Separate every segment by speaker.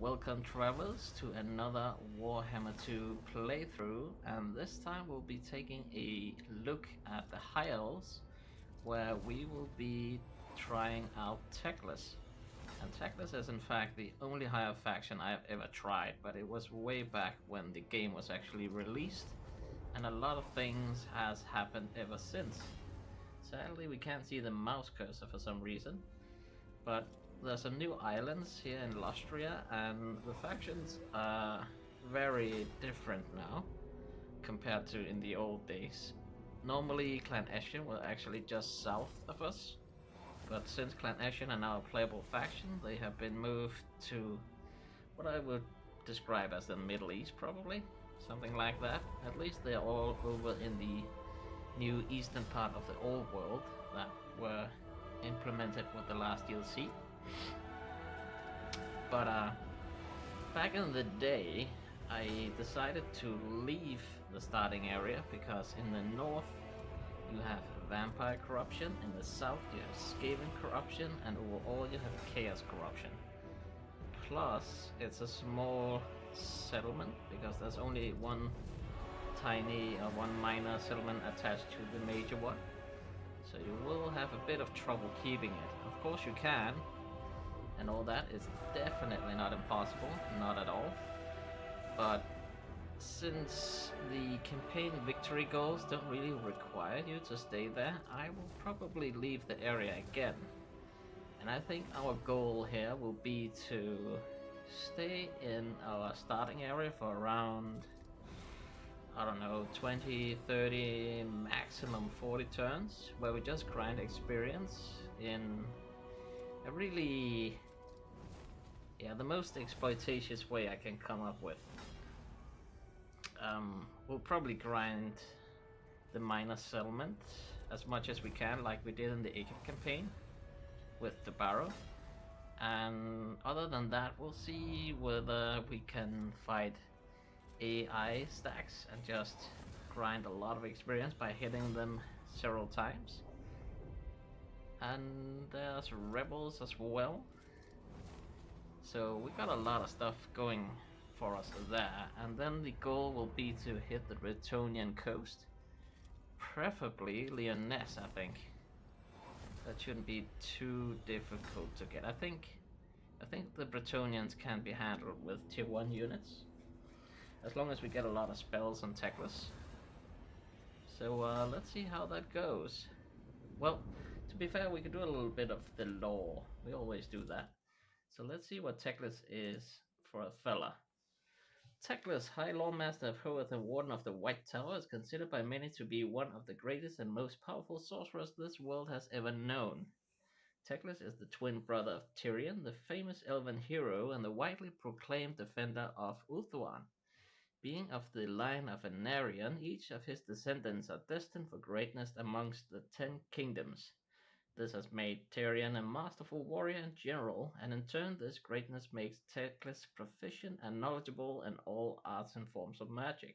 Speaker 1: Welcome travelers to another Warhammer 2 playthrough, and this time we'll be taking a look at the High Elves, where we will be trying out Teclis. And Teclis is in fact the only High Elf faction I have ever tried, but it was way back when the game was actually released, and a lot of things has happened ever since. Sadly we can't see the mouse cursor for some reason, but there's some new islands here in Lostria, and the factions are very different now compared to in the old days. Normally, Clan Ashen were actually just south of us, but since Clan Ashen are now a playable faction, they have been moved to what I would describe as the Middle East, probably. Something like that. At least they are all over in the new eastern part of the old world that were implemented with the last DLC. But back in the day, I decided to leave the starting area because in the north you have vampire corruption, in the south you have Skaven corruption, and overall you have chaos corruption. Plus, it's a small settlement because there's only one tiny or one minor settlement attached to the major one. So you will have a bit of trouble keeping it. Of course you can, and all that is definitely not impossible, not at all. But since the campaign victory goals don't really require you to stay there, I will probably leave the area again. And I think our goal here will be to stay in our starting area for around, I don't know, 20, 30, maximum 40 turns, where we just grind experience in a really, the most exploitative way I can come up with. We'll probably grind the minor settlement as much as we can, like we did in the Egypt campaign with the Barrow. And other than that, we'll see whether we can fight AI stacks and just grind a lot of experience by hitting them several times. And there's rebels as well. So we got a lot of stuff going for us there, and then the goal will be to hit the Bretonnian coast, preferably Lyonesse. I think that shouldn't be too difficult to get. I think the Bretonnians can be handled with tier 1 units, as long as we get a lot of spells on Teclis. So let's see how that goes. Well, to be fair, we could do a little bit of the lore. We always do that. So let's see what Teclis is for a fella. Teclis, High Loremaster of Hoeth and Warden of the White Tower, is considered by many to be one of the greatest and most powerful sorcerers this world has ever known. Teclis is the twin brother of Tyrion, the famous elven hero and the widely proclaimed defender of Ulthuan. Being of the line of Anarion, each of his descendants are destined for greatness amongst the 10 kingdoms. This has made Tyrion a masterful warrior and general, and in turn this greatness makes Teclis proficient and knowledgeable in all arts and forms of magic.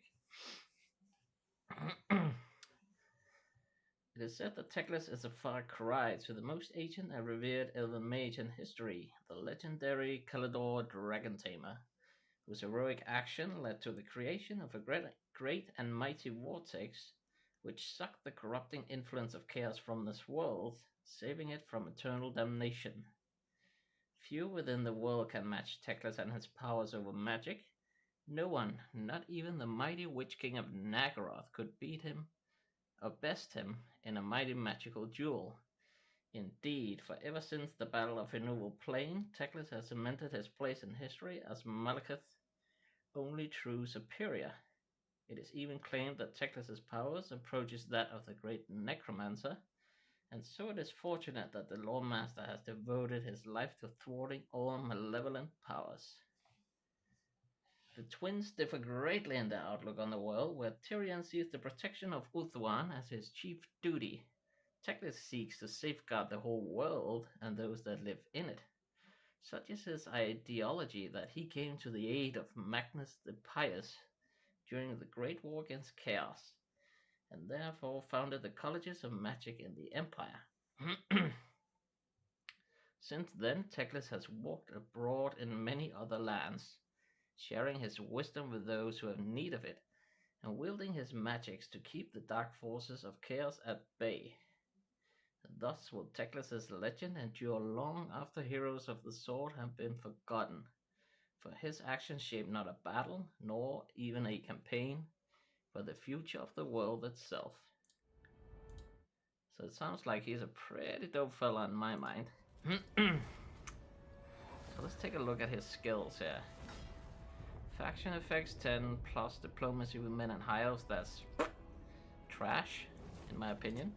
Speaker 1: It is said that Teclis is a far cry to the most ancient and revered elven mage in history, the legendary Kalidor Dragon Tamer, whose heroic action led to the creation of a great and mighty vortex which sucked the corrupting influence of chaos from this world, saving it from eternal damnation. Few within the world can match Teclis and his powers over magic. No one, not even the mighty Witch King of Naggaroth, could beat him or best him in a mighty magical duel. Indeed, for ever since the Battle of Renewal Plain, Teclis has cemented his place in history as Malekith's only true superior. It is even claimed that Teclis' powers approaches that of the great necromancer, and so it is fortunate that the Loremaster has devoted his life to thwarting all malevolent powers. The twins differ greatly in their outlook on the world, where Tyrion sees the protection of Ulthuan as his chief duty. Teclis seeks to safeguard the whole world and those that live in it. Such is his ideology that he came to the aid of Magnus the Pious during the Great War against Chaos, and therefore founded the colleges of magic in the Empire. Since then, Teclis has walked abroad in many other lands, sharing his wisdom with those who have need of it, and wielding his magics to keep the dark forces of chaos at bay. Thus will Teclis' legend endure long after heroes of the sword have been forgotten, for his actions shape not a battle, nor even a campaign, but the future of the world itself. So it sounds like he's a pretty dope fella in my mind. So let's take a look at his skills here. Faction effects 10 plus diplomacy with men and high elves, that's trash, in my opinion.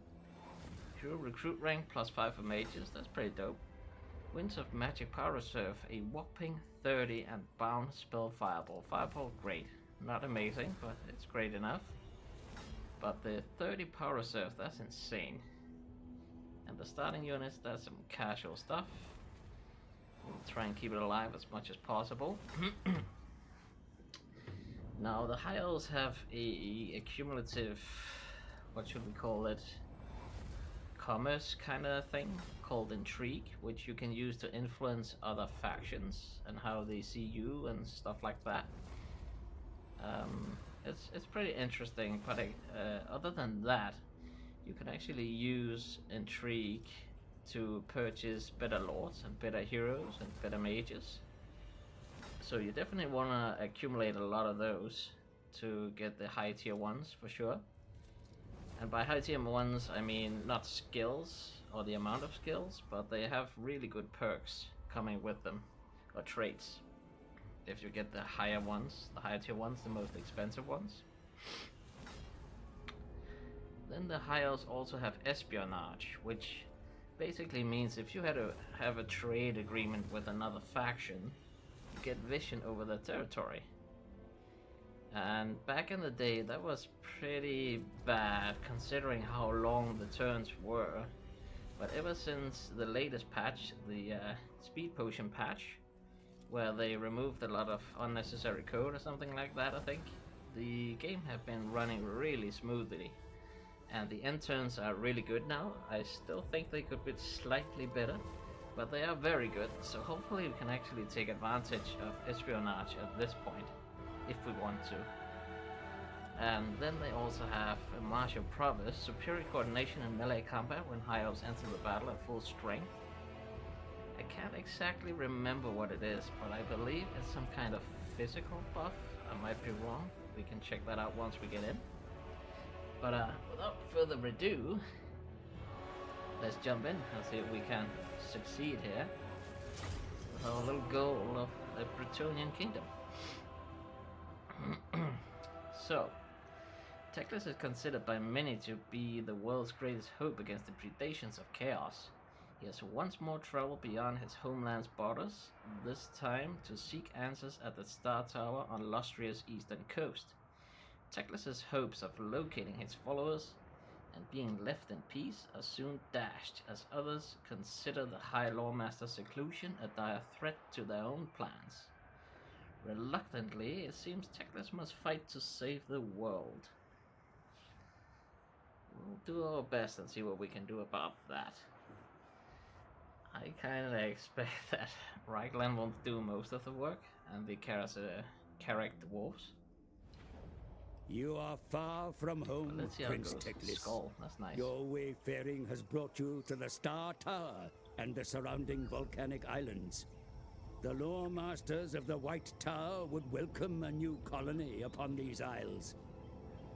Speaker 1: Pure recruit rank plus 5 for mages, that's pretty dope. Winds of Magic Power Reserve, a whopping 30 and bound spell Fireball. Fireball, great. Not amazing, but it's great enough. But the 30 Power Reserve, that's insane. And the starting units, that's some casual stuff. We'll try and keep it alive as much as possible. Now, the High Elves have a cumulative, what should we call it, commerce kind of thing called Intrigue, which you can use to influence other factions and how they see you and stuff like that. It's pretty interesting, but other than that, you can actually use Intrigue to purchase better lords and better heroes and better mages. So you definitely want to accumulate a lot of those to get the high tier ones for sure. And by high tier ones, I mean not skills or the amount of skills, but they have really good perks coming with them, or traits. If you get the higher ones, the higher tier ones, the most expensive ones. Then the high elves also have espionage, which basically means if you had to have a trade agreement with another faction, you get vision over their territory. And back in the day, that was pretty bad considering how long the turns were. But ever since the latest patch, the speed potion patch, where they removed a lot of unnecessary code or something like that, I think, the game have been running really smoothly. And the end turns are really good now. I still think they could be slightly better, but they are very good. So hopefully we can actually take advantage of espionage at this point, if we want to. And then they also have a martial prowess, superior coordination in melee combat when high elves enter the battle at full strength. I can't exactly remember what it is, but I believe it's some kind of physical buff. I might be wrong. We can check that out once we get in. But without further ado, let's jump in and see if we can succeed here with our little goal of the Bretonnian Kingdom. So, Teclis is considered by many to be the world's greatest hope against the predations of chaos. He has once more traveled beyond his homeland's borders, this time to seek answers at the Star Tower on Lustria's eastern coast. Teclis' hopes of locating his followers and being left in peace are soon dashed as others consider the High Loremaster's seclusion a dire threat to their own plans. Reluctantly, it seems Teclis must fight to save the world. We'll do our best and see what we can do about that. I kinda expect that Raglan won't do most of the work, and the Carrack dwarves.
Speaker 2: You are far from home,
Speaker 1: Let's see how
Speaker 2: Prince
Speaker 1: it goes.
Speaker 2: Teclis.
Speaker 1: Skull, that's nice.
Speaker 2: Your wayfaring has brought you to the Star Tower and the surrounding volcanic islands. The Loremasters of the White Tower would welcome a new colony upon these isles.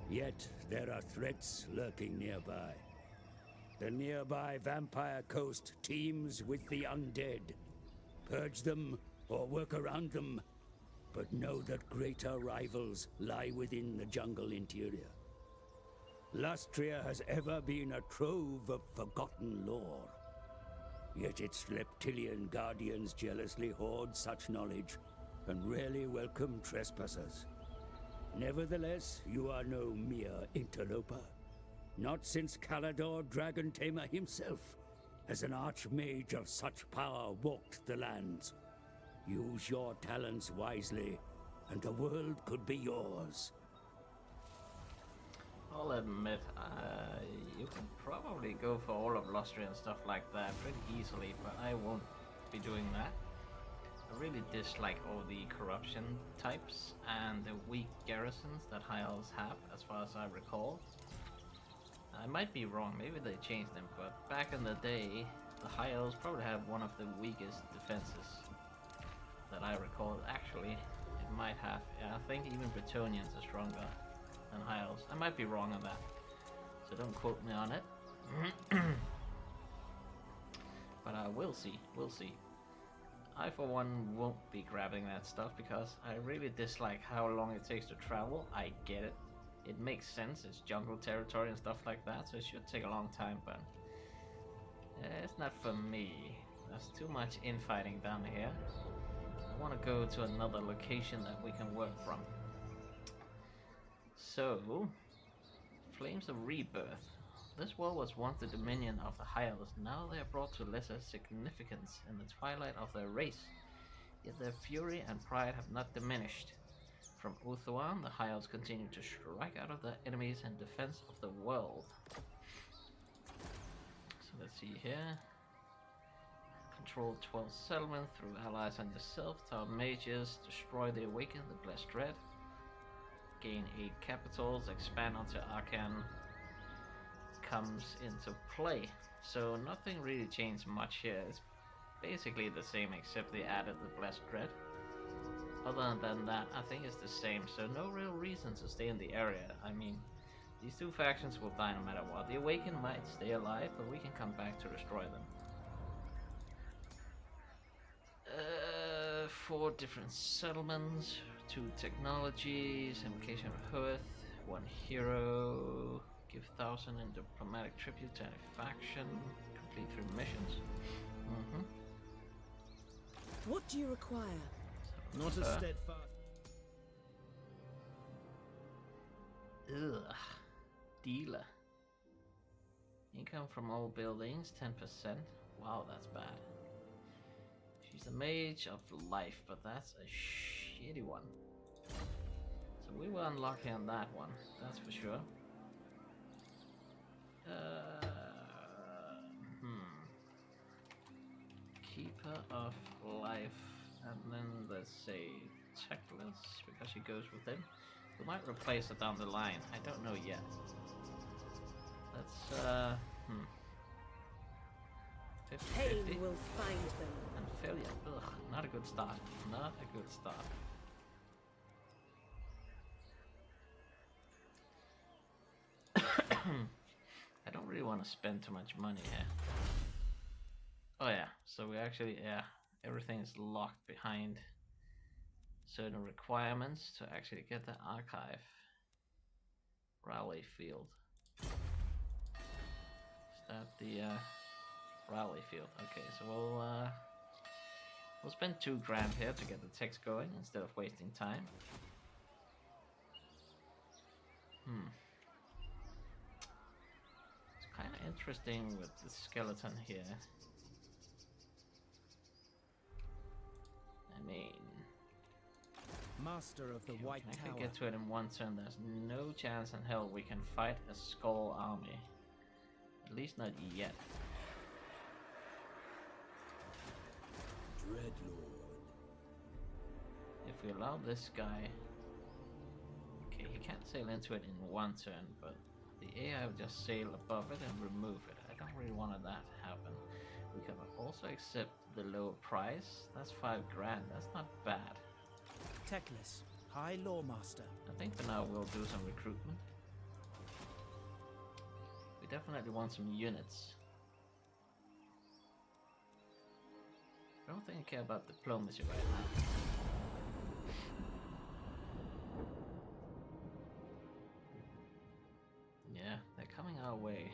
Speaker 2: Yet there are threats lurking nearby. The nearby vampire coast teems with the undead. Purge them or work around them, but know that greater rivals lie within the jungle interior. Lustria has ever been a trove of forgotten lore. Yet its reptilian guardians jealously hoard such knowledge and rarely welcome trespassers. Nevertheless, you are no mere interloper. Not since Calador Dragon Tamer himself has an archmage of such power walked the lands. Use your talents wisely, and the world could be yours.
Speaker 1: I'll admit, you can probably go for all of Lustria and stuff like that pretty easily, but I won't be doing that. I really dislike all the corruption types and the weak garrisons that High Elves have, as far as I recall. I might be wrong, maybe they changed them, but back in the day, the High Elves probably had one of the weakest defenses that I recall. Actually, it might have. Yeah, I think even Bretonnians are stronger than High Elves. I might be wrong on that, so don't quote me on it. But we'll see, we'll see. I for one won't be grabbing that stuff because I really dislike how long it takes to travel. I get it. It makes sense, it's jungle territory and stuff like that, so it should take a long time, but it's not for me. There's too much infighting down here. I want to go to another location that we can work from. So, Flames of Rebirth. This world was once the dominion of the High Elves. Now they are brought to lesser significance in the twilight of their race. Yet their fury and pride have not diminished. From Uthuan, the High Elves continue to strike out of their enemies in defense of the world. So let's see here. Control 12 settlements through allies and yourself. Tower mages, destroy the Awakened, the Blessed Dread. Gain 8 capitals, expand onto Arcan comes into play. So nothing really changed much here. It's basically the same except they added the Blessed Dread. Other than that, I think it's the same, so no real reason to stay in the area. I mean, these two factions will die no matter what. The Awakened might stay alive, but we can come back to destroy them. 4 different settlements, 2 technologies, invocation of Hoeth, 1 hero, give 1,000 in diplomatic tribute to any faction, complete 3 missions.
Speaker 3: What do you require?
Speaker 4: Not as steadfast.
Speaker 1: Ugh. Dealer. Income from all buildings, 10%. Wow, that's bad. She's a mage of life, but that's a shitty one. So we were unlucky on that one, that's for sure. Keeper of life, and then let's say Teclis, because she goes with him. We might replace her down the line, I don't know yet. Let's 50-50.
Speaker 3: Pain will find them.
Speaker 1: And failure. Ugh, not a good start. Not a good start. I don't really want to spend too much money here. Oh yeah, so we actually, everything is locked behind certain requirements to actually get the archive rally field. Is that the rally field? Okay, so we'll spend $2 grand here to get the text going instead of wasting time. It's kind of interesting with the skeleton here. I mean,
Speaker 4: Master of the White
Speaker 1: I
Speaker 4: Tower.
Speaker 1: can get to it in 1 turn. There's no chance in hell we can fight a skull army. At least not yet.
Speaker 2: Dreadlord.
Speaker 1: If we allow this guy... Okay, he can't sail into it in 1 turn, but the AI will just sail above it and remove it. I don't really want that to happen. We can also accept the lower price. That's $5 grand. That's not bad.
Speaker 4: Teclis, High Loremaster.
Speaker 1: I think for now we'll do some recruitment. We definitely want some units. I don't think I care about diplomacy right now. Yeah, they're coming our way.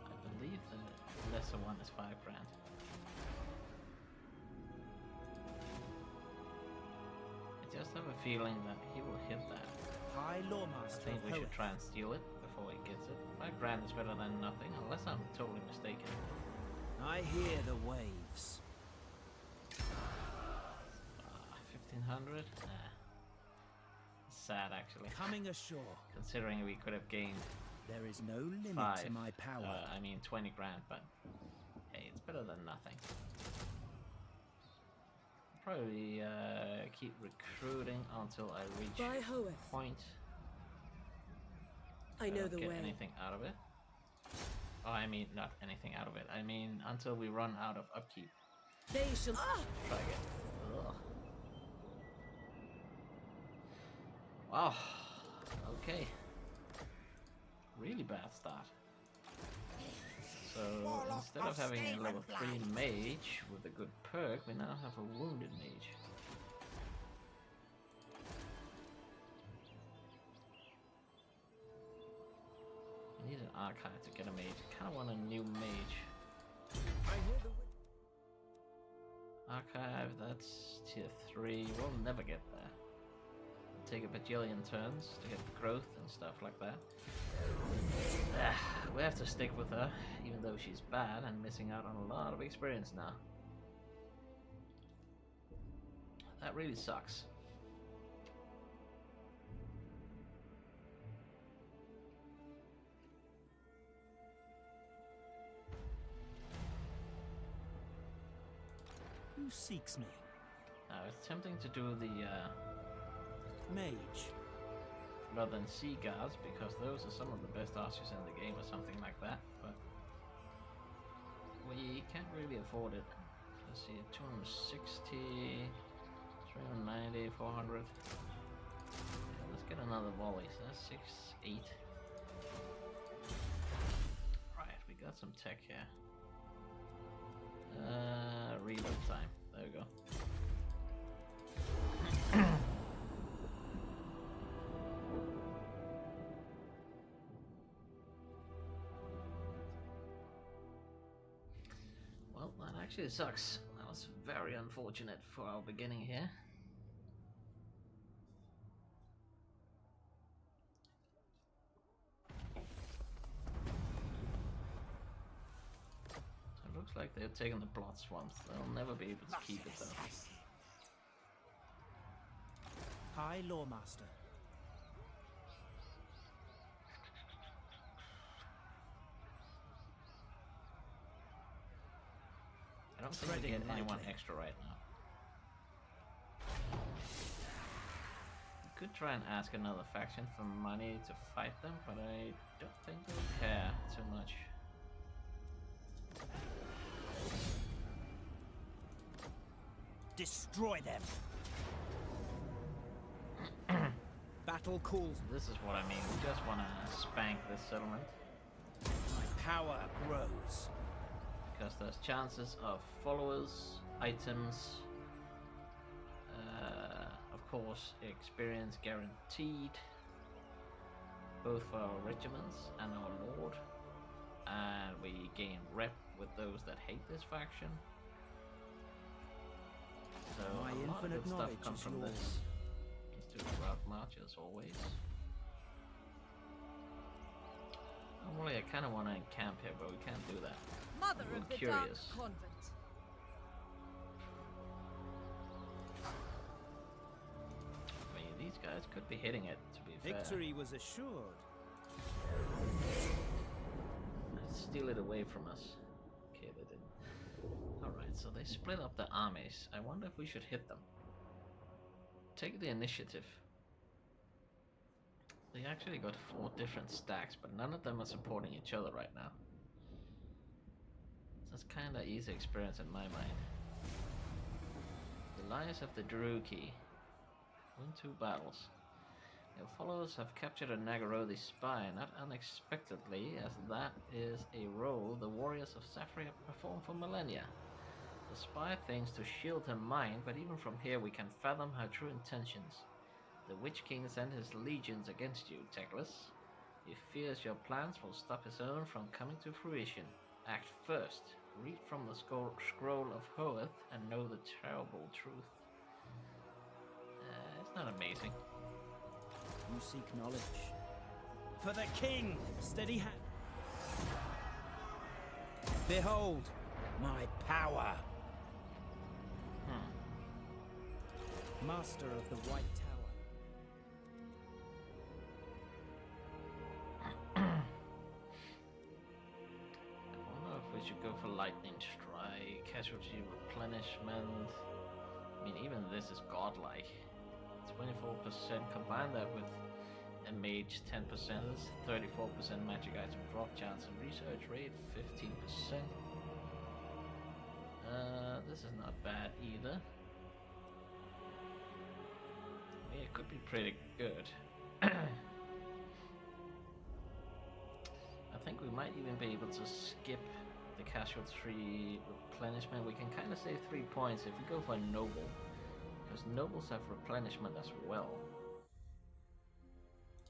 Speaker 1: I believe the lesser one is $5 grand. I just have a feeling that he will hit that.
Speaker 4: High
Speaker 1: I
Speaker 4: Loremaster
Speaker 1: think
Speaker 4: of
Speaker 1: we should
Speaker 4: Hoeth.
Speaker 1: try and steal it before he gets it. $5 grand is better than nothing, unless I'm totally mistaken.
Speaker 4: I hear the waves.
Speaker 1: 1500? Sad, actually.
Speaker 4: Coming ashore.
Speaker 1: Considering we could have gained
Speaker 4: There is no limit
Speaker 1: 5.
Speaker 4: to my power.
Speaker 1: I mean 20 grand, but hey, it's better than nothing. Probably keep recruiting until I reach
Speaker 3: By Hoeth.
Speaker 1: a point.
Speaker 3: I know
Speaker 1: don't
Speaker 3: the
Speaker 1: get
Speaker 3: way.
Speaker 1: anything out of it. Oh, I mean not anything out of it. I mean until we run out of upkeep.
Speaker 3: They shall.
Speaker 1: Try again. Ugh. Wow. Okay. Really bad start. So instead of having a level 3 mage with a good perk, we now have a wounded mage. I need an archive to get a mage. I kind of want a new mage. Archive, that's tier 3. We'll never get there. Take a bajillion turns to get growth and stuff like that. We have to stick with her, even though she's bad and missing out on a lot of experience now. That really sucks.
Speaker 4: Who seeks me?
Speaker 1: It's tempting to do the
Speaker 4: Mage.
Speaker 1: rather than sea guards, because those are some of the best archers in the game or something like that, but we can't really afford it. Let's see, 260, 390, 400. Yeah, let's get another volley. So that's 6, 8. Right, we got some tech here. Reload time. There we go. Well, that actually sucks. That was very unfortunate for our beginning here. It looks like they're taking the blood swamps. They'll never be able to keep it though.
Speaker 4: High Loremaster.
Speaker 1: I don't think we get anyone extra right now. We could try and ask another faction for money to fight them, but I don't think they'll care too much.
Speaker 4: Destroy them. Battle calls.
Speaker 1: This is what I mean. We just want to spank this settlement.
Speaker 4: My power grows.
Speaker 1: Because there's chances of followers, items, of course, experience guaranteed, both for our regiments and our lord, and we gain rep with those that hate this faction. So
Speaker 4: My
Speaker 1: a lot of
Speaker 4: infinite
Speaker 1: good stuff
Speaker 4: knowledge
Speaker 1: comes
Speaker 4: is
Speaker 1: from
Speaker 4: yours.
Speaker 1: this. Let's do the route march as always. Normally I kind of want to encamp here, but we can't do that.
Speaker 3: Mother
Speaker 1: I'm
Speaker 3: of the
Speaker 1: curious.
Speaker 3: Dark Convent.
Speaker 1: I mean, these guys could be hitting it, to be fair.
Speaker 4: Victory was assured.
Speaker 1: Steal it away from us. Okay, they didn't. Alright, so they split up the armies. I wonder if we should hit them. Take the initiative. They actually got 4 different stacks, but none of them are supporting each other right now. So it's kinda easy experience in my mind. The Lies of the Druki. Win 2 battles. Your followers have captured a Nagarodi spy, not unexpectedly, as that is a role the warriors of Saffria perform for millennia. The spy thinks to shield her mind, but even from here we can fathom her true intentions. The Witch King sent his legions against you, Teclis. He fears your plans will stop his own from coming to fruition. Act first. Read from the scroll of Hoeth and know the terrible truth. It's not amazing.
Speaker 4: You seek knowledge. For the king! Steady hand. Behold, my power.
Speaker 1: Hmm.
Speaker 4: Master of the White Tower.
Speaker 1: I wonder if we should go for lightning strike, casualty replenishment. I mean, even this is godlike. 24%. Combine that with a mage 10%, 34% magic item drop chance and research rate 15%. This is not bad either. I mean, it could be pretty good. I think we might even be able to skip the casualty replenishment. We can kind of save 3 points if we go for a noble, because nobles have replenishment as well.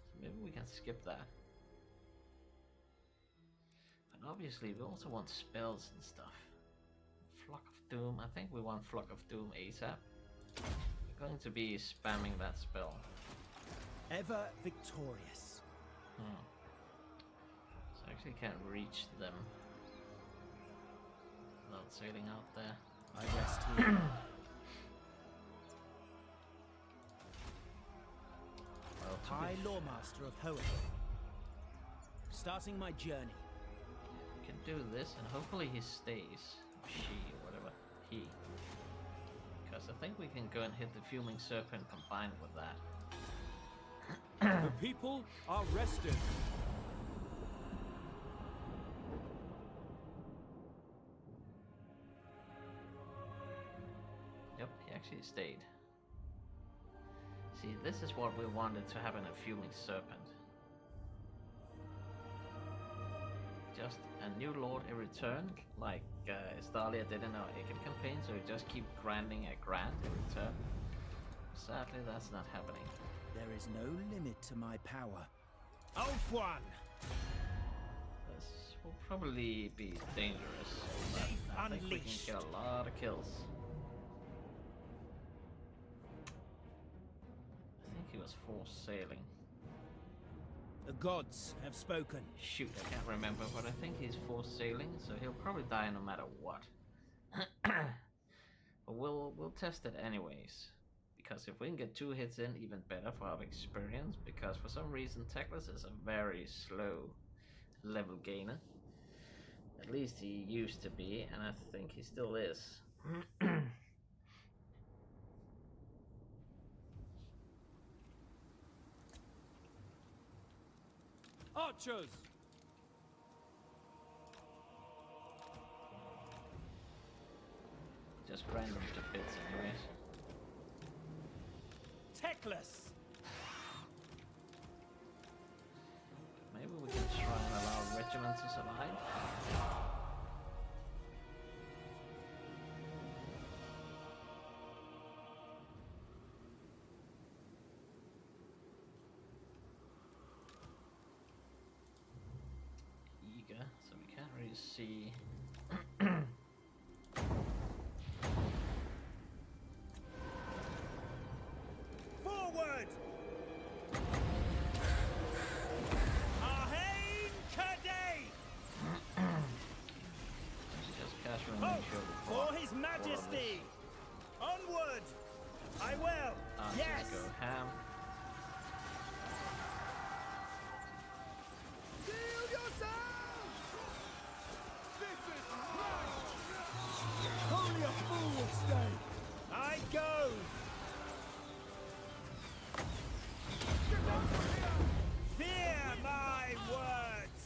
Speaker 1: So maybe we can skip that. But obviously we also want spells and stuff. Flock of Doom. I think we want Flock of Doom ASAP. We're going to be spamming that spell.
Speaker 4: Ever victorious.
Speaker 1: So I actually can't reach them without sailing out there.
Speaker 4: I rest here.
Speaker 1: Well, to
Speaker 4: High
Speaker 1: be
Speaker 4: Loremaster of Hoenn. Starting my journey.
Speaker 1: we can do this and hopefully he stays. Or she, or whatever. He. Because I think we can go and hit the Fuming Serpent combined with that.
Speaker 2: The people are rested.
Speaker 1: Yep, he actually stayed. See, this is what we wanted to happen a Fuming Serpent. Just a new lord every turn, like Stalia did in our Aken campaign, so we just keep grinding a grand every turn. Sadly, that's not happening.
Speaker 4: There is no limit to my power. Auf one!
Speaker 1: This will probably be dangerous, but I think we can
Speaker 4: Unleashed.
Speaker 1: get a lot of kills. I think he was forced sailing.
Speaker 4: The gods have spoken.
Speaker 1: Shoot, I can't remember, but I think he's forced sailing, so he'll probably die no matter what. But we'll test it anyways, because if we can get 2 hits in, even better for our experience, because for some reason Teclis is a very slow level gainer. At least he used to be, and I think he still is.
Speaker 2: Archers!
Speaker 1: Just random to bits anyways.
Speaker 4: Teclis!
Speaker 1: Maybe we can try and allow regiments to survive. Eager, so we can't really see.
Speaker 4: Forward! Arhain Kadei!
Speaker 1: Let's just casually
Speaker 4: Oh,
Speaker 1: make sure we
Speaker 4: for
Speaker 1: block
Speaker 4: His
Speaker 1: all of
Speaker 4: Majesty!
Speaker 1: this.
Speaker 4: Onward! I will! Yes!
Speaker 1: Just go ham.
Speaker 4: Shield yourself! This is right! Only a fool will stay! I go! Fear my words!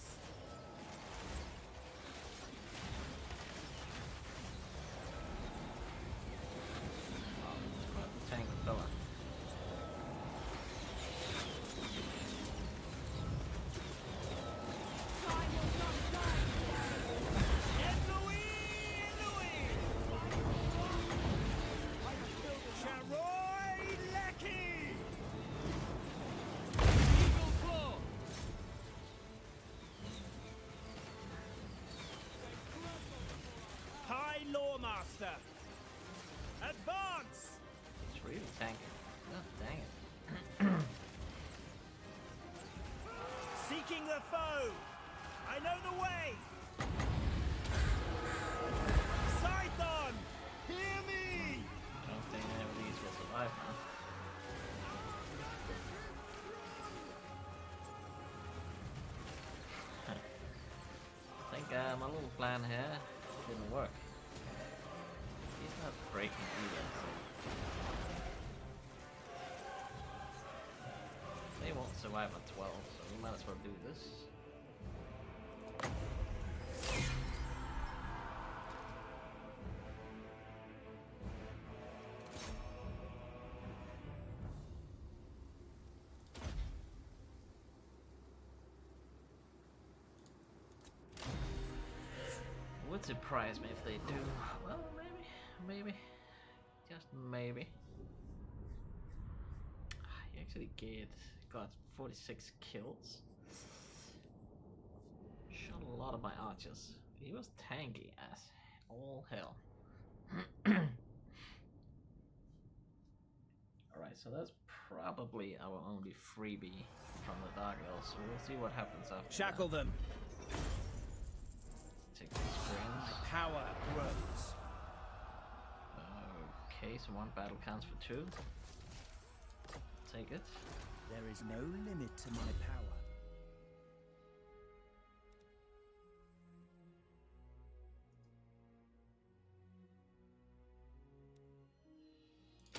Speaker 1: Let's grab the tank fella.
Speaker 4: High Loremaster! Advance!
Speaker 1: It's really tanking. God dang it.
Speaker 4: Seeking the foe! I know the way!
Speaker 1: my little plan here didn't work. He's not breaking either, so they won't survive at 12, so we might as well do this. Would surprise me if they do. Well, maybe, just maybe. He actually got 46 kills. Shot a lot of my archers. He was tanky as all hell. Alright, so that's probably our only freebie from the Dark Elves, so we'll see what happens after
Speaker 4: Shackle
Speaker 1: that.
Speaker 4: them.
Speaker 1: Take these screens.
Speaker 4: My power grows.
Speaker 1: Okay, so one battle counts for 2. Take it.
Speaker 4: There is no limit to my power.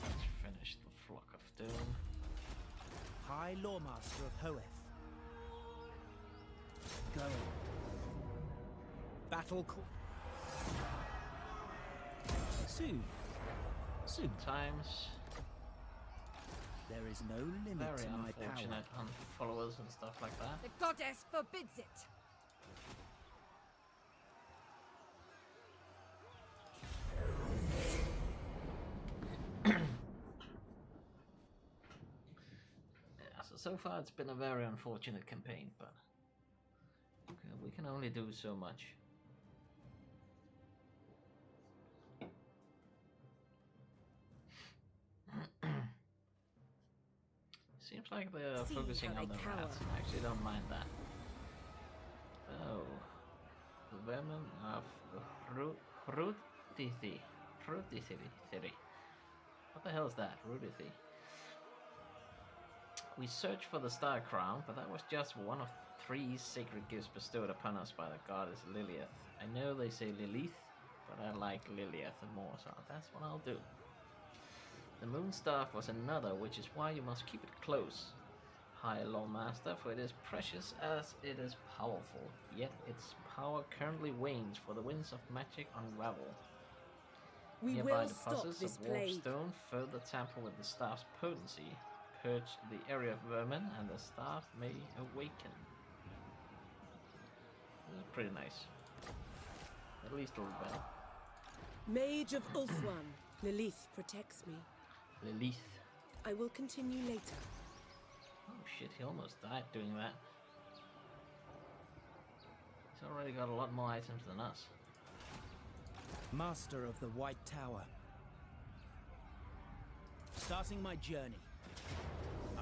Speaker 1: Let's finish the Flock of Doom.
Speaker 4: High Loremaster of Hoeth. Going. Battle call. Soon.
Speaker 1: Times.
Speaker 4: There is no limit
Speaker 1: Very
Speaker 4: to my power.
Speaker 1: unfortunate on followers and stuff like that.
Speaker 3: The goddess forbids it.
Speaker 1: Yeah, so far it's been a very unfortunate campaign, but we can only do so much. Seems like they're
Speaker 3: See
Speaker 1: focusing
Speaker 3: how
Speaker 1: on
Speaker 3: they
Speaker 1: the
Speaker 3: cower.
Speaker 1: rats. I actually don't mind that. Oh, the women of Rutithi. What the hell is that? Rutithi. We searched for the Star Crown, but that was just one of 3 sacred gifts bestowed upon us by the goddess Lilith. I know they say Lilith, but I like Lilith more, so that's what I'll do. The moon staff was another, which is why you must keep it close, High Loremaster, for it is precious as it is powerful, yet its power currently wanes, for the winds of magic unravel.
Speaker 3: We
Speaker 1: Nearby
Speaker 3: will stop
Speaker 1: deposits
Speaker 3: this
Speaker 1: of warp
Speaker 3: plague.
Speaker 1: stone further tamper with the staff's potency, purge the area of vermin, and the staff may awaken. This is pretty nice. At least a little better.
Speaker 3: Mage of Ulthuan, Lilith protects me.
Speaker 1: Lilith.
Speaker 3: I will continue later.
Speaker 1: Oh shit, he almost died doing that. He's already got a lot more items than us.
Speaker 4: Master of the White Tower. Starting my journey.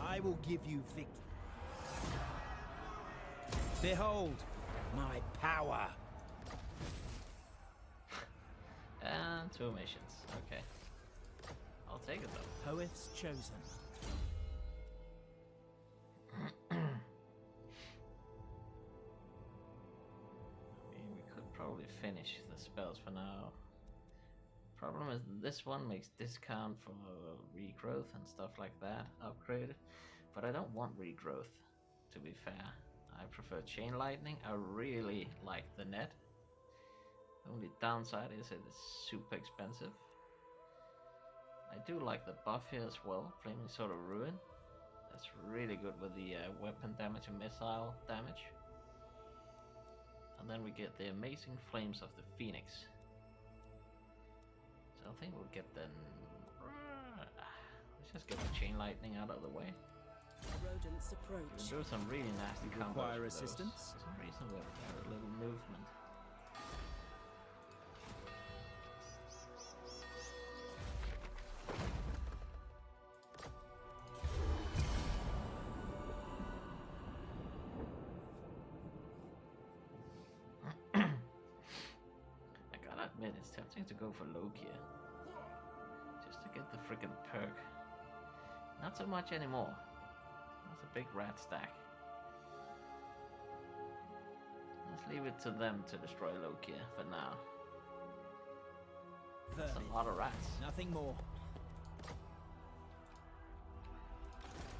Speaker 4: I will give you victory. Behold my power.
Speaker 1: And 2 missions. Okay. I'll take it though.
Speaker 4: Hoeth's chosen.
Speaker 1: We could probably finish the spells for now. Problem is this one makes discount for regrowth and stuff like that upgrade, but I don't want regrowth, to be fair. I prefer chain lightning. I really like the net. The only downside is it is super expensive. I do like the buff here as well, Flaming Sword of Ruin. That's really good with the weapon damage and missile damage. And then we get the amazing Flames of the Phoenix. So I think we'll get the... Let's just get the chain lightning out of the way.
Speaker 3: Rodents
Speaker 1: We'll
Speaker 3: approach.
Speaker 1: do some really nasty combos.
Speaker 4: Require
Speaker 1: with those.
Speaker 4: assistance?
Speaker 1: For some reason with very little movement. I gotta admit, it's tempting to go for Loki here. Just to get the freaking perk. Not so much anymore. That's a big rat stack. Let's leave it to them to destroy Loki for now. That's
Speaker 4: Vermin.
Speaker 1: a lot of rats.
Speaker 4: Nothing more.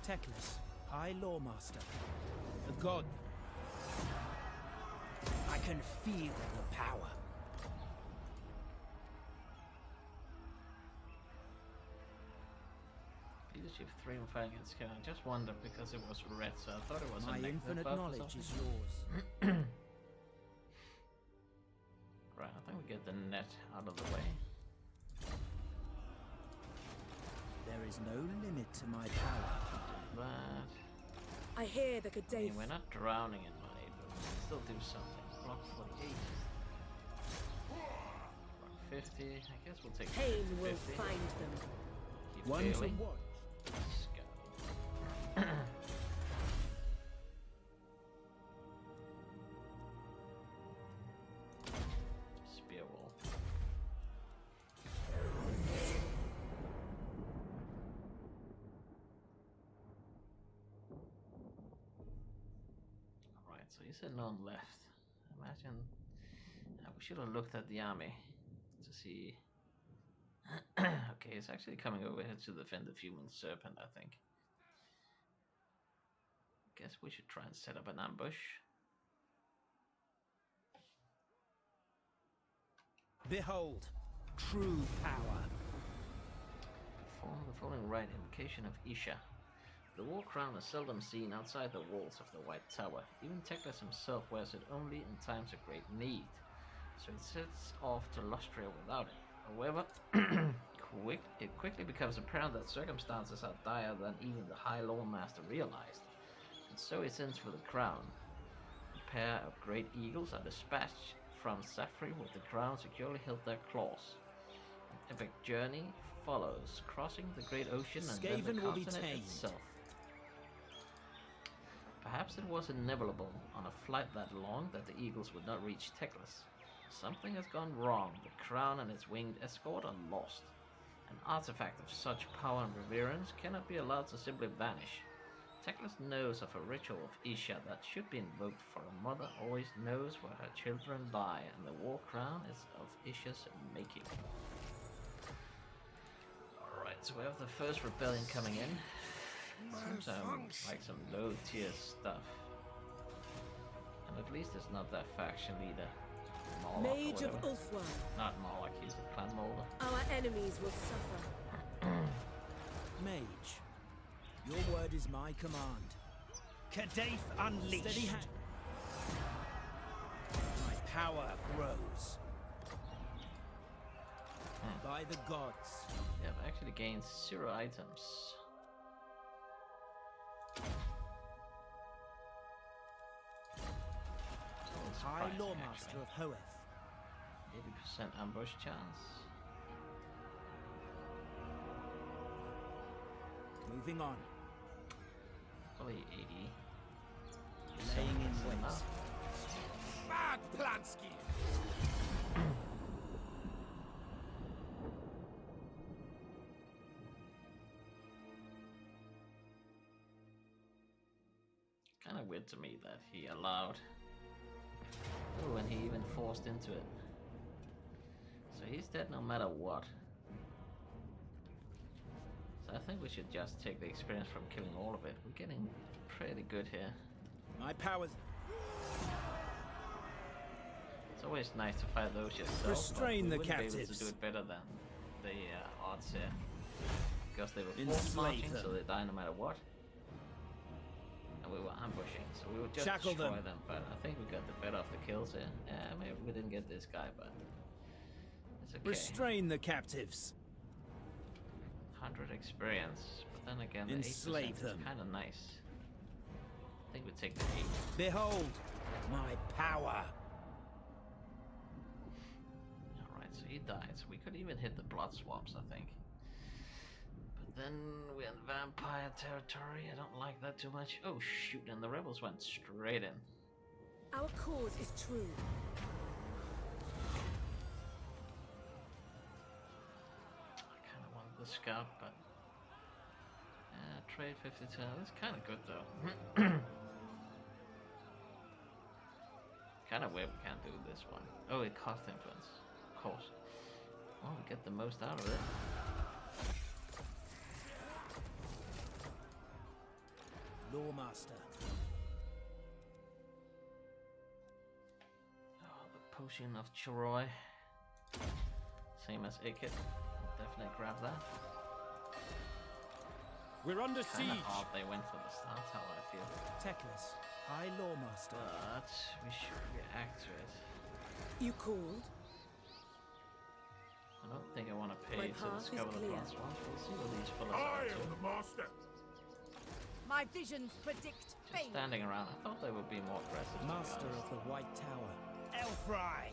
Speaker 4: Teclis, High Loremaster. The god. I can feel the power.
Speaker 1: Leadership 3 and 5 against Sky. I just wondered because it was red, so I thought it was
Speaker 4: My
Speaker 1: a negative
Speaker 4: infinite
Speaker 1: buff or
Speaker 4: knowledge
Speaker 1: something.
Speaker 4: is yours.
Speaker 1: Right, I think we get the net out of the way.
Speaker 4: There is no limit to my power.
Speaker 1: That.
Speaker 3: I hear the
Speaker 1: I
Speaker 3: Kadef.
Speaker 1: mean, we're not drowning in money, but we can still do something. Block 48. Block 50. I guess we'll take
Speaker 3: Pain
Speaker 1: 50.
Speaker 3: will find them.
Speaker 1: Keep
Speaker 4: One to
Speaker 1: failing.
Speaker 4: watch.
Speaker 1: Let's go. Spear wall. Alright, so you said none left. Imagine we should have looked at the army to see. Okay, it's actually coming over here to defend the human serpent, I think. Guess we should try and set up an ambush.
Speaker 4: Behold, true power.
Speaker 1: Perform the following rite invocation of Isha. The war crown is seldom seen outside the walls of the White Tower. Even Teclis himself wears it only in times of great need, so it sets off to Lustria without it. However, it quickly becomes apparent that circumstances are dire than even the High Loremaster realized, and so he sends for the crown. A pair of great eagles are dispatched from Safri with the crown securely held their claws. An epic journey follows, crossing the great ocean and then
Speaker 4: Skaven
Speaker 1: the
Speaker 4: will be
Speaker 1: continent
Speaker 4: tamed.
Speaker 1: itself. Perhaps it was inevitable on a flight that long that the eagles would not reach Teclis. Something has gone wrong. The crown and its winged escort are lost. An artifact of such power and reverence cannot be allowed to simply vanish. Teclis knows of a ritual of Isha that should be invoked, for a mother always knows where her children lie, and the war crown is of Isha's making. Alright, so we have the first rebellion coming in. Seems like some low tier stuff. And at least it's not that faction leader. Moloch or
Speaker 3: Mage of
Speaker 1: whatever.
Speaker 3: Ulthuan.
Speaker 1: Not Moloch, he's a clan molder.
Speaker 3: Our enemies will suffer.
Speaker 4: Mage, your word is my command. Kadef unleashed. Steady hand. My power grows. By the gods.
Speaker 1: Yeah, I've actually gained 0 items.
Speaker 4: High Loremaster of Hoeth.
Speaker 1: 80% ambush chance.
Speaker 4: Moving on.
Speaker 1: Probably 80.
Speaker 4: Laying in
Speaker 1: Is
Speaker 4: wait.
Speaker 1: enough.
Speaker 4: Bad Plansky.
Speaker 1: Kind of weird to me that he allowed. Oh, and he even forced into it. So he's dead no matter what. So I think we should just take the experience from killing all of it. We're getting pretty good here.
Speaker 4: My powers.
Speaker 1: It's always nice to fight those yourself.
Speaker 4: Restrain
Speaker 1: but we
Speaker 4: the
Speaker 1: wouldn't be able to
Speaker 4: captives.
Speaker 1: do it better than the odds here. Because they were
Speaker 4: Enslave
Speaker 1: force marching,
Speaker 4: them.
Speaker 1: so they die no matter what. And we were ambushing, so we would just
Speaker 4: Shackle
Speaker 1: destroy
Speaker 4: them.
Speaker 1: them. But I think we got the better of the kills here. Yeah, maybe we didn't get this guy, but it's okay.
Speaker 4: Restrain the captives.
Speaker 1: 100 experience, but then again, the 8%
Speaker 4: Enslave
Speaker 1: is
Speaker 4: them.
Speaker 1: kind of nice. I think we take the 8.
Speaker 4: Behold, my power.
Speaker 1: Alright, so he died. So we could even hit the blood swaps, I think. But then we're in vampire territory. I don't like that too much. Oh shoot, and the rebels went straight in.
Speaker 3: Our cause is true.
Speaker 1: I kind of want the scout, but trade 52. That's kind of good though. kind of weird we can't do this one. Oh, it cost influence. Of course. Well, we get the most out of it.
Speaker 4: Loremaster.
Speaker 1: Oh, the potion of Chiroi. Same as Ikit. Definitely grab that.
Speaker 5: We're under
Speaker 1: Kinda
Speaker 5: siege.
Speaker 1: hard they went for the start tower, I feel.
Speaker 4: Teclis, High Loremaster.
Speaker 1: But we should react to it.
Speaker 3: You called?
Speaker 1: I don't think I want to pay
Speaker 3: My
Speaker 1: to
Speaker 3: path is
Speaker 1: discover the
Speaker 3: clear.
Speaker 1: last ones. We'll see what these fellas
Speaker 5: I
Speaker 1: are up
Speaker 5: am
Speaker 1: to.
Speaker 5: the master.
Speaker 6: My visions predict
Speaker 1: Just
Speaker 6: fate.
Speaker 1: standing around, I thought they would be more aggressive. to be
Speaker 4: Master
Speaker 1: honest.
Speaker 4: of the White Tower. Elfry.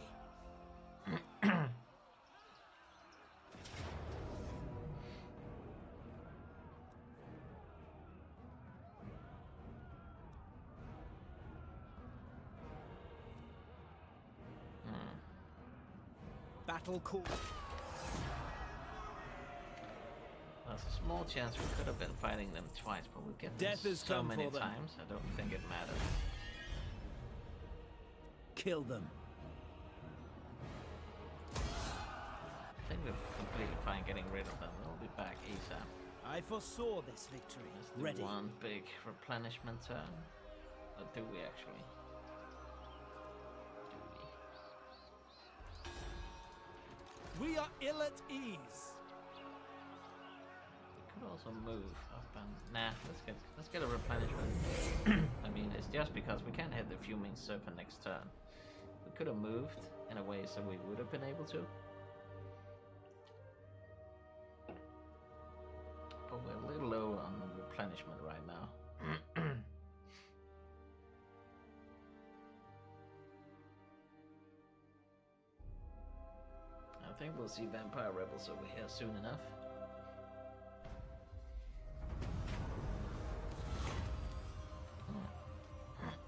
Speaker 4: Battle call.
Speaker 1: There's a small chance we could have been fighting them twice, but we get them
Speaker 4: Death has
Speaker 1: so
Speaker 4: come
Speaker 1: many
Speaker 4: for them.
Speaker 1: times, I don't think it matters.
Speaker 4: Kill them.
Speaker 1: I think we're completely fine getting rid of them. We'll be back ASAP.
Speaker 4: I foresaw this victory.
Speaker 1: Let's do
Speaker 4: Ready.
Speaker 1: one big replenishment turn. Or do we actually? Do we?
Speaker 4: We are ill at ease.
Speaker 1: We could also move up and nah. Let's get a replenishment. I mean, it's just because we can't hit the fuming serpent next turn. We could have moved in a way so we would have been able to. But we're a little low on replenishment right now. I think we'll see Vampire Rebels over here soon enough.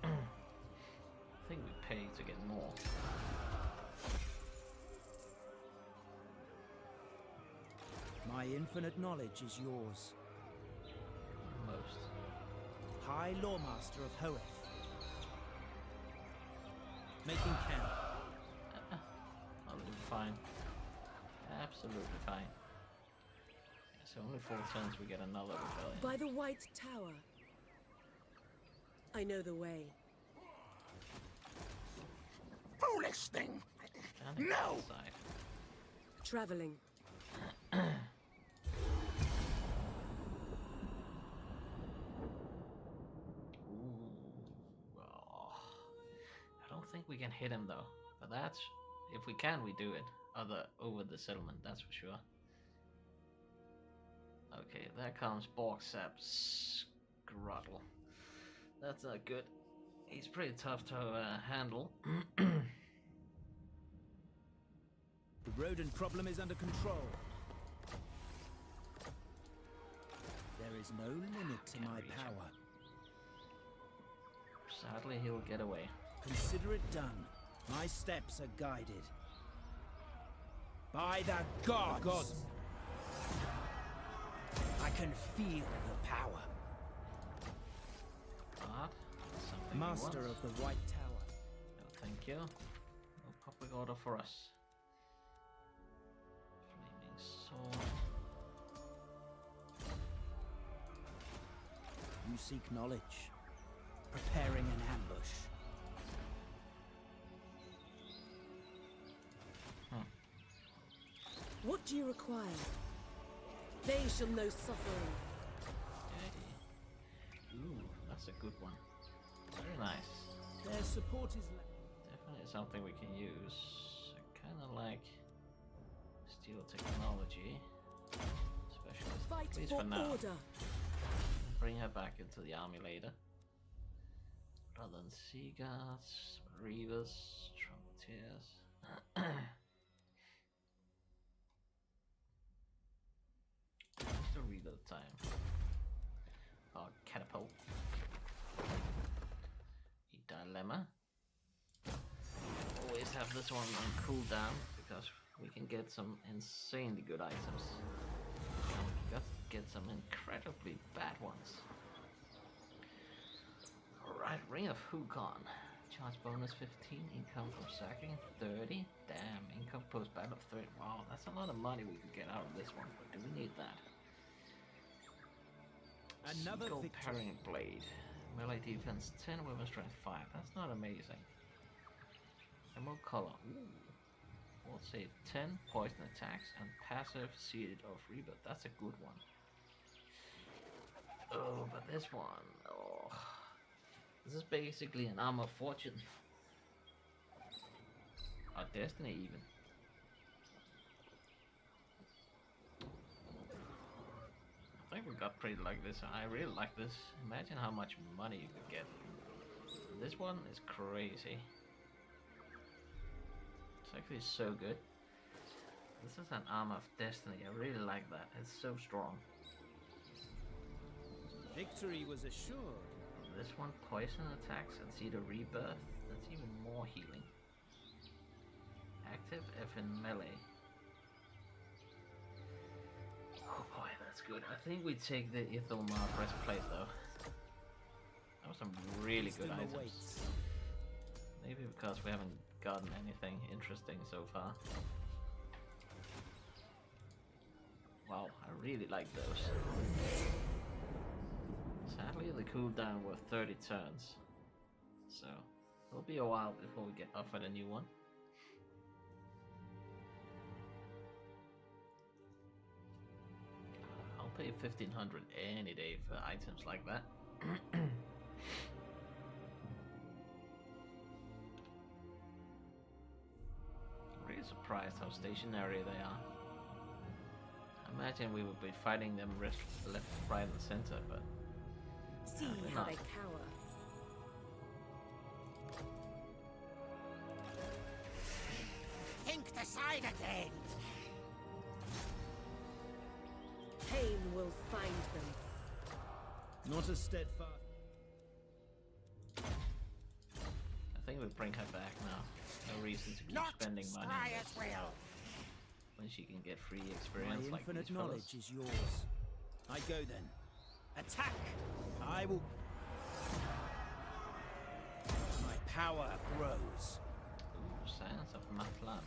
Speaker 1: I think we pay to get more.
Speaker 4: My infinite knowledge is yours.
Speaker 1: Most.
Speaker 4: High Loremaster of Hoeth. Making camp.
Speaker 1: I'll do fine. Absolutely fine. So only 4 turns we get another rebellion.
Speaker 3: By the White Tower. I know the way.
Speaker 5: Foolish thing.
Speaker 1: Standing
Speaker 5: No!
Speaker 1: outside.
Speaker 3: Traveling.
Speaker 1: Ooh. Well, I don't think we can hit him though. But that's if we can, we do it. Over the settlement, that's for sure. Okay, there comes Borgsap's Grottle. That's not good. He's pretty tough to handle.
Speaker 4: The rodent problem is under control. There is no limit to
Speaker 1: Can't
Speaker 4: my
Speaker 1: reach him.
Speaker 4: power.
Speaker 1: Sadly, he'll get away.
Speaker 4: Consider it done. My steps are guided. By the gods! I can feel the power.
Speaker 1: Ah, something he
Speaker 4: Master
Speaker 1: wants.
Speaker 4: of the White Tower.
Speaker 1: No, thank you. No public order for us. Flaming sword.
Speaker 4: You seek knowledge. Preparing an ambush.
Speaker 3: What do you require? They shall know suffering.
Speaker 1: Okay. Ooh, that's a good one. Very nice.
Speaker 4: Their support is
Speaker 1: Definitely something we can use. I kind of like steel technology. Specialist,
Speaker 3: Fight
Speaker 1: at least
Speaker 3: for
Speaker 1: for now.
Speaker 3: order.
Speaker 1: Bring her back into the army later. Rather than Sea Guards, Reavers, Trumpeters. Just a reload time. Our catapult. A dilemma. Always have this one on cooldown because we can get some insanely good items. And we can get some incredibly bad ones. Alright, Ring of Hukon. Charge bonus 15, income from sacking 30. Damn, income post battle 30. Wow, that's a lot of money we could get out of this one, but do we need that?
Speaker 4: Another
Speaker 1: Seagull
Speaker 4: victory.
Speaker 1: Parrying Blade. Melee defense 10, weapon strength 5. That's not amazing. Emerald color. Ooh. We'll say 10 poison attacks and passive Seed of Rebirth. That's a good one. Oh, but this one. Oh. This is basically an Armor of Fortune. Or Destiny even. I think we got pretty like this. I really like this. Imagine how much money you could get. This one is crazy. It's actually so good. This is an Armor of Destiny. I really like that. It's so strong.
Speaker 4: Victory was assured.
Speaker 1: This one, poison attacks and Seed of Rebirth. That's even more healing. Active F in melee. Oh boy, that's good. I think we take the Ithalmar breastplate though. That was some really good
Speaker 4: Wisdom
Speaker 1: items.
Speaker 4: awaits.
Speaker 1: Maybe because we haven't gotten anything interesting so far. Wow, I really like those. Sadly, the cooldown were 30 turns, so it'll be a while before we get offered a new one. I'll pay 1500 any day for items like that. I'm really surprised how stationary they are. I imagine we would be fighting them left, right, and center, but
Speaker 3: See
Speaker 1: apparently
Speaker 3: how
Speaker 1: not.
Speaker 3: they cower.
Speaker 5: Think the side again.
Speaker 3: Pain will find them.
Speaker 4: Not as steadfast.
Speaker 1: I think we bring her back now. No reason to keep
Speaker 5: Not
Speaker 1: spending money on
Speaker 5: Squire's
Speaker 1: this
Speaker 5: will.
Speaker 1: when she can get free
Speaker 4: My
Speaker 1: experience like
Speaker 4: infinite
Speaker 1: these
Speaker 4: knowledge
Speaker 1: fellas.
Speaker 4: is yours. I go then. Attack! I will. My power grows.
Speaker 1: Ooh, Sands of Maflan.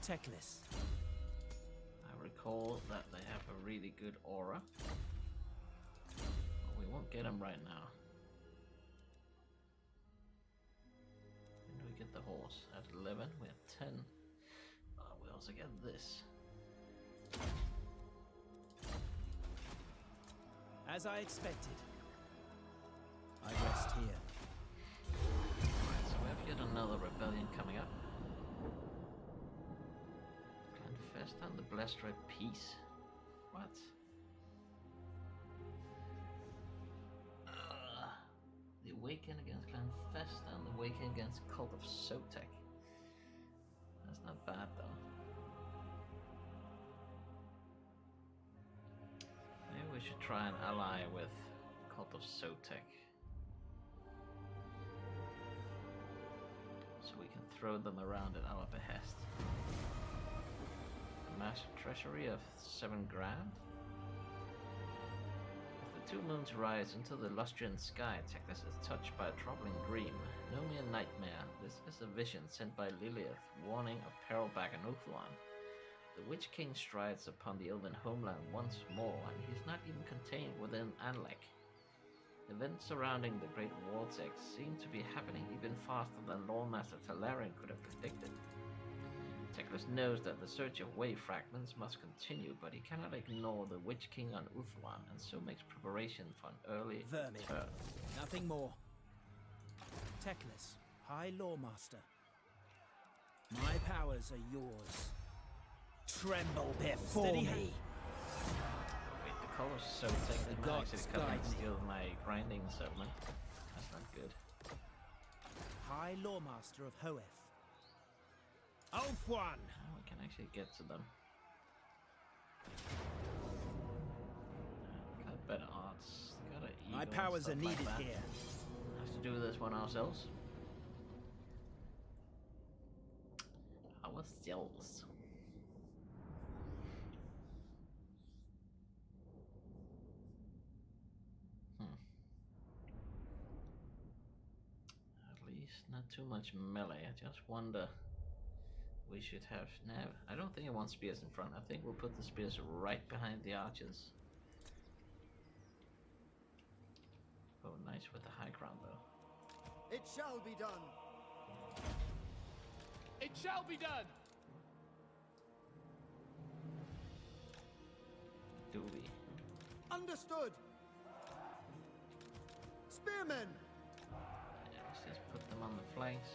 Speaker 4: Teclis.
Speaker 1: I recall that they have a really good aura. But we won't get them right now. When do we get the horse? At 11, we have 10. We also get this.
Speaker 4: As I expected. I rest here.
Speaker 1: Alright, so we have yet another rebellion coming up. Clanfesta and the Blessed Red Peace. What? The Awaken against Clanfesta and the Awaken against Cult of Sotek. That's not bad though. Maybe we should try and ally with Cult of Sotek. So we can throw them around at our behest. A massive treasury of 7 grand. If the two moons rise into the Lustrian sky, Teclis is touched by a troubling dream. No mere nightmare, this is a vision sent by Lilith, warning of peril back in Ulthuan. The Witch King strides upon the elven homeland once more, and he is not even contained within Anlek. Events surrounding the Great Vortex seem to be happening even faster than Loremaster Talarian could have predicted. Teclis knows that the search of wave fragments must continue, but he cannot ignore the Witch King on Ulthuan, and so makes preparation for an early
Speaker 4: Vermin.
Speaker 1: return.
Speaker 4: Nothing more. Teclis, High Loremaster. My powers are yours. Tremble before
Speaker 1: Steady
Speaker 4: me.
Speaker 1: hand. Wait, the color's so thick that
Speaker 4: The
Speaker 1: might
Speaker 4: gods
Speaker 1: actually cut
Speaker 4: guide
Speaker 1: and
Speaker 4: me.
Speaker 1: steal my grinding settlement. That's not good.
Speaker 4: High Loremaster of Hoeth. Ulthuan!
Speaker 1: Now we can actually get to them. Got better odds. Got an eagle
Speaker 4: My
Speaker 1: and
Speaker 4: powers
Speaker 1: stuff
Speaker 4: are
Speaker 1: like
Speaker 4: needed
Speaker 1: that.
Speaker 4: here.
Speaker 1: Have to do this one ourselves. Ourselves. Nice, not too much melee. I just wonder. We should have now. I don't think I want spears in front. I think we'll put the spears right behind the archers. Oh, nice with the high ground though.
Speaker 5: It shall be done.
Speaker 7: It shall be done.
Speaker 1: Do we?
Speaker 5: Understood. Spearmen.
Speaker 1: Yeah, let's just put them on the flanks.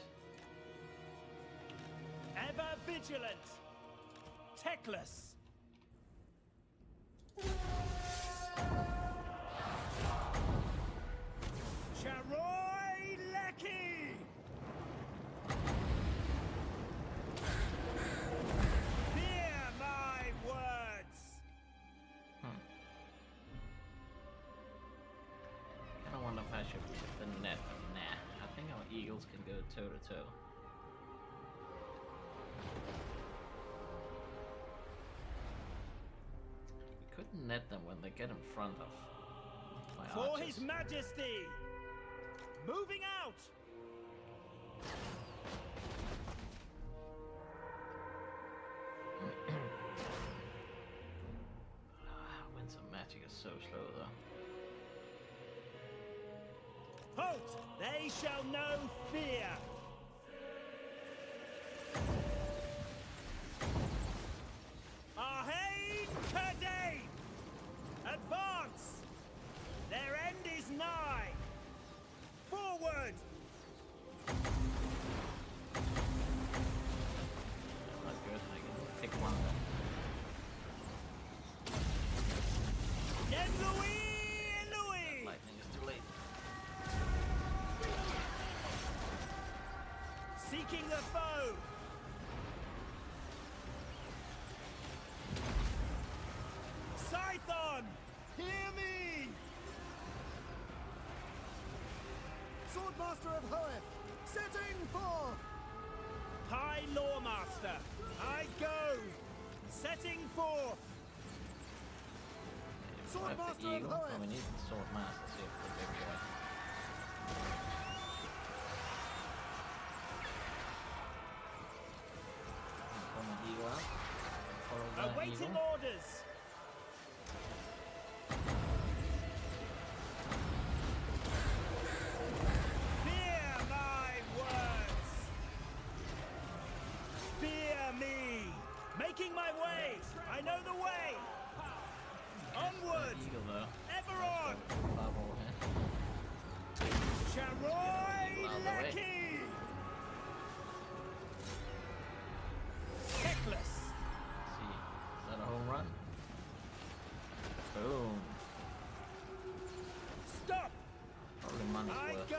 Speaker 4: Ever vigilant. Teclis. RagnaroKPrimeTV. Hear my words.
Speaker 1: I wonder if I should put the net, but nah. I think our eagles can go toe to toe. We couldn't net them when they get in front of my
Speaker 4: For
Speaker 1: archers.
Speaker 4: His Majesty. Moving out.
Speaker 1: Winds of Magic is so slow though.
Speaker 4: Halt! They shall know fear. RagnaroKPrimeTV. Advance! Their end is nigh! Forward!
Speaker 1: Not good. I can pick one then.
Speaker 4: Yen Louis!
Speaker 1: Lightning is too late.
Speaker 4: Seeking the foe! Scython! Hear me!
Speaker 5: Swordmaster of Hoeth, setting forth.
Speaker 4: High Loremaster, I go! Setting forth!
Speaker 1: If we have the
Speaker 5: Swordmaster of
Speaker 1: eagle,
Speaker 5: Hoeth.
Speaker 1: oh, we need the swordmaster here for the big boy. Pull my eagle out. Follow that
Speaker 4: Awaiting
Speaker 1: eagle.
Speaker 4: orders! Fear my words! Fear me! Making my way! I know the way! Onward!
Speaker 1: That eagle though.
Speaker 4: Ever on!
Speaker 1: Bubble here.
Speaker 4: RagnaroKPrimeTV. Teclis!
Speaker 1: See, is that a home run? Boom.
Speaker 4: Stop!
Speaker 1: Probably money's
Speaker 4: I
Speaker 1: worth.
Speaker 4: go!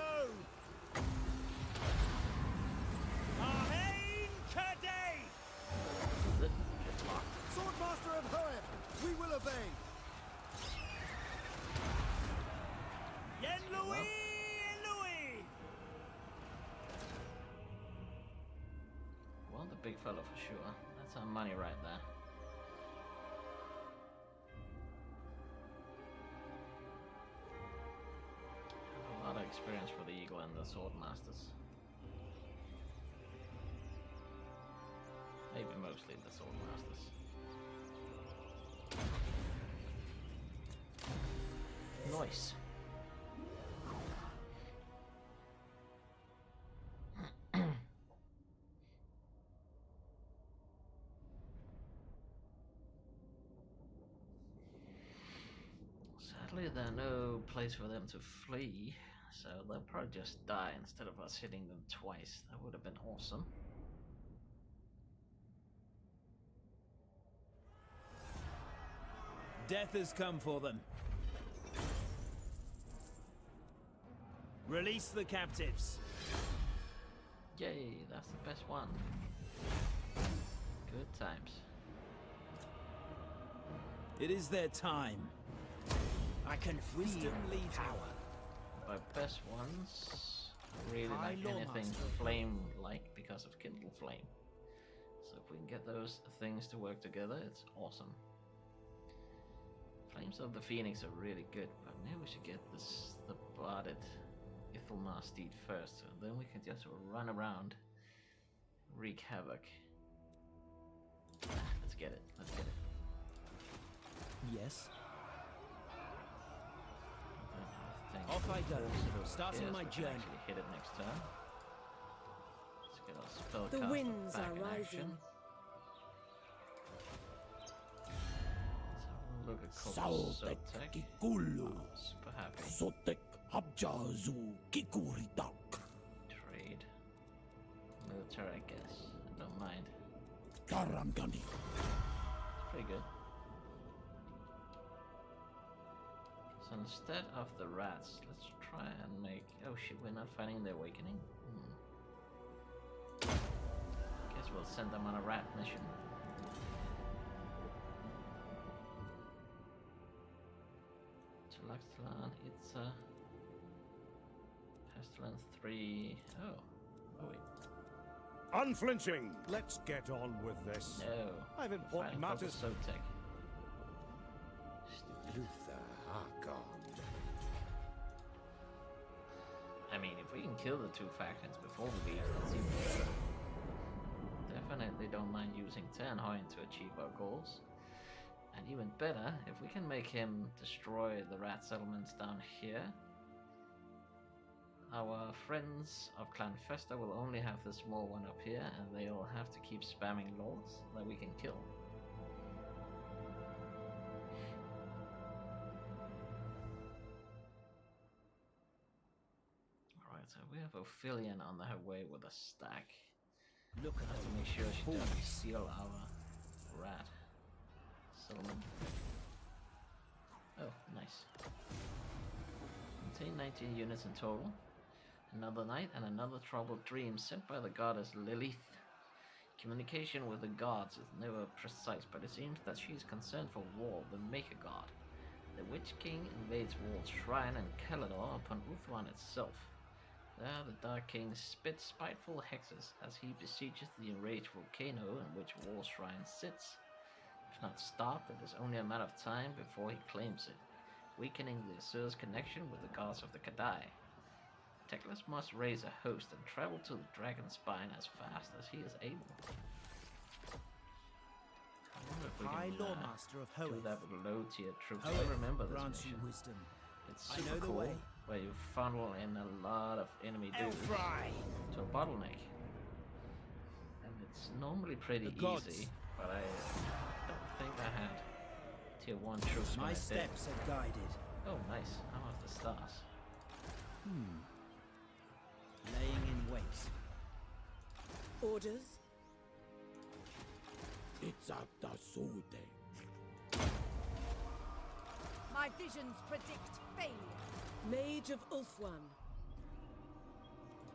Speaker 4: RagnaroKPrimeTV.
Speaker 1: Get locked.
Speaker 5: Swordmaster of Hoeth, we will obey.
Speaker 4: Yen Louis!
Speaker 1: Well, the big fella for sure. That's our money right there. A lot of experience for the eagle and the swordmasters. Maybe mostly the swordmasters. Nice. Sadly, there's no place for them to flee, so they'll probably just die instead of us hitting them twice. That would have been awesome.
Speaker 4: Death has come for them. Release the captives.
Speaker 1: Yay, that's the best one. Good times.
Speaker 4: It is their time. I can wisdom leads power.
Speaker 1: By best ones, I really
Speaker 4: High
Speaker 1: like anything
Speaker 4: Loremaster.
Speaker 1: flame-like because of Kindle Flame. So if we can get those things to work together, it's awesome. Flames of the Phoenix are really good, but maybe we should get this the Barded Ithelmar steed first, so then we can just run around, wreak havoc. Let's get it. Let's get it.
Speaker 4: Yes. Off I go, starting my journey.
Speaker 1: Actually hit it next turn. Let's get our spell
Speaker 3: The winds
Speaker 1: back
Speaker 3: are
Speaker 1: in
Speaker 3: rising.
Speaker 1: action. Let's have a look at
Speaker 2: Sautek
Speaker 1: Sotek.
Speaker 2: Kikulu.
Speaker 1: Oh, super happy.
Speaker 2: Sotek Habjazu Kikuritak.
Speaker 1: Trade. Military, I guess. I don't mind.
Speaker 2: Karangani.
Speaker 1: It's pretty good. So instead of the rats, let's try and make... Oh shit, we're not fighting the awakening? Guess we'll send them on a rat mission. Tlaxcalan, it's Pestilence 3... Oh wait.
Speaker 7: Unflinching! Let's get on with this.
Speaker 1: No.
Speaker 7: I've
Speaker 1: we're
Speaker 7: important
Speaker 1: fighting
Speaker 7: matters.
Speaker 1: for Sotek. Stupid.
Speaker 2: Luther Harkon.
Speaker 1: I mean, if we can kill the two factions before we leave, that's even better. Definitely don't mind using Ternhoin to achieve our goals. And even better, if we can make him destroy the rat settlements down here, our friends of Clan Festa will only have the small one up here, and they'll have to keep spamming lords that we can kill. Alright, so we have Ophidian on her way with a stack.
Speaker 4: Look at
Speaker 1: Have to
Speaker 4: them.
Speaker 1: make sure she doesn't
Speaker 4: Fools.
Speaker 1: steal our rat settlement. Oh, nice. Contain 19 units in total. Another night and another troubled dream sent by the goddess Lilith. Communication with the gods is never precise, but it seems that she is concerned for war, the Maker God. The Witch King invades Wall's shrine and Kalador upon Uthwan itself. There, the Dark King spits spiteful hexes as he besieges the enraged volcano in which Wall's shrine sits. If not stopped, it is only a matter of time before he claims it, weakening the Asur's connection with the gods of the Kadai. Teclis must raise a host and travel to the Dragon Spine as fast as he is able. I wonder if we
Speaker 4: High
Speaker 1: can
Speaker 4: Loremaster of
Speaker 1: do
Speaker 4: Hoeth.
Speaker 1: that with low-tier troops.
Speaker 4: Hoeth
Speaker 1: I remember this
Speaker 4: grants you
Speaker 1: mission.
Speaker 4: wisdom.
Speaker 1: It's
Speaker 4: I
Speaker 1: super
Speaker 4: know the
Speaker 1: cool,
Speaker 4: way.
Speaker 1: where you funnel in a lot of enemy dudes
Speaker 4: Elfry!
Speaker 1: to a bottleneck. And it's normally pretty
Speaker 4: The gods.
Speaker 1: easy, but I don't think I had tier 1 troops when
Speaker 4: My
Speaker 1: I did.
Speaker 4: steps are guided.
Speaker 1: Oh nice, I'm off the stars.
Speaker 4: Laying in wait.
Speaker 3: Orders?
Speaker 2: It's at the Sude.
Speaker 6: My visions predict failure.
Speaker 3: Mage of Ulthuan.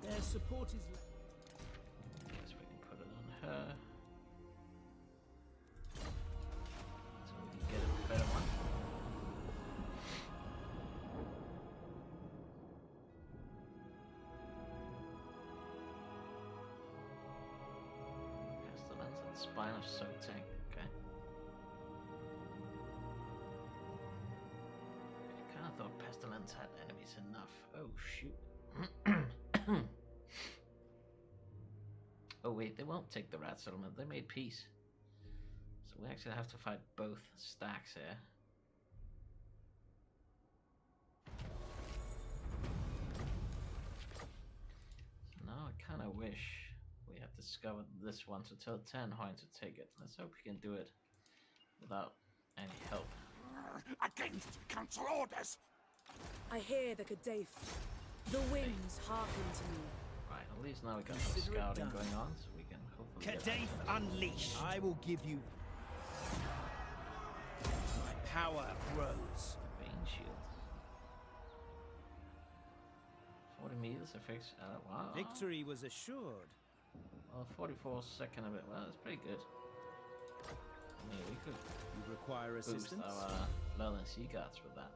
Speaker 4: Their support is...
Speaker 1: Guess we can put it on her. So we can get a better one. Pestilence and Spine of Sotek, okay. I kinda thought Pestilence had enemies enough. Oh shoot. Oh wait, they won't take the rat settlement, they made peace. So we actually have to fight both stacks here. So now I kinda wish we had discovered this one to tell Ternhoin to take it. Let's hope we can do it without any help.
Speaker 7: Against council orders!
Speaker 3: I hear the Kadef. The winds hearken to me.
Speaker 1: Right, at least now we got some
Speaker 4: Consider it
Speaker 1: scouting
Speaker 4: done.
Speaker 1: going on, so we can hopefully get
Speaker 4: Kadef unleashed. I will give you... My power grows.
Speaker 1: a Bane shield. 40 meters affects... wow.
Speaker 4: Victory was assured.
Speaker 1: Well, 44 second of it. Well, that's pretty good. I mean, we could
Speaker 4: You require
Speaker 1: boost
Speaker 4: assistance?
Speaker 1: our Merlin Sea Guards with that.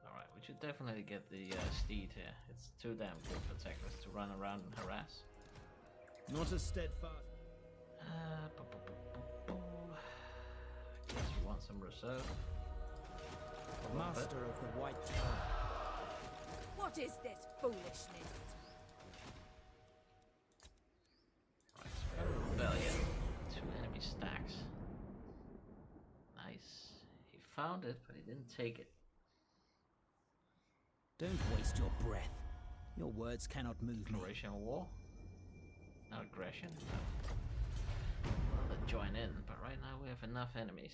Speaker 1: Alright, we should definitely get the steed here. It's too damn good for Teclis to run around and harass.
Speaker 4: Not as steadfast.
Speaker 1: I guess we want some reserve. A little bit.
Speaker 4: Master of the White Tower.
Speaker 6: What is this foolishness?
Speaker 1: Right, Sparrow Rebellion. 2 enemy stacks. Nice. He found it, but he didn't take it.
Speaker 4: Don't waste your breath. Your words cannot move me.
Speaker 1: Declaration of war. No aggression. No. Well, let's join in, but right now we have enough enemies.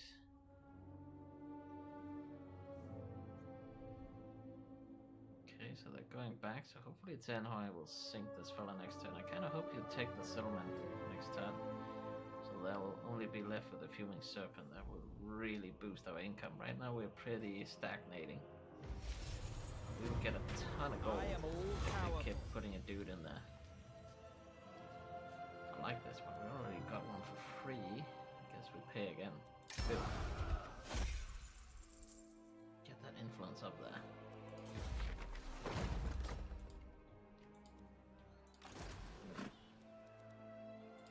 Speaker 1: Okay, so they're going back, so hopefully Tenhoi will sink this fella next turn. I kind of hope he'll take the settlement next turn. So they'll only be left with the Fuming Serpent. That will really boost our income. Right now we're pretty stagnating. We would get a ton of gold if they kept putting a dude in there. I like this, but we already got one for free. I guess we pay again. Good. Get that influence up there.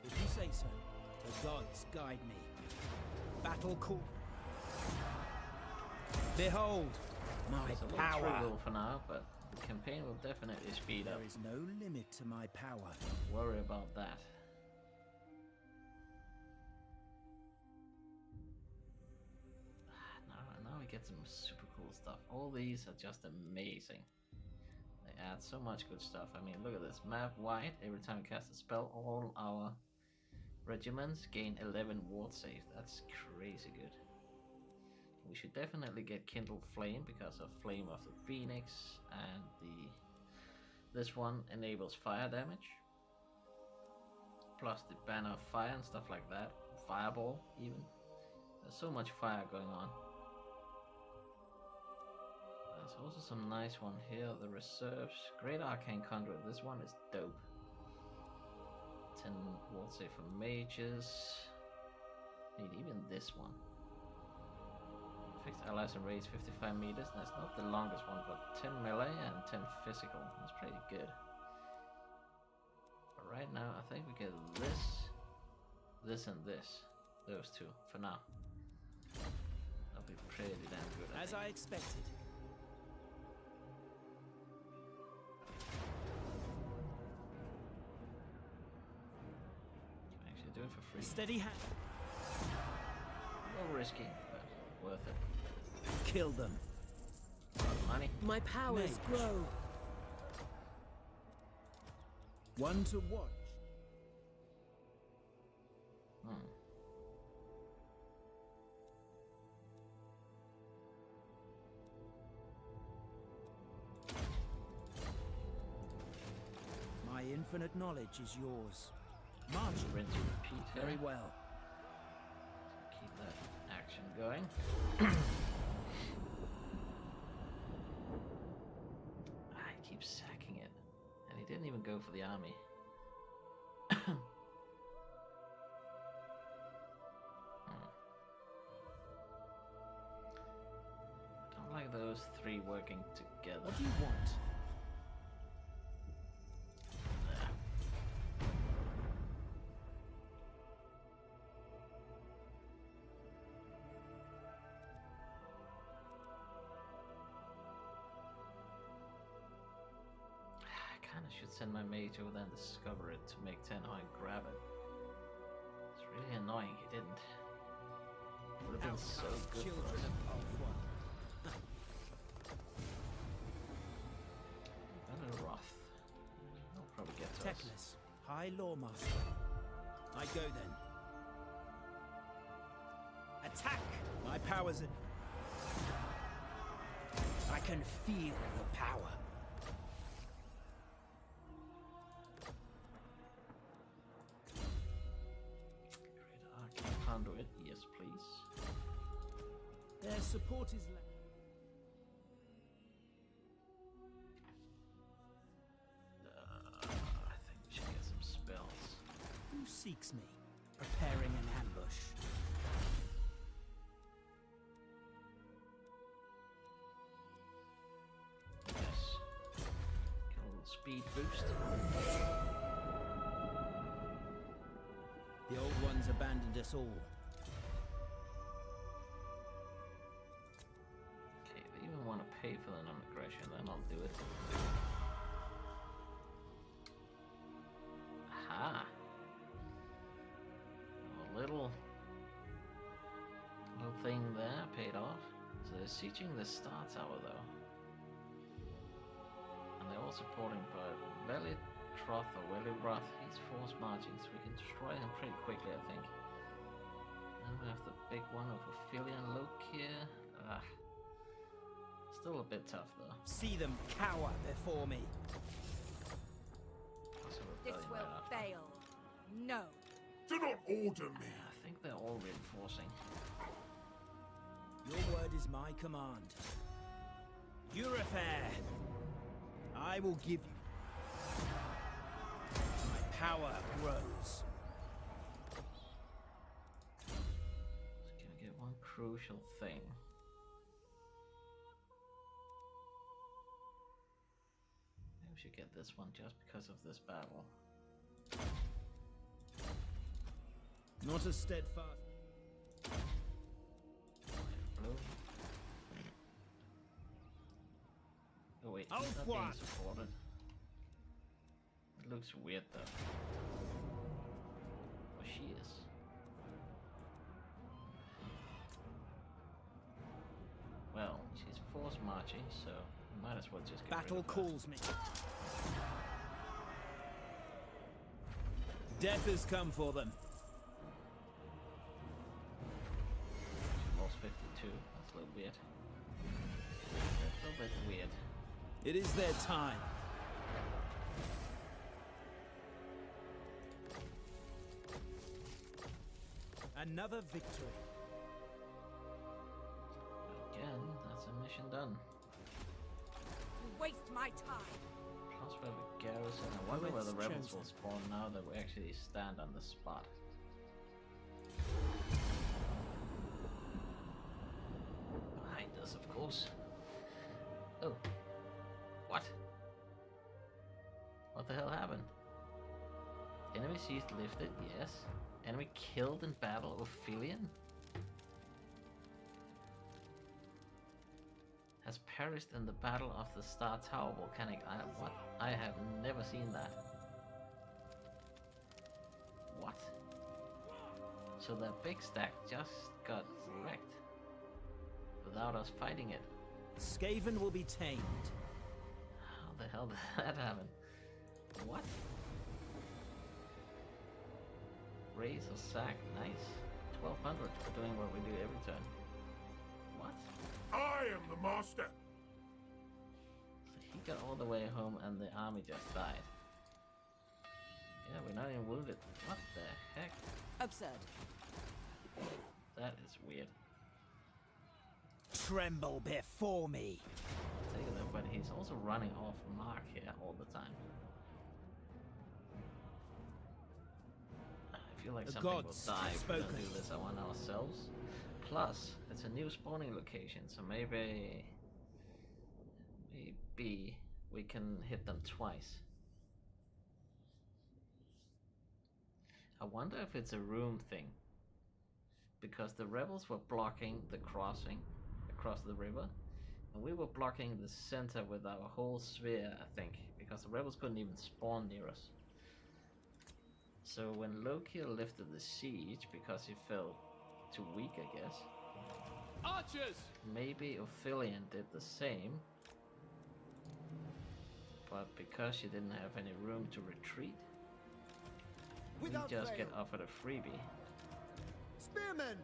Speaker 4: If you say so, the gods guide me. Battle call. Behold, my
Speaker 1: It's a little
Speaker 4: power.
Speaker 1: trivial for now, but the campaign will definitely speed up.
Speaker 4: There is no limit to my power.
Speaker 1: Don't worry about that. Now we get some super cool stuff. All these are just amazing. They add so much good stuff. I mean, look at this. Map wide. Every time we cast a spell, all our regiments gain 11 ward save. That's crazy good. We should definitely get Kindled Flame because of Flame of the Phoenix, and this one enables fire damage. Plus the Banner of Fire and stuff like that. Fireball even. There's so much fire going on. There's also some nice one here. The Reserves. Great Arcane Conduit. This one is dope. 10 ward save for mages. Need even this one. Fixed allies and raids 55 meters. That's not the longest one, but 10 melee and 10 physical. That's pretty good. But right now, I think we get this, and this. Those two, for now. That'll be pretty damn good, I
Speaker 4: As
Speaker 1: think.
Speaker 4: I expected.
Speaker 1: Can actually do it for free.
Speaker 4: Steady hand.
Speaker 1: A little risky, but worth it.
Speaker 4: Kill them.
Speaker 1: A lot of money.
Speaker 3: My powers
Speaker 4: Mage.
Speaker 3: grow.
Speaker 4: One to watch. My infinite knowledge is yours. March.
Speaker 1: Rinse and repeat here.
Speaker 4: Very well.
Speaker 1: Keep that action going. I keep sacking it. And he didn't even go for the army. Don't like those three working together.
Speaker 4: What do you want?
Speaker 1: I kinda should send my mage over there and discover it to make Tenhoi grab it. It's really annoying he didn't. Would have been so good for
Speaker 4: Children
Speaker 1: us.
Speaker 4: of Ulthuan.
Speaker 1: Better Wrath. I'll probably get to us.
Speaker 4: Teclis, High Loremaster. I go then. Attack! My powers in. I can feel the power.
Speaker 1: Great Arcane Conduit, yes please.
Speaker 4: Their support is
Speaker 1: I think we should get some spells.
Speaker 4: Who seeks me? Preparing an ambush.
Speaker 1: Yes. Get a little speed boost.
Speaker 4: The old ones abandoned us all.
Speaker 1: Okay, they even want to pay for the non-aggression, then I'll do it. Aha! A little thing there paid off. So they're sieging the Star Tower though. And they're all supporting by Velitroth or Veliroth. He's force marching, so we can destroy him pretty quickly, I think. Then we have the big one of Ophilia and Loke here. Still a bit tough though.
Speaker 4: See them cower before me.
Speaker 6: This will fail. No.
Speaker 7: Do not order me.
Speaker 1: I think they're all reinforcing.
Speaker 4: Your word is my command. Eurofair, I will give you. My power grows.
Speaker 1: Gonna get one crucial thing. Maybe we should get this one just because of this battle.
Speaker 4: Not as steadfast.
Speaker 1: Blue. Oh wait,
Speaker 4: I'll
Speaker 1: it's not being
Speaker 4: fly.
Speaker 1: supported. It looks weird though. Oh, she is. Well, she's force marching, so we might as well just get
Speaker 4: Battle
Speaker 1: rid of her.
Speaker 4: calls me. Death has come for them.
Speaker 1: Lost 52. That's a little weird. That's a little bit weird.
Speaker 4: It is their time. Another victory.
Speaker 1: Again, that's a mission done.
Speaker 6: You waste my time.
Speaker 1: Plus we have a garrison. I wonder where the
Speaker 4: it's
Speaker 1: rebels
Speaker 4: chosen.
Speaker 1: will spawn now that we actually stand on the spot. Behind us, of course. Oh. What? What the hell happened? Enemy siege lifted, yes. Enemy killed in battle, Ophelion? Has perished in the battle of the Star Tower volcanic island. What? I have never seen that. What? So that big stack just got wrecked without us fighting it.
Speaker 4: Skaven will be tamed.
Speaker 1: How the hell did that happen? What? Raise or sack, nice. 1200 for doing what we do every turn. What?
Speaker 7: I am the master.
Speaker 1: So he got all the way home and the army just died. Yeah, we're not even wounded. What the heck?
Speaker 3: Absurd.
Speaker 1: That is weird.
Speaker 4: Tremble before me.
Speaker 1: I'll take it though, but he's also running off mark here all the time. I feel like
Speaker 4: The
Speaker 1: something will
Speaker 4: gods
Speaker 1: die
Speaker 4: have
Speaker 1: if we don't
Speaker 4: spoken.
Speaker 1: do this on ourselves. Plus, it's a new spawning location, so maybe we can hit them twice. I wonder if it's a room thing. Because the rebels were blocking the crossing across the river, and we were blocking the center with our whole sphere, I think, because the rebels couldn't even spawn near us. So when Loki lifted the siege because he felt too weak, I guess.
Speaker 8: Archers!
Speaker 1: Maybe Ophelion did the same, but because she didn't have any room to retreat,
Speaker 5: Without
Speaker 1: we just
Speaker 5: fail.
Speaker 1: get offered a freebie.
Speaker 5: Spearmen!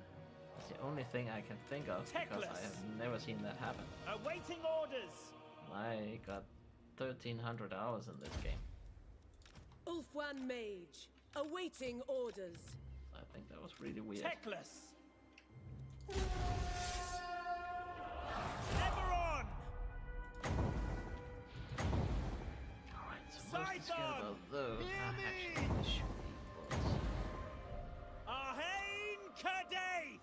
Speaker 1: It's the only thing I can think of because I
Speaker 4: Teclis!
Speaker 1: have never seen that happen.
Speaker 4: Awaiting orders.
Speaker 1: I got 1300 hours in this game.
Speaker 3: Ulfwan Mage, awaiting orders.
Speaker 1: I think that was really weird.
Speaker 4: Teclis. Ever on.
Speaker 1: Alright, so most scared
Speaker 4: Sidon!
Speaker 1: about those.
Speaker 4: Hear me!
Speaker 1: Actually, gonna shoot these bullets.
Speaker 4: Arhain Kadaith.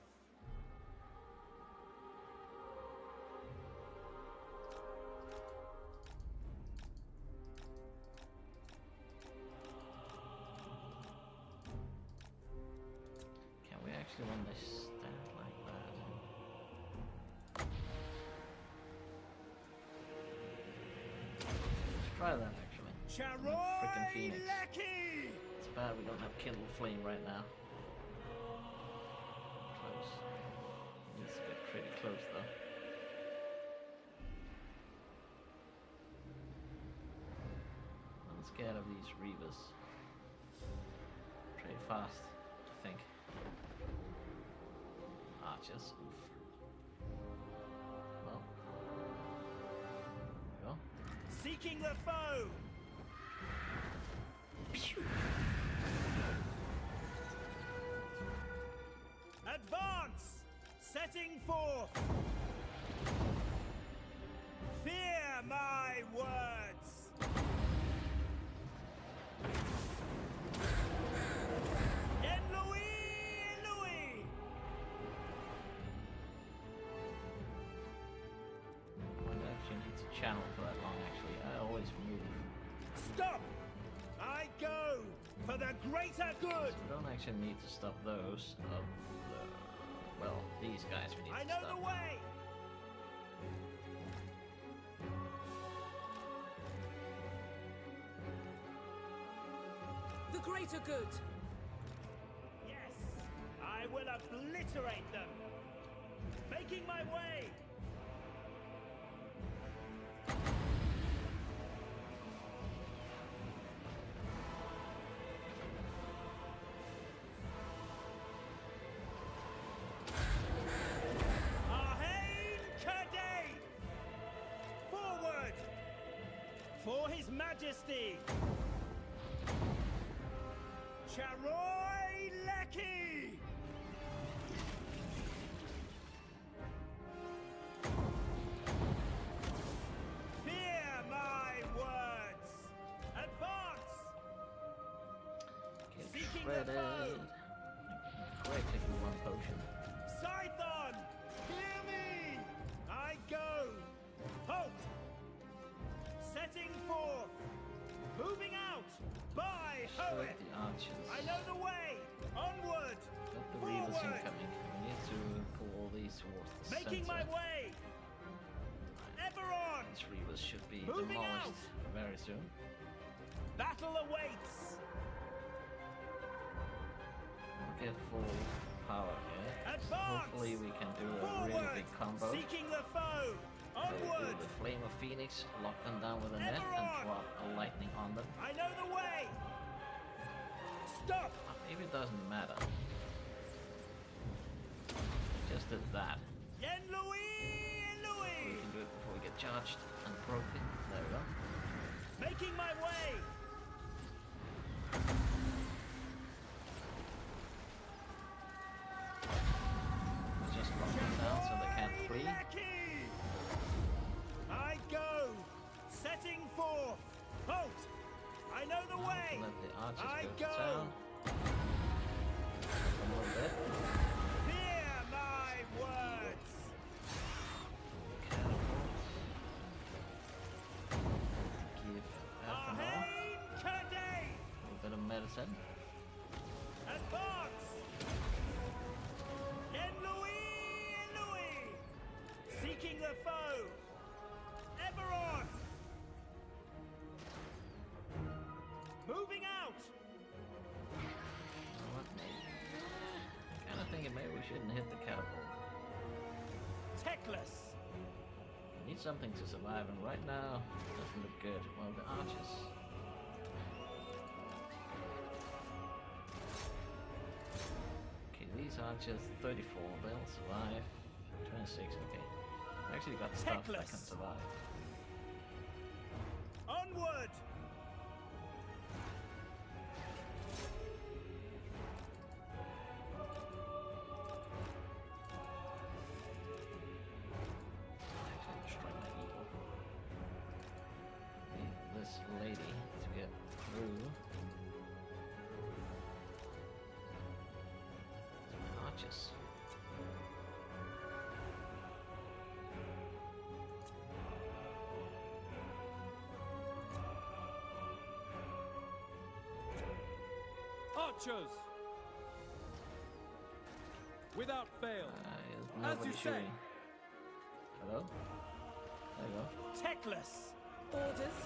Speaker 1: Can we actually, when they stand like that? try that actually. Freaking Phoenix. It's bad we don't have Kindle Flame right now. Close. Needs to get pretty close though. I'm scared of these Reavers. Pretty fast, I think. Archers. Oof. Well. There we go.
Speaker 4: Seeking the foe. Advance! Setting forth! Fear my words! En Louis! Louis!
Speaker 1: I wonder if you need to channel for that long actually. I always move.
Speaker 4: Stop! I go for the greater good!
Speaker 1: So we don't actually need to stop those. Well, these guys we need
Speaker 4: I
Speaker 1: to
Speaker 4: know
Speaker 1: stop.
Speaker 4: the way!
Speaker 3: The greater good.
Speaker 4: Yes! I will obliterate them! Making my way! Arhain Kadei! Forward! For His Majesty! Charoi Leki! Fear my words! Advance!
Speaker 1: Get
Speaker 4: Seeking the
Speaker 1: shredded.
Speaker 4: foe!
Speaker 1: Great taking one potion.
Speaker 4: Scython! Hear me! I go! Halt! Setting forth! Moving out! By
Speaker 1: Shred
Speaker 4: Hoet!
Speaker 1: the archers.
Speaker 4: I know the way! Onward!
Speaker 1: Got the Reavers
Speaker 4: Forward!
Speaker 1: incoming. We need to pull all these towards the
Speaker 4: Making
Speaker 1: center.
Speaker 4: my way! Ever on!
Speaker 1: These Reavers should be
Speaker 4: Moving
Speaker 1: demolished
Speaker 4: out!
Speaker 1: very soon.
Speaker 4: Battle awaits!
Speaker 1: We'll get full power here. So
Speaker 4: Advance!
Speaker 1: hopefully we can do a
Speaker 4: Forward!
Speaker 1: really big combo.
Speaker 4: Seeking the foe!
Speaker 1: Maybe do
Speaker 4: Onward!
Speaker 1: the Flame of Phoenix, lock them down with a net,
Speaker 4: Ever
Speaker 1: and
Speaker 4: on!
Speaker 1: drop a lightning on them.
Speaker 4: I know the way! Stop!
Speaker 1: Maybe it doesn't matter. Just did that.
Speaker 4: Yen Louis!
Speaker 1: We
Speaker 4: Louis!
Speaker 1: can do it before we get charged and broken. There we go.
Speaker 4: Making my way!
Speaker 1: We just lock them down so they can't flee.
Speaker 4: Leki! I go! Setting forth! Halt! I know the
Speaker 1: Now
Speaker 4: way!
Speaker 1: let the archers
Speaker 4: I
Speaker 1: go to
Speaker 4: go!
Speaker 1: town. A little bit.
Speaker 4: Fear my words!
Speaker 1: Catapults. Give ethanol.
Speaker 4: Arhain Kadei!
Speaker 1: A little bit of medicine.
Speaker 4: Advance! Yen Louis! Louis! Seeking the foe! Ever on! Moving out!
Speaker 1: You know what, maybe. I'm kinda thinking maybe we shouldn't hit the catapult.
Speaker 4: Teclis!
Speaker 1: We need something to survive, and right now, doesn't look good. Well, the archers. Okay, these archers, 34, they'll survive. 26, okay. I actually got stuff that
Speaker 4: Teclis.
Speaker 1: can survive.
Speaker 4: Onward!
Speaker 1: Actually, destroy my eagle. Need this lady to get through. It's my archers.
Speaker 8: Archers! Without fail.
Speaker 1: There's
Speaker 8: As
Speaker 1: nobody
Speaker 8: you say.
Speaker 1: shooting. Hello? There you go.
Speaker 4: Teclis!
Speaker 3: Orders.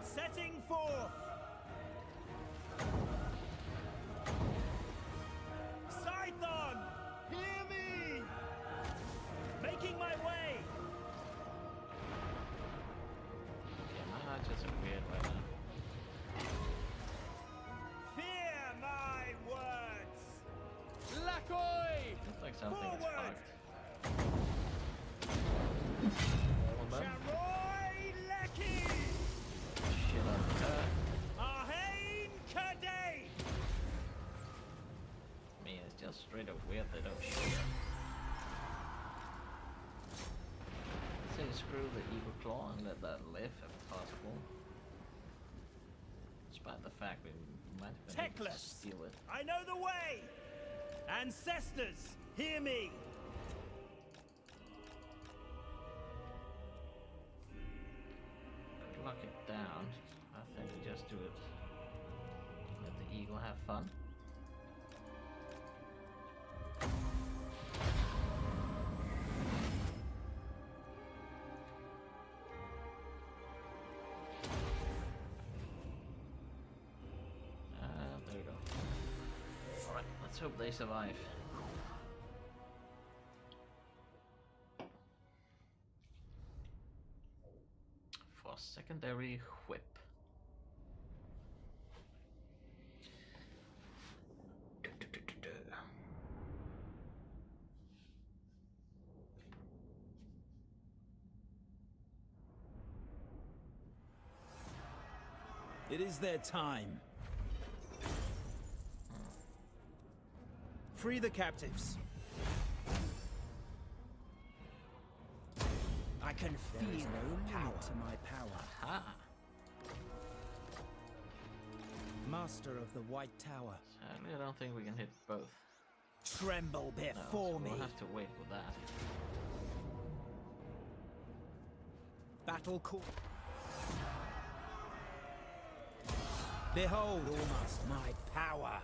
Speaker 4: Setting forth! Scython! Hear me! Making my way!
Speaker 1: Okay, my heart's just weird right now.
Speaker 4: Fear my words!
Speaker 8: Lakoi!
Speaker 1: Looks like something is
Speaker 4: Forward!
Speaker 1: fucked. All of them.
Speaker 4: Sharoi Leki!
Speaker 1: Shit on her.
Speaker 4: Arhain Kadei!
Speaker 1: I mean, it's just straight up weird they don't shoot. I'd say screw the Eagle Claw and let that live if possible. Despite the fact we might have been able to
Speaker 4: Teclis!
Speaker 1: steal it.
Speaker 4: I know the way! Ancestors, hear me!
Speaker 1: Lock it down. I think we just do it. Let the eagle have fun. There we go. Alright, let's hope they survive. For secondary whip.
Speaker 4: It is their time. Free the captives. I can feel no power to my power.
Speaker 1: Ha!
Speaker 4: Master of the White Tower.
Speaker 1: Sadly, I don't think we can hit both.
Speaker 4: Tremble
Speaker 1: No,
Speaker 4: before
Speaker 1: so
Speaker 4: me.
Speaker 1: we'll have to wait for that.
Speaker 4: Battle call. Behold, almost my power.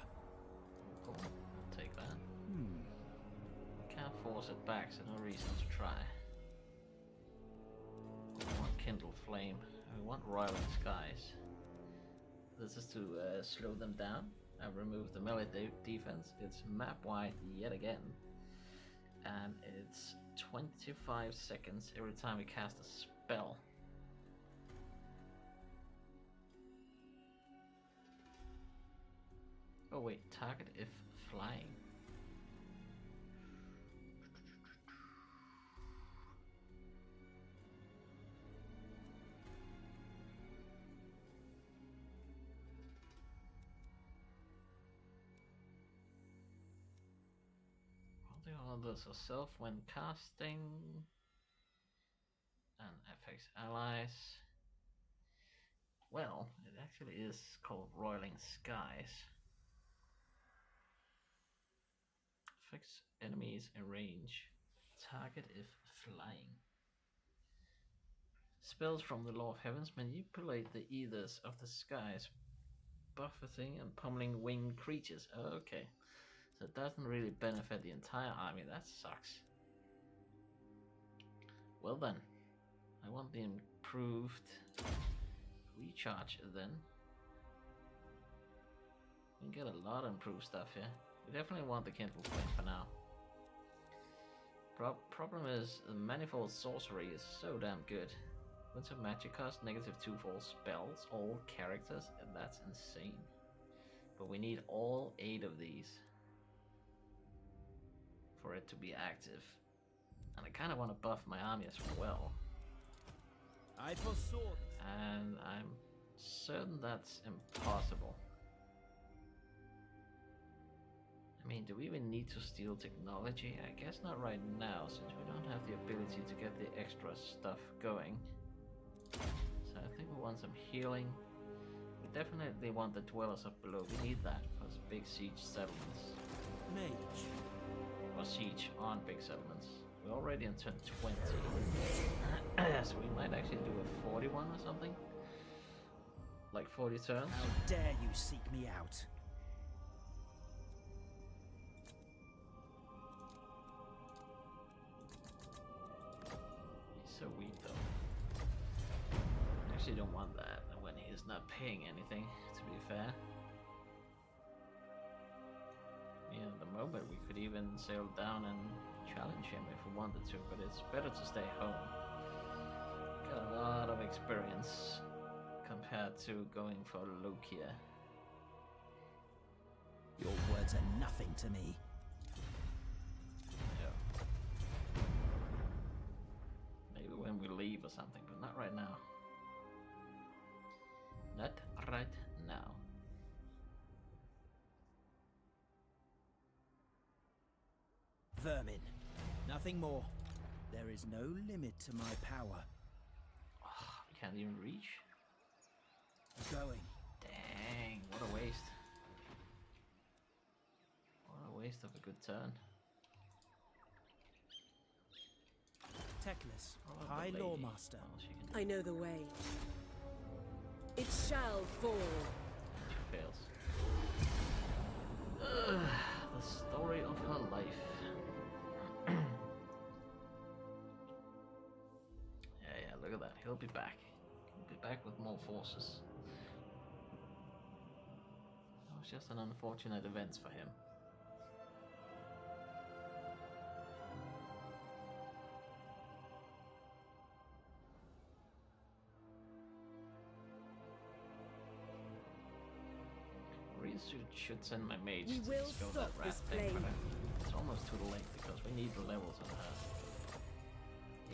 Speaker 1: Cool. I'll take that. We can't force it back, so no reason to try. We want Kindle Flame. We want Roiling Skies. This is to slow them down. I've removed the melee defense. It's map wide yet again. And it's 25 seconds every time we cast a spell. Oh wait, target if flying. All the others are self when casting and affects allies. Well, it actually is called Roiling Skies. Affects enemies in range. Target if flying. Spells from the Law of Heavens manipulate the ethers of the skies, buffeting and pummeling winged creatures. Okay, so it doesn't really benefit the entire army. That sucks. Well then, I want the improved recharge then. We can get a lot of improved stuff here. We definitely want the Kindle Flame for now. Problem is, the Manifold Sorcery is so damn good. Winds of Magic cost -2 for all spells, all characters, and that's insane. But we need all 8 of these for it to be active. And I kind of want to buff my army as well.
Speaker 4: I foresaw this.
Speaker 1: And I'm certain that's impossible. I mean, do we even need to steal technology? I guess not right now, since we don't have the ability to get the extra stuff going. So I think we want some healing. We definitely want the Dwellers of Below. We need that for big siege settlements.
Speaker 4: Mage.
Speaker 1: Or siege on big settlements. We're already in turn 20. So we might actually do a 41 or something. Like 40 turns.
Speaker 4: How dare you seek me out?
Speaker 1: He's so weak though. actually don't want that when he's not paying anything, to be fair. Yeah, at the moment we could even sail down and challenge him if we wanted to, but it's better to stay home. Got a lot of experience compared to going for Lokia.
Speaker 4: Your words are nothing to me.
Speaker 1: Yeah. Maybe when we leave or something, but not right now. Not right now.
Speaker 4: Vermin. Nothing more. There is no limit to my power.
Speaker 1: Oh, we can't even reach.
Speaker 4: Going.
Speaker 1: Dang, what a waste. What a waste of a good turn.
Speaker 4: Teclis,
Speaker 1: Oh, the
Speaker 4: High
Speaker 1: lady.
Speaker 4: Loremaster.
Speaker 1: Well, she can do
Speaker 3: I know the way. It shall fall.
Speaker 1: it. She fails. Ugh, the story of her life. Yeah, look at that. He'll be back. He'll be back with more forces. It was just an unfortunate event for him. Really should send my mage
Speaker 3: We
Speaker 1: to
Speaker 3: will
Speaker 1: dispel
Speaker 3: stop
Speaker 1: that rat
Speaker 3: this
Speaker 1: thing, but
Speaker 3: plague.
Speaker 1: it's almost too late because we need the levels on her.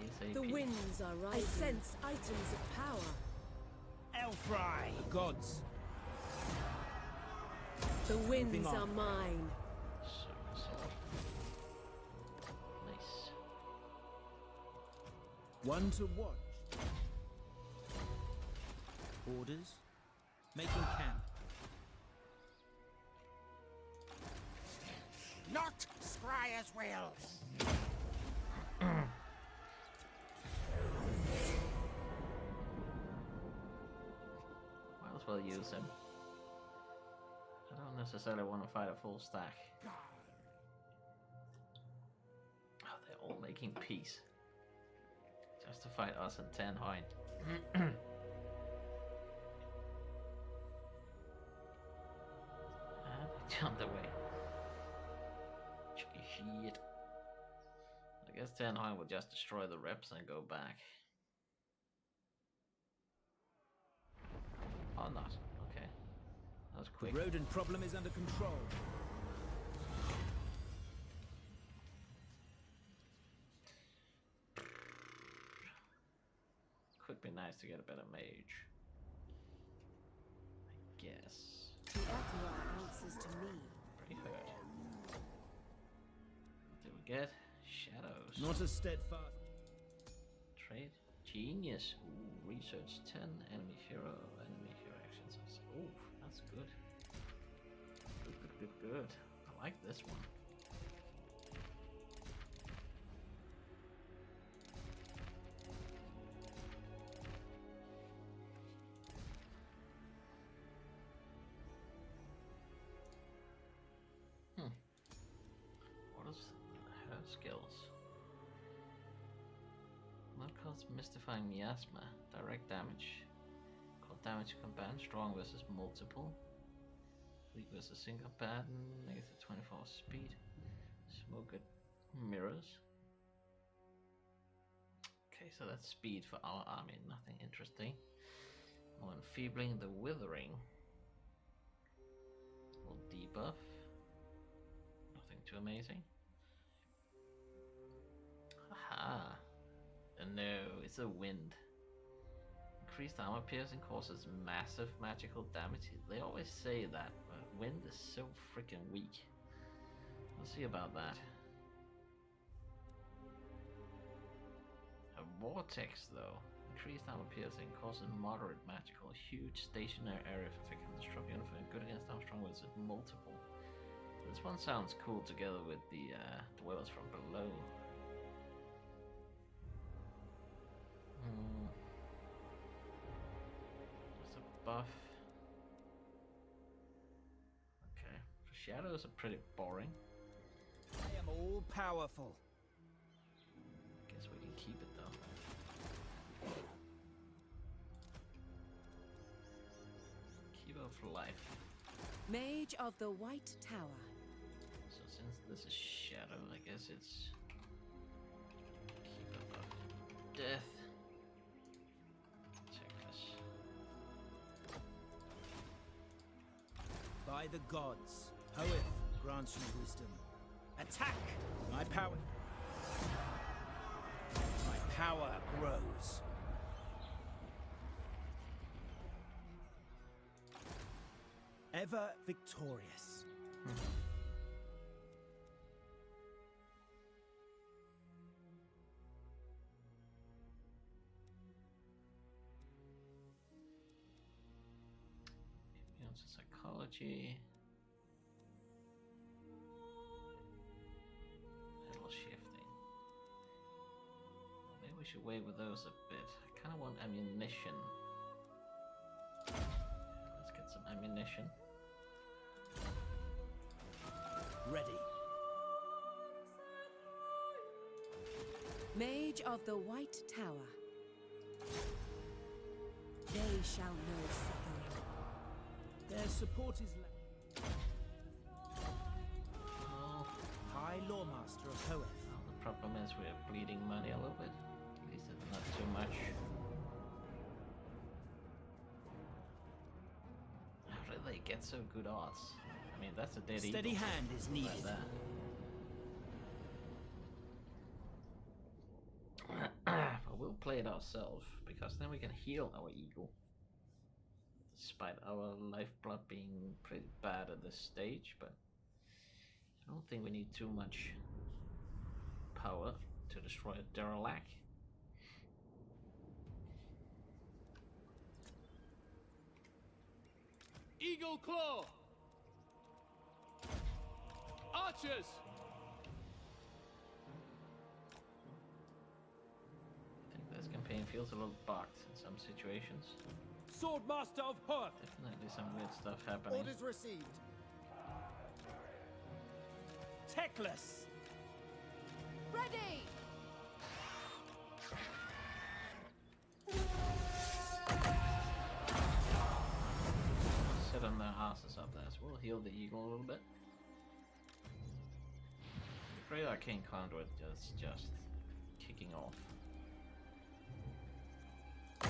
Speaker 1: ASAP.
Speaker 3: The winds are rising. I sense items of power.
Speaker 4: Elfry! The gods.
Speaker 3: The winds
Speaker 4: Moving on.
Speaker 3: are mine.
Speaker 1: Sword. Nice.
Speaker 4: One to watch. Orders. Making camp.
Speaker 5: Not Scryer's will.
Speaker 1: Might as well use him. I don't necessarily want to fight a full stack. Oh, they're all making peace. Just to fight us and Ten Hind. And they jumped away. Shit. I guess Ten Hind will just destroy the reps and go back. Or not. Okay. That was
Speaker 4: The
Speaker 1: quick.
Speaker 4: rodent problem is under control.
Speaker 1: Could be nice to get a better mage. I guess.
Speaker 3: The Ethereal answers to me.
Speaker 1: Pretty hurt. What did we get? Shadows.
Speaker 4: Not a steadfast.
Speaker 1: Trade. Genius. Ooh, research 10. Enemy hero actions. Ooh, that's good. Good. I like this one. What is her skills? Not cause mystifying miasma. Direct damage. Call damage to combat. Strong versus multiple. Weak versus single combat. Negative 24 speed. Smoke at mirrors. Okay, so that's speed for our army. Nothing interesting. More enfeebling. The withering. Will debuff. Nothing too amazing. Aha. No, it's a wind. Increased armor piercing causes massive magical damage. They always say that, but wind is so freaking weak. We'll see about that. A vortex, though. Increased armor piercing causes moderate magical. Huge stationary area for effect can disrupt your enemy. Good against Armstrong with multiple. This one sounds cool together with the dwellers from below. There's a buff. Okay. Shadows are pretty boring.
Speaker 4: I am all powerful.
Speaker 1: Guess we can keep it though. of life.
Speaker 3: Mage of the White Tower.
Speaker 1: So since this is shadow, I guess it's Keeper of Death. Teclis.
Speaker 4: By the gods, Hoeth grants you wisdom. Attack! My power grows. Ever victorious.
Speaker 1: Immune to psychology. Pedal shifting. Well, maybe we should wait with those a bit. I kind of want ammunition. Let's get some ammunition.
Speaker 4: Ready.
Speaker 3: Mage of the White Tower. They shall know suffering.
Speaker 4: Their support is
Speaker 1: Oh,
Speaker 4: High Loremaster of Hoeth.
Speaker 1: well, the problem is we're bleeding money a little bit. At least it's not too much. How did they get so good odds? I mean, that's a dead
Speaker 4: Steady
Speaker 1: eagle.
Speaker 4: hand is
Speaker 1: Like
Speaker 4: needed.
Speaker 1: that. But we'll play it ourselves, because then we can heal our eagle. Despite our lifeblood being pretty bad at this stage, but I don't think we need too much power to destroy a derelict.
Speaker 8: Eagle Claw! Archers!
Speaker 1: I think this campaign feels a little bugged in some situations.
Speaker 8: Swordmaster of Hoeth!
Speaker 1: Definitely some weird stuff happening.
Speaker 5: Orders received.
Speaker 4: Teclis!
Speaker 6: Ready!
Speaker 1: Sit on their asses up there, so we'll heal the eagle a little bit. The Great Arcane Conduit is just kicking off. I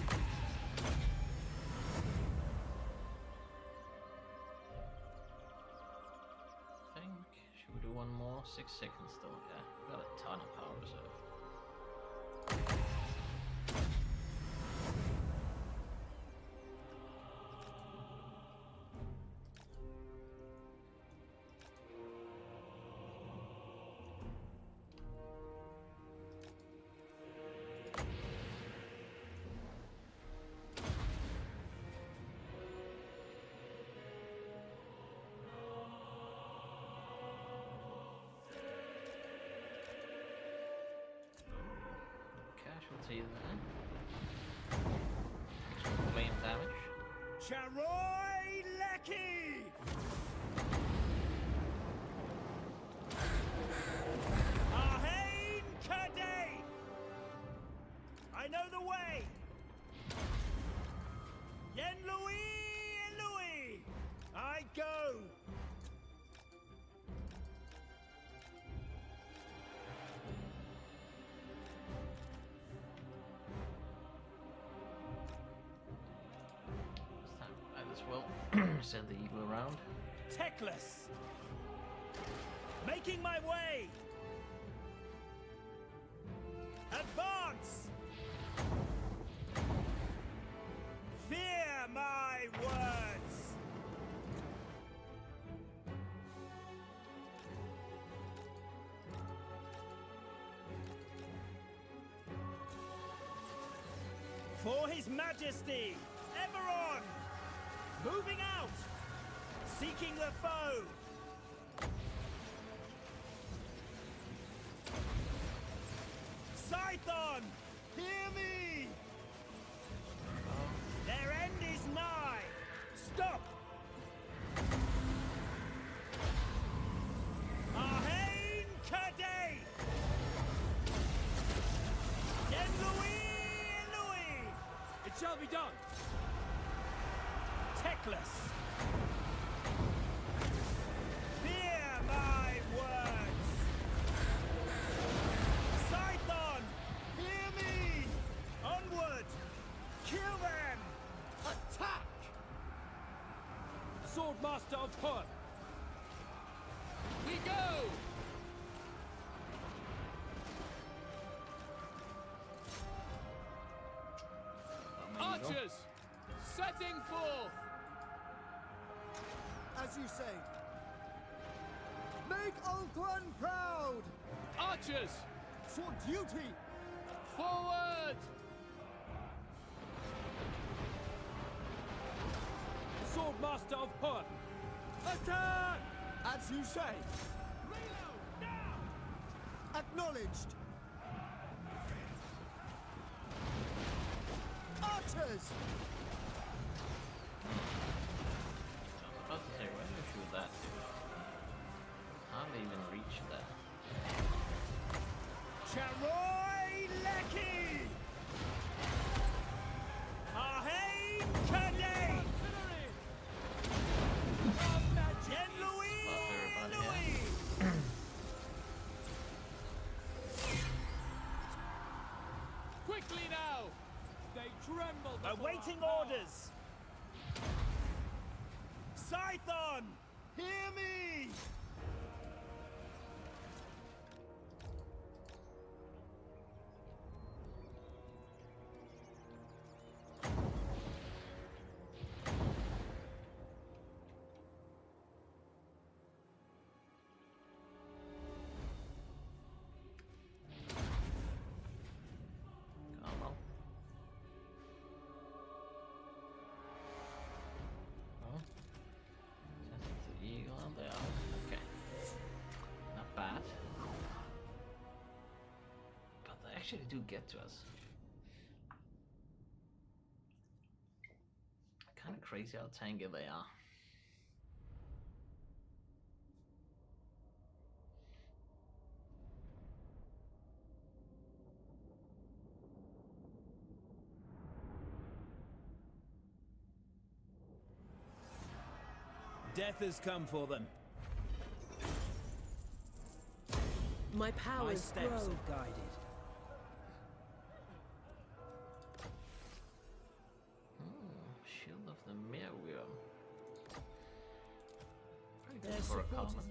Speaker 1: think, should we do one more? 6 seconds still, yeah. We got a ton of power reserve. Casualty there. Some flame damage.
Speaker 4: Charoy Lecky! Ahain Kadei! I know the way! Yen Louis! I go!
Speaker 1: Might as well send the eagle around.
Speaker 4: Teclis! Making my way! Advance! Fear my words! For His Majesty! Ever on! Moving out! Seeking the foe! Scython! Hear me! Their end is nigh! Stop! Ahain Kadei! Yen Louis!
Speaker 8: It shall be done!
Speaker 4: Teclis! Teclis. Fear my words. Scython, hear me. Onward. Kill them. Attack.
Speaker 8: Swordmaster of Hoth. We go! Archers, setting forth.
Speaker 4: As you say. Make Ulthuan proud.
Speaker 8: Archers,
Speaker 4: For duty.
Speaker 8: forward! Swordmaster of Hoth.
Speaker 4: Attack! As you say. Acknowledged. Archers!
Speaker 1: I was about to say, where do you shoot that to? Hardly even reach that.
Speaker 4: Charoy Lecky! Ahain Kadei! Yen Louis!
Speaker 1: Buff everybody
Speaker 4: Louis!
Speaker 8: Quickly now! They tremble before
Speaker 4: Awaiting
Speaker 8: our power.
Speaker 4: orders! Scython! Hear me!
Speaker 1: Come on. Oh. That's the eagle on there. Okay. Not bad. But they actually do get to us. Kind of crazy how tanky they are.
Speaker 4: Death has come for them.
Speaker 3: My
Speaker 4: My
Speaker 3: powers
Speaker 4: steps
Speaker 3: grow.
Speaker 4: are guided.
Speaker 1: Shield of the Mereworm. Pretty good
Speaker 4: Their
Speaker 1: for a
Speaker 4: support is
Speaker 1: common.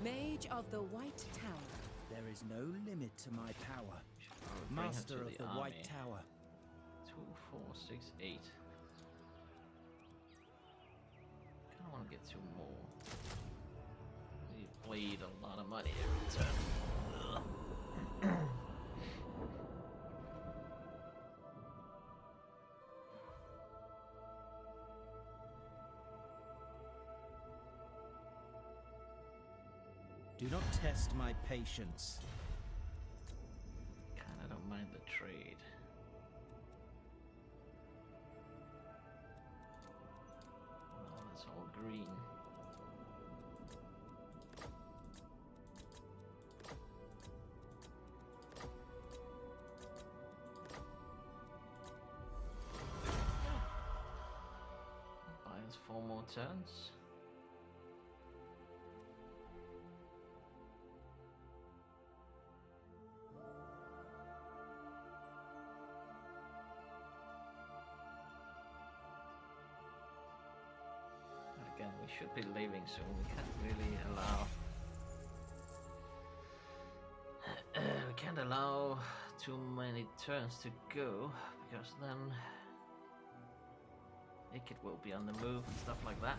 Speaker 3: Mage of the White Tower.
Speaker 4: There is no limit to my power.
Speaker 1: Bring him
Speaker 4: Master
Speaker 1: to
Speaker 4: of the
Speaker 1: army.
Speaker 4: White Tower.
Speaker 1: 2, 4, 6, 8. Kinda wanna get 2 more. We bleed a lot of money every turn. Ugh.
Speaker 4: Do not test my patience.
Speaker 1: Kinda don't mind the trade. Well, it's all green. Buy us 4 more turns. Again, we should be leaving soon. We can't really allow. We can't allow too many turns to go because then Ikit will be on the move and stuff like that.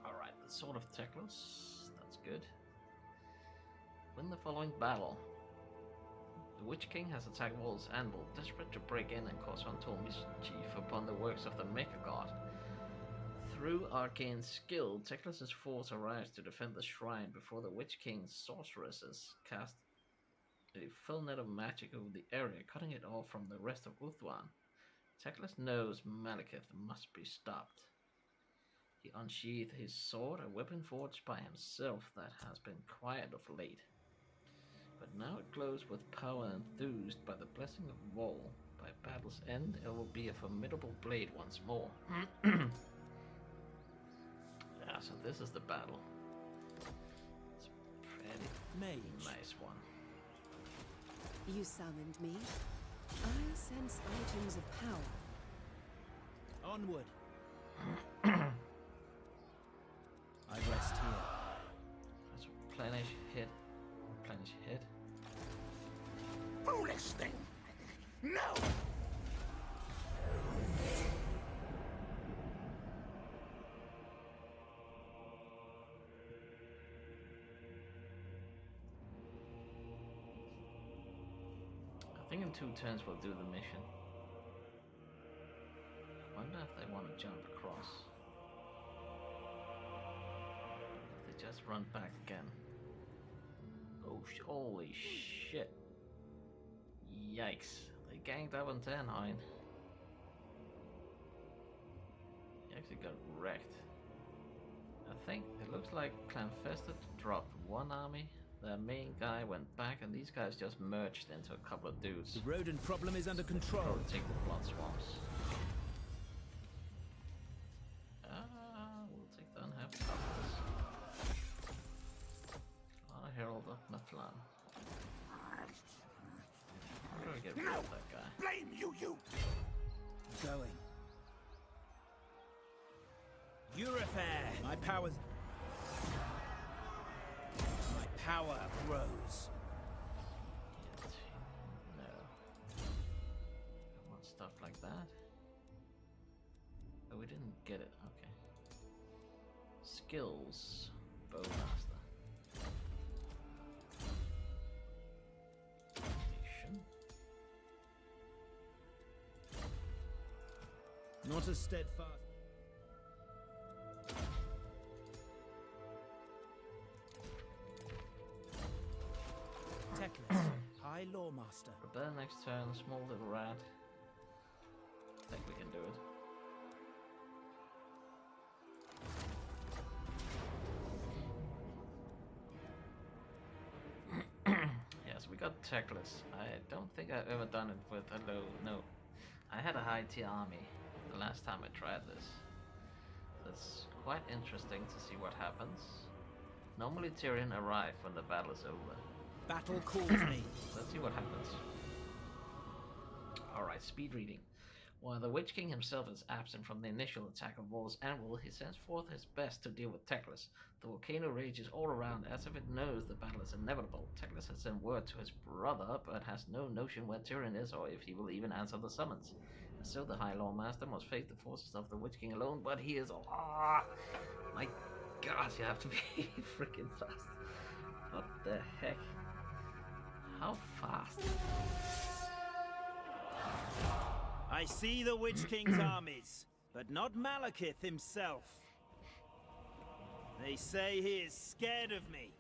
Speaker 1: Alright, the Sword of Teclis. That's good. Win the following battle. The Witch King has attacked Wolf's Anvil, desperate to break in and cause untold mischief upon the works of the Mecha God. Through arcane skill, Teclis' force arrives to defend the shrine before the Witch King's sorceresses cast a full net of magic over the area, cutting it off from the rest of Ulthuan. Teclis knows Malekith must be stopped. He unsheathed his sword, a weapon forged by himself that has been quiet of late. But now it glows with power enthused by the blessing of Wall. By battle's end, it will be a formidable blade once more. Yeah, so this is the battle. It's a pretty
Speaker 4: Mage.
Speaker 1: nice one.
Speaker 3: You summoned me. I sense items of power.
Speaker 4: Onward. I rest here.
Speaker 1: Let's replenish hit. Replenish hit.
Speaker 5: Foolish thing! No!
Speaker 1: I think in 2 turns we'll do the mission. I wonder if they want to jump across. If they just run back again. Oh, holy shit. Yikes. They ganged up on Tannheim. He actually got wrecked. I think it looks like Clanfested dropped one army. Their main guy went back, and these guys just merged into a couple of dudes.
Speaker 4: The rodent problem is under control.
Speaker 1: Probably take the blood swamps. We'll take the unhappy couples. Herald of Matlan. I'm gonna get rid of that guy.
Speaker 5: Blame you!
Speaker 4: Going. Eurofair! My powers... My power grows.
Speaker 1: No. I want stuff like that. Oh, we didn't get it. Okay. Skills. Bowmaster. Nation.
Speaker 4: Not as steadfast. Teclis, High Loremaster.
Speaker 1: Prepare next turn, small little rat. I think we can do it. Yes, we got Teclis. I don't think I've ever done it with a low. No, I had a high tier army the last time I tried this. That's quite interesting to see what happens. Normally Tyrion arrive when the battle is over.
Speaker 4: Battle calls me.
Speaker 1: Let's see what happens. Alright, speed reading. While the Witch King himself is absent from the initial attack of Wall's anvil, he sends forth his best to deal with Teclis. The volcano rages all around as if it knows the battle is inevitable. Teclis has sent word to his brother, but has no notion where Tyrion is or if he will even answer the summons. And so the High Loremaster must face the forces of the Witch King alone, but he is... my gosh, you have to be freaking fast. What the heck? How fast?
Speaker 4: I see the Witch King's armies, but not Malekith himself. They say he is scared of me,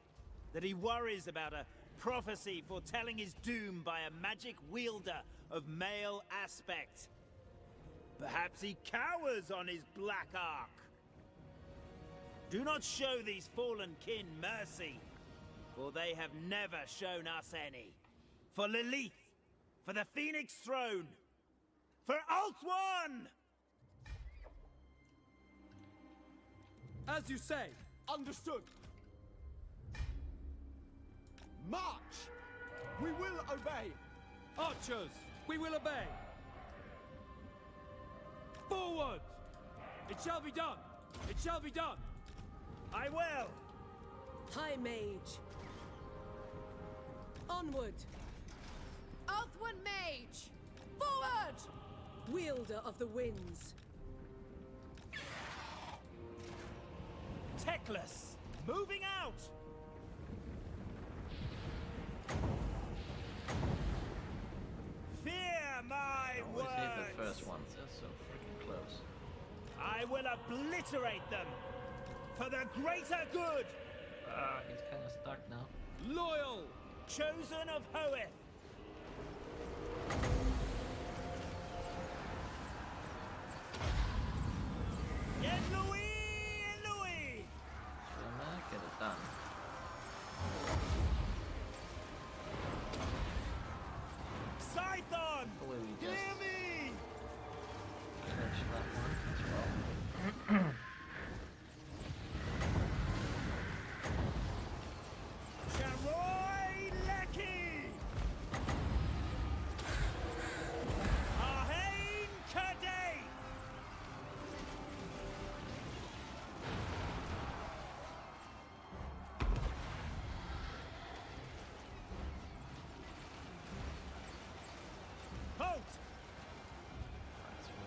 Speaker 4: that he worries about a prophecy foretelling his doom by a magic wielder of male aspect. Perhaps he cowers on his black ark. Do not show these fallen kin mercy, for they have never shown us any. For Lilith, for the Phoenix Throne, for Alt-One!
Speaker 8: As you say, understood. March! We will obey. Archers, we will obey. Forward! It shall be done. It shall be done.
Speaker 4: I will!
Speaker 3: High Mage. Onward!
Speaker 6: Alt-One Mage! Forward!
Speaker 3: Wielder of the Winds.
Speaker 4: Teclis, moving out! Fear my
Speaker 1: I always hate
Speaker 4: words!
Speaker 1: the first ones, they're so freaking close.
Speaker 4: I will obliterate them! For the greater good!
Speaker 1: He's kind of stuck now.
Speaker 8: Loyal!
Speaker 4: Chosen of Hoeth! Get Louis!
Speaker 1: Get it done.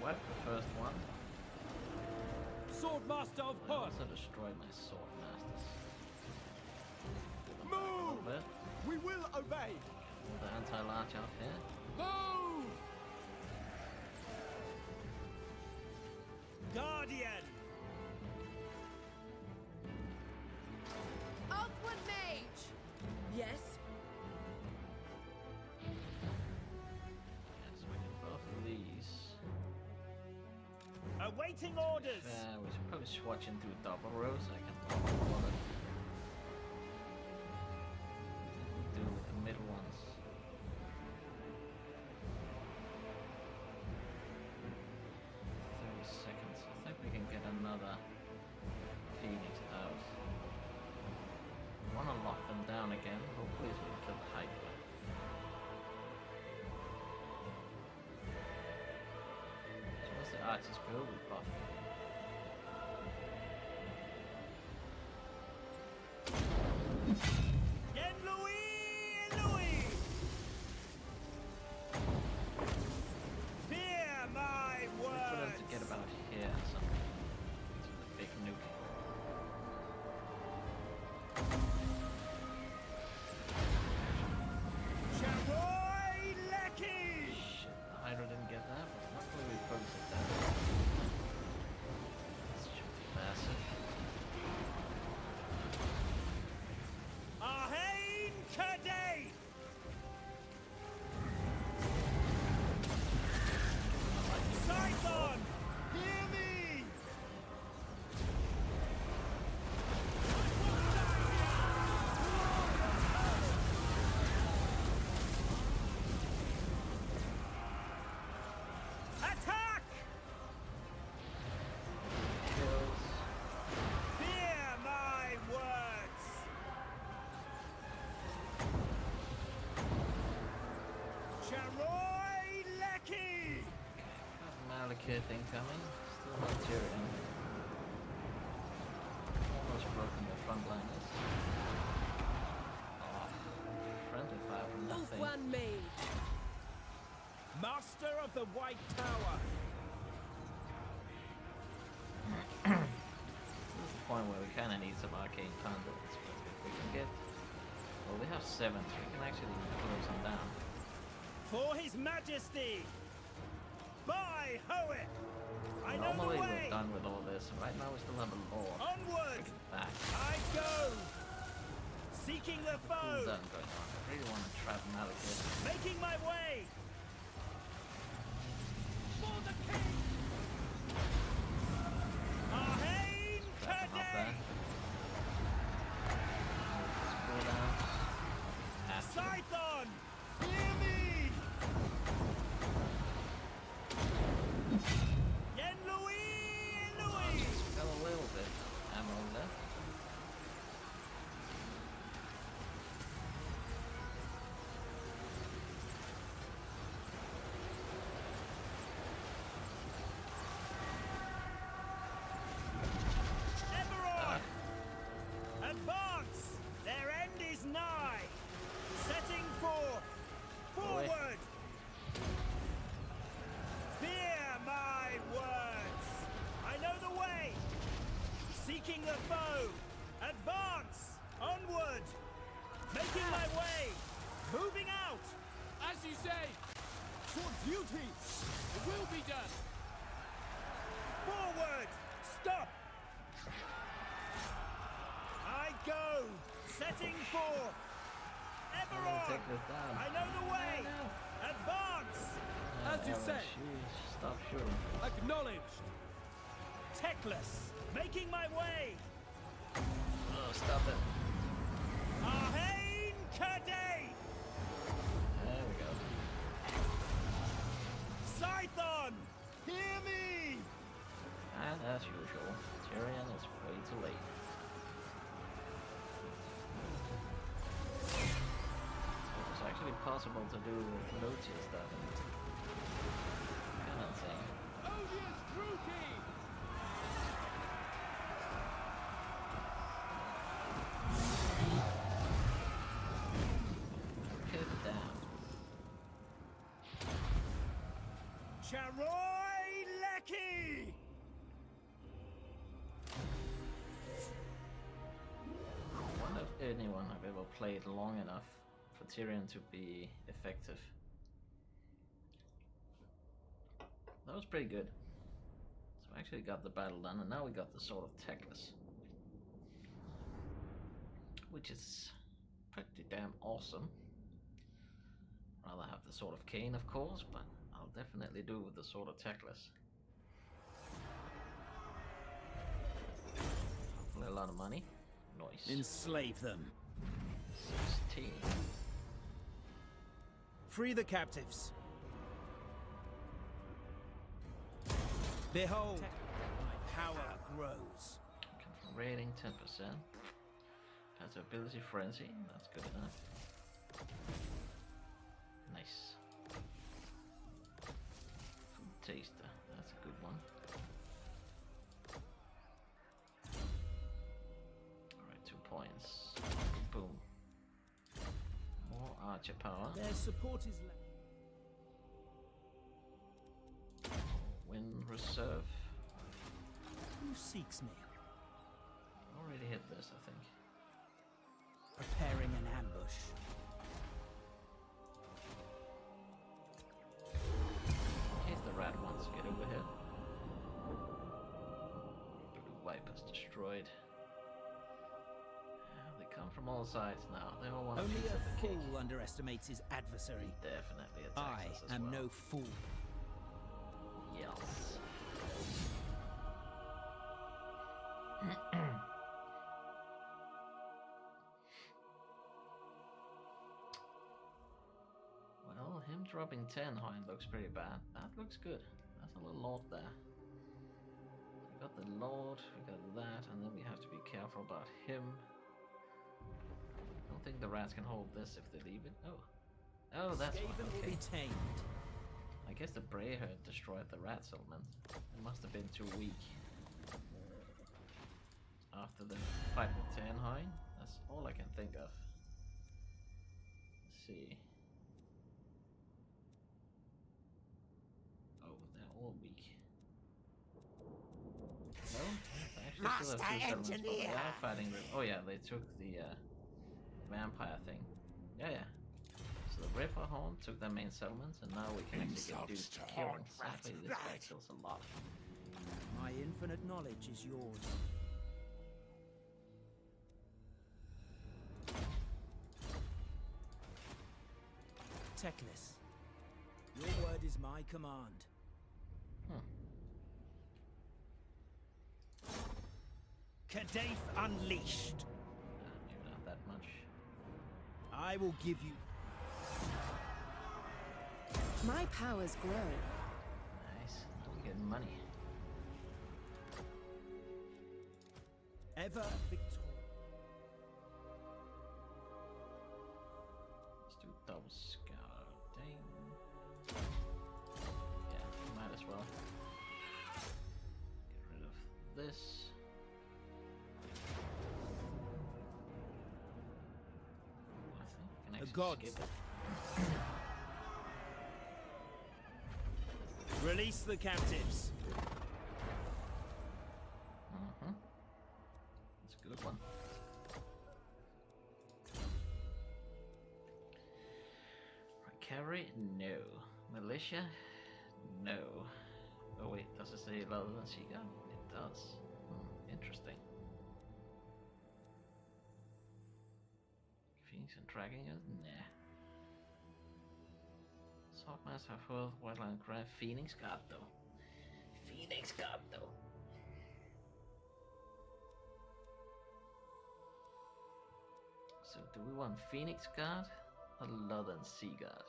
Speaker 1: swept the first one.
Speaker 8: Swordmaster of
Speaker 1: I
Speaker 8: Hood.
Speaker 1: also destroyed my sword masters.
Speaker 8: Move!
Speaker 1: Bit.
Speaker 8: We will obey.
Speaker 1: All the anti-large out here.
Speaker 8: Move!
Speaker 4: Guardian!
Speaker 6: Outward Mage!
Speaker 3: Yes?
Speaker 1: Yes, we did both of these.
Speaker 4: Awaiting orders!
Speaker 1: We should probably swatch into double rows. I can pull it. Do the middle ones. 30 seconds. I think we can get another Phoenix out. We want to lock them down again. Hopefully we can kill the Hyper. So once the archers go, we buff them.
Speaker 4: Yen Louis! Louis! Fear my
Speaker 1: For them
Speaker 4: words!
Speaker 1: to get about here or something. Into the big nuke.
Speaker 4: Charoy Lecky!
Speaker 1: Shit, the Hydra didn't get that, but luckily we focused it down. This should be massive.
Speaker 4: Ahain Kadei! Scython! Hear me! Attack!
Speaker 1: Kills.
Speaker 4: Fear my words! Charoy Lecky!
Speaker 1: Malekith incoming. Still not Tyrion. Almost broken the frontliners. Oh, friendly fire from that thing.
Speaker 3: Ulthuan Mage!
Speaker 4: Master of the White Tower!
Speaker 1: This is the point where we kind of need some arcane conduits, but if we can get... Well, we have 7, so we can actually close them down.
Speaker 4: For His Majesty! By Howitt! I know
Speaker 1: Normally
Speaker 4: the way!
Speaker 1: we're done with all this. Right now we still have a lore.
Speaker 4: Onward!
Speaker 1: Back.
Speaker 4: I go! Seeking the
Speaker 1: Cool
Speaker 4: foe!
Speaker 1: done going on. I really want to trap Malekith.
Speaker 4: Making my way! For the king! Ahain
Speaker 1: Trap him up there.
Speaker 4: Kadei!
Speaker 1: Just pull down. After them.
Speaker 4: Scython! Hear me! Yen Louis! Louis!
Speaker 1: Fell a little bit. Ammo left.
Speaker 4: Eberron! Advance! Their end is nigh! Setting forward! Fear my words! I know the way! Seeking the foe! Advance! Onward! Making my way! Moving out!
Speaker 8: As you say, for duty, it will be done.
Speaker 4: Forward! Stop! I go! Setting for
Speaker 1: I'm gonna
Speaker 4: Eberron!
Speaker 1: take this down.
Speaker 4: I know the way!
Speaker 1: No.
Speaker 4: Advance!
Speaker 8: As you
Speaker 1: Aaron,
Speaker 8: say.
Speaker 1: Stop shooting.
Speaker 8: Acknowledged.
Speaker 4: Teclis! Making my way!
Speaker 1: Oh, stop it.
Speaker 4: Ahain Kadei!
Speaker 1: There we go.
Speaker 4: Scython! Hear me!
Speaker 1: And as usual, Tyrion is way too late. It's actually possible to do Lucius stuff. Kinda insane.
Speaker 8: Odious Rookie!
Speaker 1: Put it down.
Speaker 4: Charoy
Speaker 1: anyone I've ever played long enough for Tyrion to be effective. That was pretty good. So I actually got the battle done, and now we got the Sword of Teclis, which is pretty damn awesome. Rather have the Sword of Cain, of course, but I'll definitely do with the Sword of Teclis. Hopefully a lot of money. Nice.
Speaker 4: Enslave them.
Speaker 1: 16.
Speaker 4: Free the captives. Behold, my power grows.
Speaker 1: Control rating 10%. Passive ability Frenzy. That's good enough. Nice. Food Taster. That's a good one. Alright, 2 points. Boom. More archer power.
Speaker 4: Their support is
Speaker 1: Wind Reserve.
Speaker 4: Who seeks me?
Speaker 1: Already hit this, I think.
Speaker 4: Preparing an ambush.
Speaker 1: In case the rat wants to get over here. Blue Viper's destroyed. They come from all sides now. They all want a
Speaker 4: Only
Speaker 1: piece of
Speaker 4: a
Speaker 1: the cake.
Speaker 4: fool underestimates his adversary.
Speaker 1: Definitely attacks
Speaker 4: I
Speaker 1: us as
Speaker 4: am
Speaker 1: well.
Speaker 4: no fool.
Speaker 1: Yes. Well, him dropping 10 Hein looks pretty bad. That looks good. That's a little Lord there. We got the Lord, we got that, and then we have to be careful about him. I don't think the rats can hold this if they leave it. Oh. Oh, that's fine.
Speaker 4: Skaven will
Speaker 1: Okay.
Speaker 4: be tamed.
Speaker 1: I guess the Brayherd destroyed the rat settlement. It must have been too weak. After the fight with Tenheim, that's all I can think of. Let's see. Oh, they're all weak. No, they actually still have 2 settlements, but they are fighting with... Oh yeah, they took the vampire thing. Yeah, yeah. So the Ripper Horn took their main settlements, and now we can actually get dudes to kill. Sadly, this guy kills a lot.
Speaker 4: My infinite knowledge is yours. Teclis, your word is my command. Kadhaif unleashed.
Speaker 1: Maybe not that much.
Speaker 4: I will give you.
Speaker 3: My powers grow.
Speaker 1: Nice. Now we get money.
Speaker 4: Ever victorious.
Speaker 1: Let's do double scouting. Yeah, might as well. Get rid of this. I think we can
Speaker 4: The
Speaker 1: actually
Speaker 4: gods.
Speaker 1: skip it.
Speaker 4: Release the captives.
Speaker 1: That's a good one. Right, cavalry? No. Militia? No. Oh wait, does it say lower than Seagull? It does. Interesting. Phoenix and Dragon? Nah. Hawkmaster have World Wildland Grand Phoenix Guard though. Phoenix Guard though. So do we want Phoenix Guard or Lothern Sea Guard?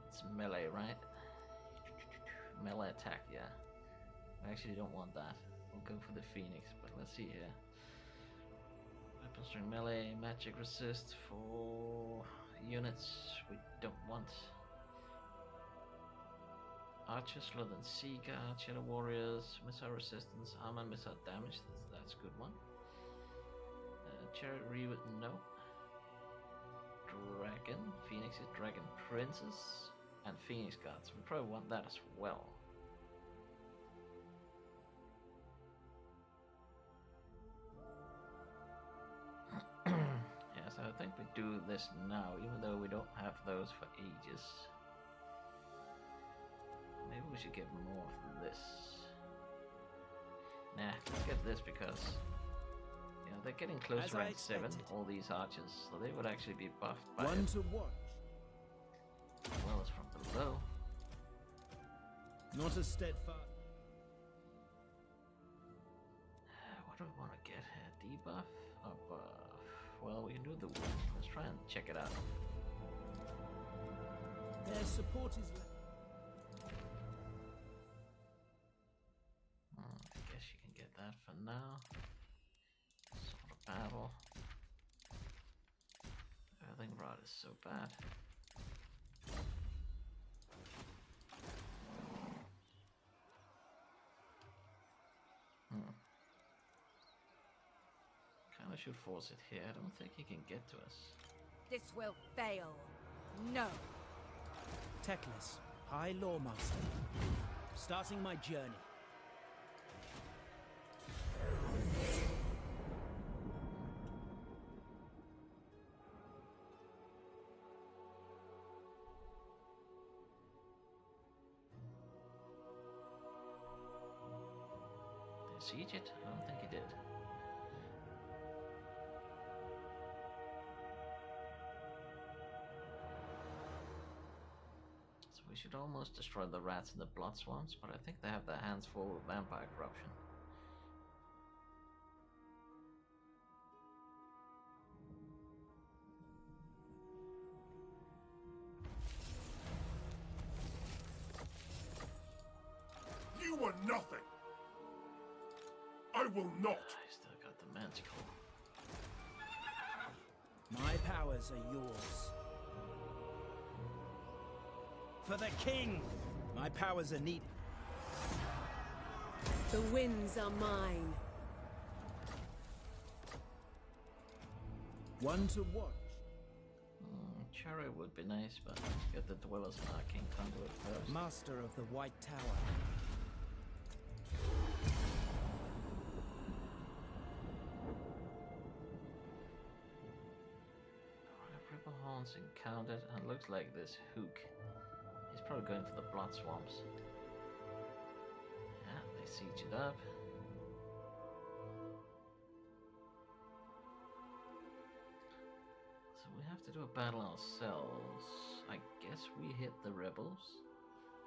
Speaker 1: It's melee, right? Melee attack, yeah. I actually don't want that. We'll go for the Phoenix, but let's see here. Weapon strength melee, magic resist for units we don't want. Archers, Lothern Sea Guard, Shadow Warriors, missile resistance, armor and missile damage. That's a good one. Chariot Reaver, no. Dragon, Phoenix is Dragon Princess, and Phoenix Guards. We probably want that as well. So I think we do this now, even though we don't have those for ages. Maybe we should get more of this. Nah, let's get this because they're getting close to rank 7, all these archers, so they would actually be buffed by
Speaker 4: one to watch.
Speaker 1: as well as from below.
Speaker 4: Not as steadfast.
Speaker 1: What do we want to get here? Debuff or buff? Well, we can do the wound. Let's try and check it out.
Speaker 4: Their support is
Speaker 1: I guess you can get that for now. Sort of battle. Everything rod is so bad. Kinda should force it here. I don't think he can get to us.
Speaker 6: This will fail. No.
Speaker 4: Teclis, High Loremaster. Starting my journey.
Speaker 1: Did he siege it? I don't think he did. We should almost destroy the rats and the blood swamps, but I think they have their hands full with vampire corruption.
Speaker 7: You are nothing. I will not.
Speaker 1: I still got the manticore.
Speaker 4: My powers are yours. For the king! My powers are needed.
Speaker 3: The winds are mine.
Speaker 4: One to watch.
Speaker 1: Chariot would be nice, but let's get the dwellers in Arcane Conduit first.
Speaker 4: Master of the White Tower.
Speaker 1: Alright, Ripple Horns encountered, and looks like this Hook. He's probably going for the blood swamps. Yeah, they siege it up. So we have to do a battle ourselves. I guess we hit the rebels.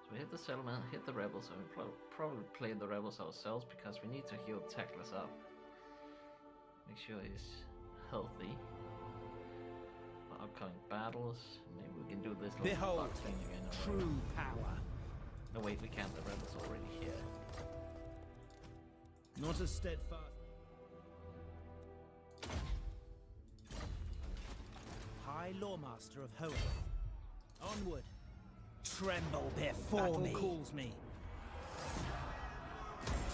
Speaker 1: So we hit the settlement, hit the rebels, and we probably play the rebels ourselves because we need to heal Teclis up. Make sure he's healthy. For upcoming battles, maybe we can do this little
Speaker 4: Behold,
Speaker 1: thing again.
Speaker 4: true power.
Speaker 1: No wait, we can't, the rebels are already here.
Speaker 4: Not as steadfast. High Loremaster of Hoeth. Onward. Tremble before Battle me. Calls me.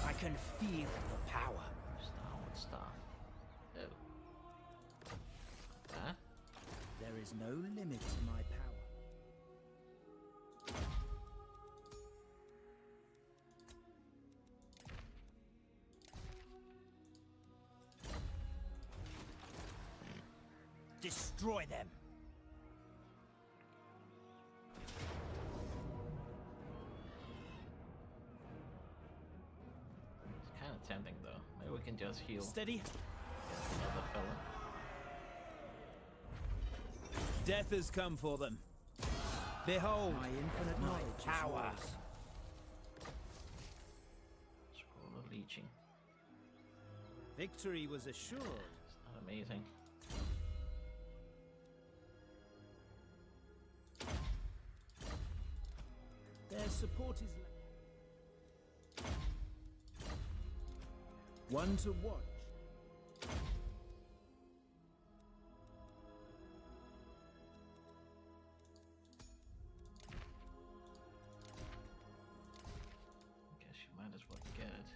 Speaker 4: I can feel the power.
Speaker 1: Starward staff. Oh. That?
Speaker 4: There is no limit to my power. Destroy them.
Speaker 1: It's kind of tempting though. Maybe we can just heal.
Speaker 4: Steady.
Speaker 1: Get another fella.
Speaker 4: Death has come for them. Behold, my infinite knowledge power.
Speaker 1: Scroll of leeching.
Speaker 4: Victory was assured.
Speaker 1: It's not amazing.
Speaker 4: Their support is one to watch.
Speaker 1: Guess you might as well get it.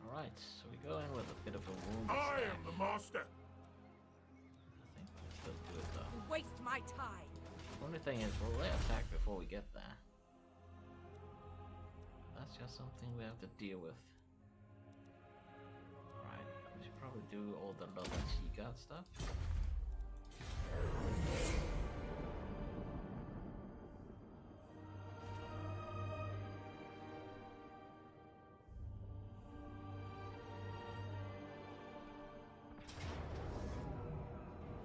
Speaker 1: Alright, so we go in with a bit of a wound.
Speaker 7: I am the master.
Speaker 1: I think we'll still do it though.
Speaker 6: Waste my time.
Speaker 1: Only thing is, we'll attack before we get there. That's just something we have to deal with. Alright, we should probably do all the Love and Seaguard stuff.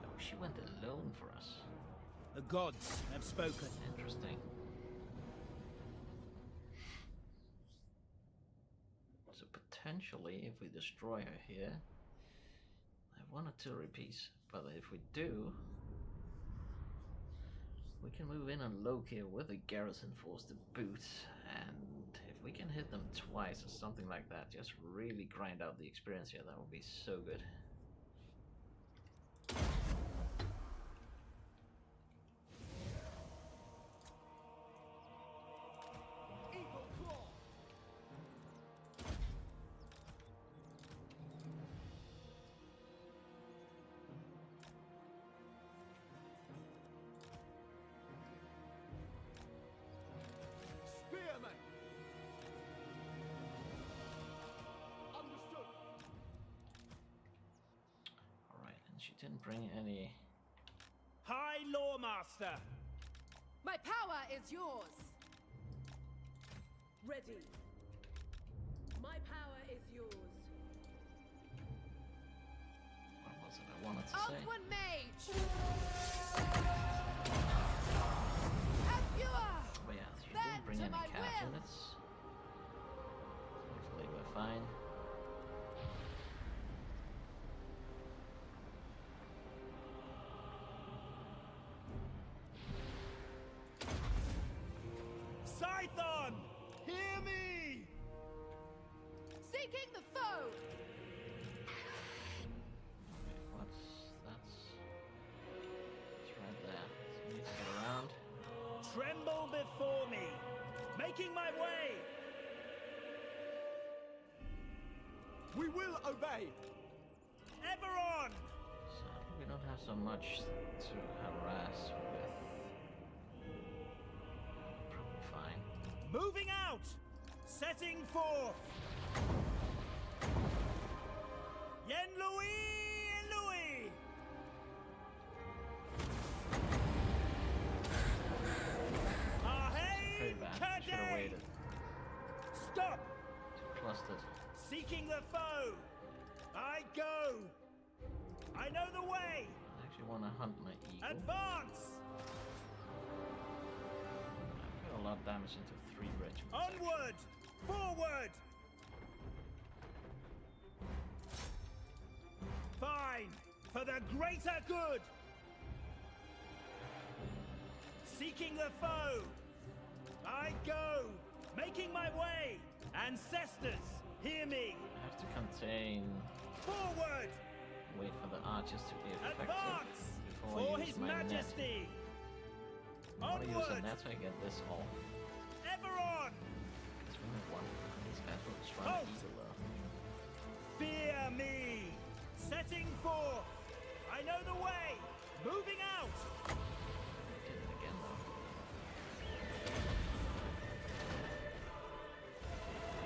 Speaker 1: Oh, she went alone for us.
Speaker 4: The gods have spoken.
Speaker 1: Interesting. So potentially, if we destroy her here, I have 1 artillery piece, but if we do, we can move in on Loki with a garrison force to boot, and if we can hit them twice or something like that, just really grind out the experience here, that would be so good.
Speaker 8: Spearman! Understood.
Speaker 1: Alright, and she didn't bring any...
Speaker 4: High Loremaster!
Speaker 6: My power is yours.
Speaker 3: Ready. My power is yours.
Speaker 1: What was it I wanted to say?
Speaker 6: Outward mage! Have viewer!
Speaker 1: But yeah, she
Speaker 6: Bend
Speaker 1: didn't bring
Speaker 6: to
Speaker 1: any
Speaker 6: my
Speaker 1: cat
Speaker 6: will.
Speaker 1: units. Hopefully we're fine.
Speaker 4: Scython! Hear me!
Speaker 6: Seeking the foe!
Speaker 1: Okay, that's right there. So we need to get around.
Speaker 4: Tremble before me! Making my way!
Speaker 8: We will obey.
Speaker 4: Ever on!
Speaker 1: So we don't have so much to harass with. Probably fine.
Speaker 4: Moving out! Setting forth! Yen Louis! Louis!
Speaker 1: Pretty bad. Should have waited.
Speaker 4: Stop!
Speaker 1: Too clustered.
Speaker 4: Seeking the foe! I go! I know the way!
Speaker 1: I actually want to hunt my eagle.
Speaker 4: Advance!
Speaker 1: I've got a lot of damage into 3 regiments.
Speaker 4: Onward! Forward! Fine! For the greater good! Seeking the foe! I go! Making my way! Ancestors, hear me!
Speaker 1: I have to contain.
Speaker 4: Forward!
Speaker 1: Wait for the archers to be effective
Speaker 4: Advance!
Speaker 1: before
Speaker 4: For
Speaker 1: I use
Speaker 4: His
Speaker 1: my net.
Speaker 4: Majesty!
Speaker 1: I want to use a
Speaker 4: Onward!
Speaker 1: net so I get this all.
Speaker 4: Ever on!
Speaker 1: Because we have one. These guys will destroy my
Speaker 4: Halt!
Speaker 1: eagle though.
Speaker 4: Fear me! Setting forth! I know the way! Moving out!
Speaker 1: They did it again though.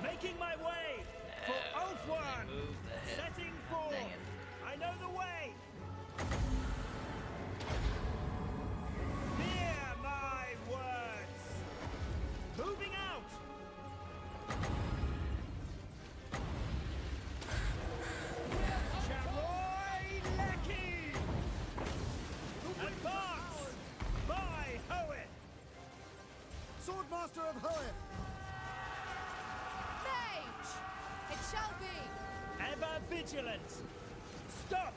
Speaker 4: Making my way! For Oath One!
Speaker 1: Move the head.
Speaker 4: Setting
Speaker 1: God
Speaker 4: forth!
Speaker 1: dang it.
Speaker 4: I know the way! Hear my words! Moving out! Charoy Lecky! Advance! By Hoeth!
Speaker 7: Swordmaster of Hoeth!
Speaker 6: Mage! It shall be!
Speaker 4: Ever vigilant! Stop!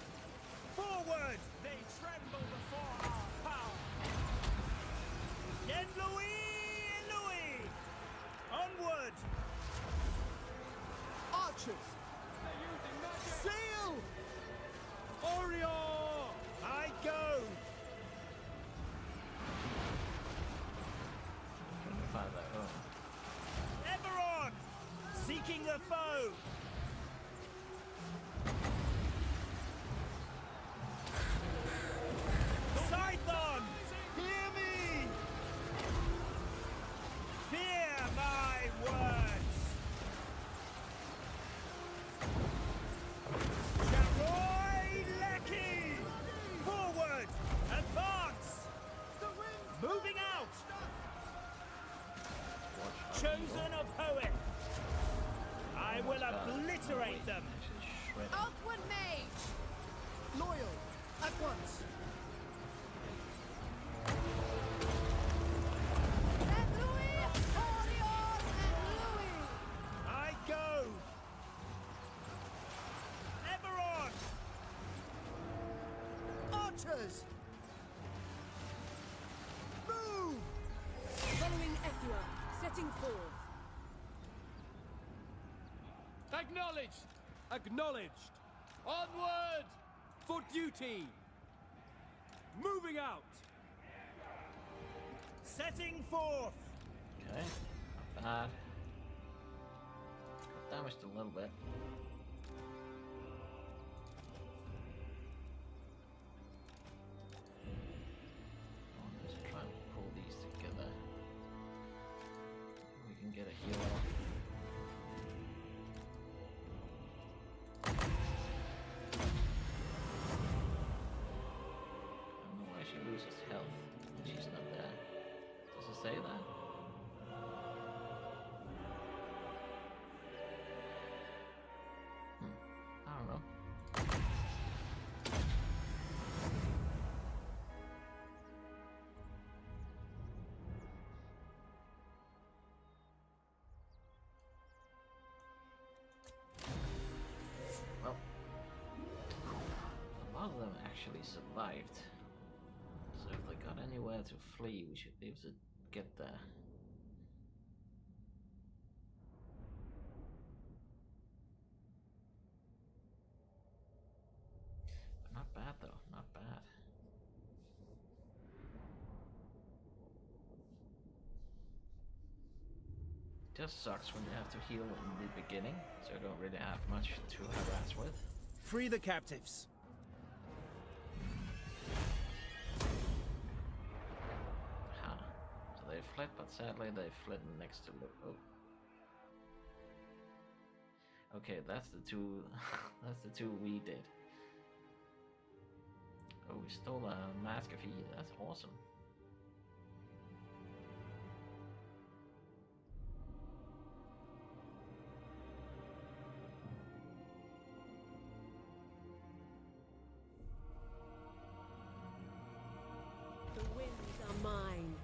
Speaker 4: Forward! They tremble before our power! Yen Louis! Louis! Onward!
Speaker 8: Archers. They're using magic. Seal!
Speaker 4: Orior! I go!
Speaker 1: Trying to find that home.
Speaker 4: Ever on! Seeking the foe! Scython! Hear me! Fear my words! will
Speaker 1: God.
Speaker 4: obliterate them.
Speaker 1: Actually shred them.
Speaker 6: Outward mage!
Speaker 8: Loyal! At once!
Speaker 6: And Louis! Orion and Louis!
Speaker 4: I go! Ever on!
Speaker 8: Archers! Move!
Speaker 3: Following Ethua, setting forth.
Speaker 8: Acknowledged! Acknowledged! Onward! For duty! Moving out!
Speaker 4: Setting forth!
Speaker 1: Okay, not bad. Got damaged a little bit. Let's try and pull these together. We can get a heal off. I don't know why she loses health when she's not there. Does it say that? I don't know. Well, a lot of them actually survived. So if they got anywhere to flee, we should be able to get there. But not bad though, not bad. It just sucks when you have to heal in the beginning, so you don't really have much to harass with.
Speaker 4: Free the captives.
Speaker 1: Huh. So they fled, but sadly they fled next to oh. Okay, that's the two that's the two we did. Oh, we stole a Mask of E, that's awesome.
Speaker 3: The winds are mine.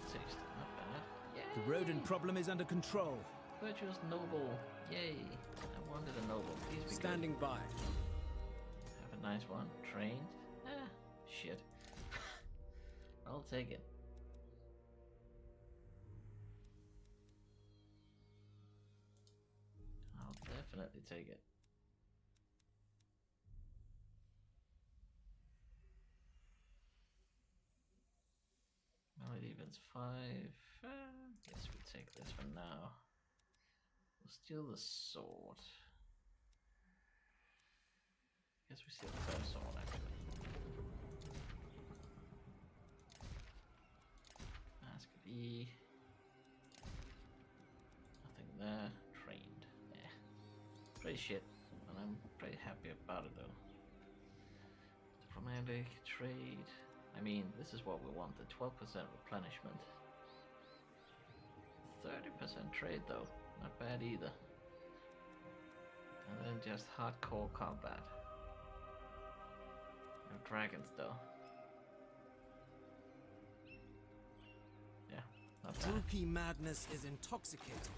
Speaker 1: Taste, not bad. Yay!
Speaker 4: The rodent problem is under control.
Speaker 1: Virtuous noble. Yay! I wanted a noble. Please be
Speaker 8: Standing by.
Speaker 1: good. Have a nice one. Trained. Ah, shit. I'll take it. I'll definitely take it. Melody events 5. Guess we take this for now. We'll steal the sword. Guess we steal the first sword actually. Mask of E. Nothing there. Trained. Yeah. Pretty shit. And I'm pretty happy about it though. Diplomatic trade. I mean, this is what we wanted. 12% replenishment. 30% trade though. Not bad either. And then just hardcore combat. No dragons though. Yeah, not bad.
Speaker 4: Druki madness is intoxicating.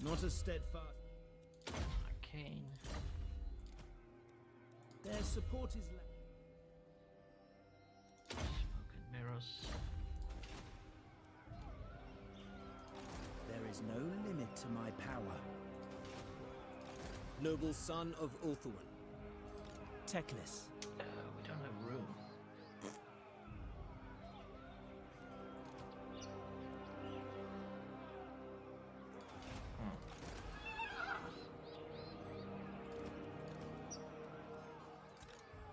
Speaker 4: Not as steadfast.
Speaker 1: Arcane.
Speaker 4: Their support is
Speaker 1: Smoke and mirrors.
Speaker 4: There is no limit to my power. Noble son of Ulthuan. Teclis.
Speaker 1: We don't have room.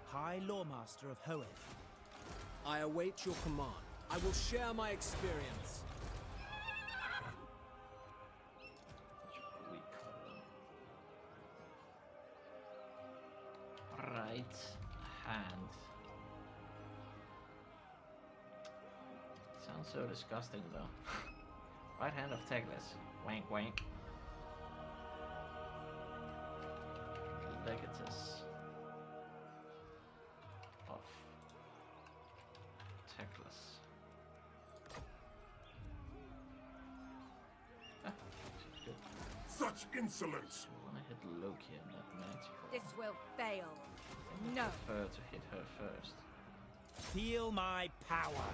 Speaker 4: High Loremaster of Hoeth. I await your command. I will share my experience.
Speaker 1: We call them. Right hand. so disgusting though. Right hand of Teclis. Wank wank. Legatus of Teclis. Ah, good.
Speaker 7: Such insolence!
Speaker 1: I wanna hit Loki and that Manticore.
Speaker 6: This will fail.
Speaker 1: I
Speaker 6: No.
Speaker 1: prefer to hit her first.
Speaker 4: Feel my power.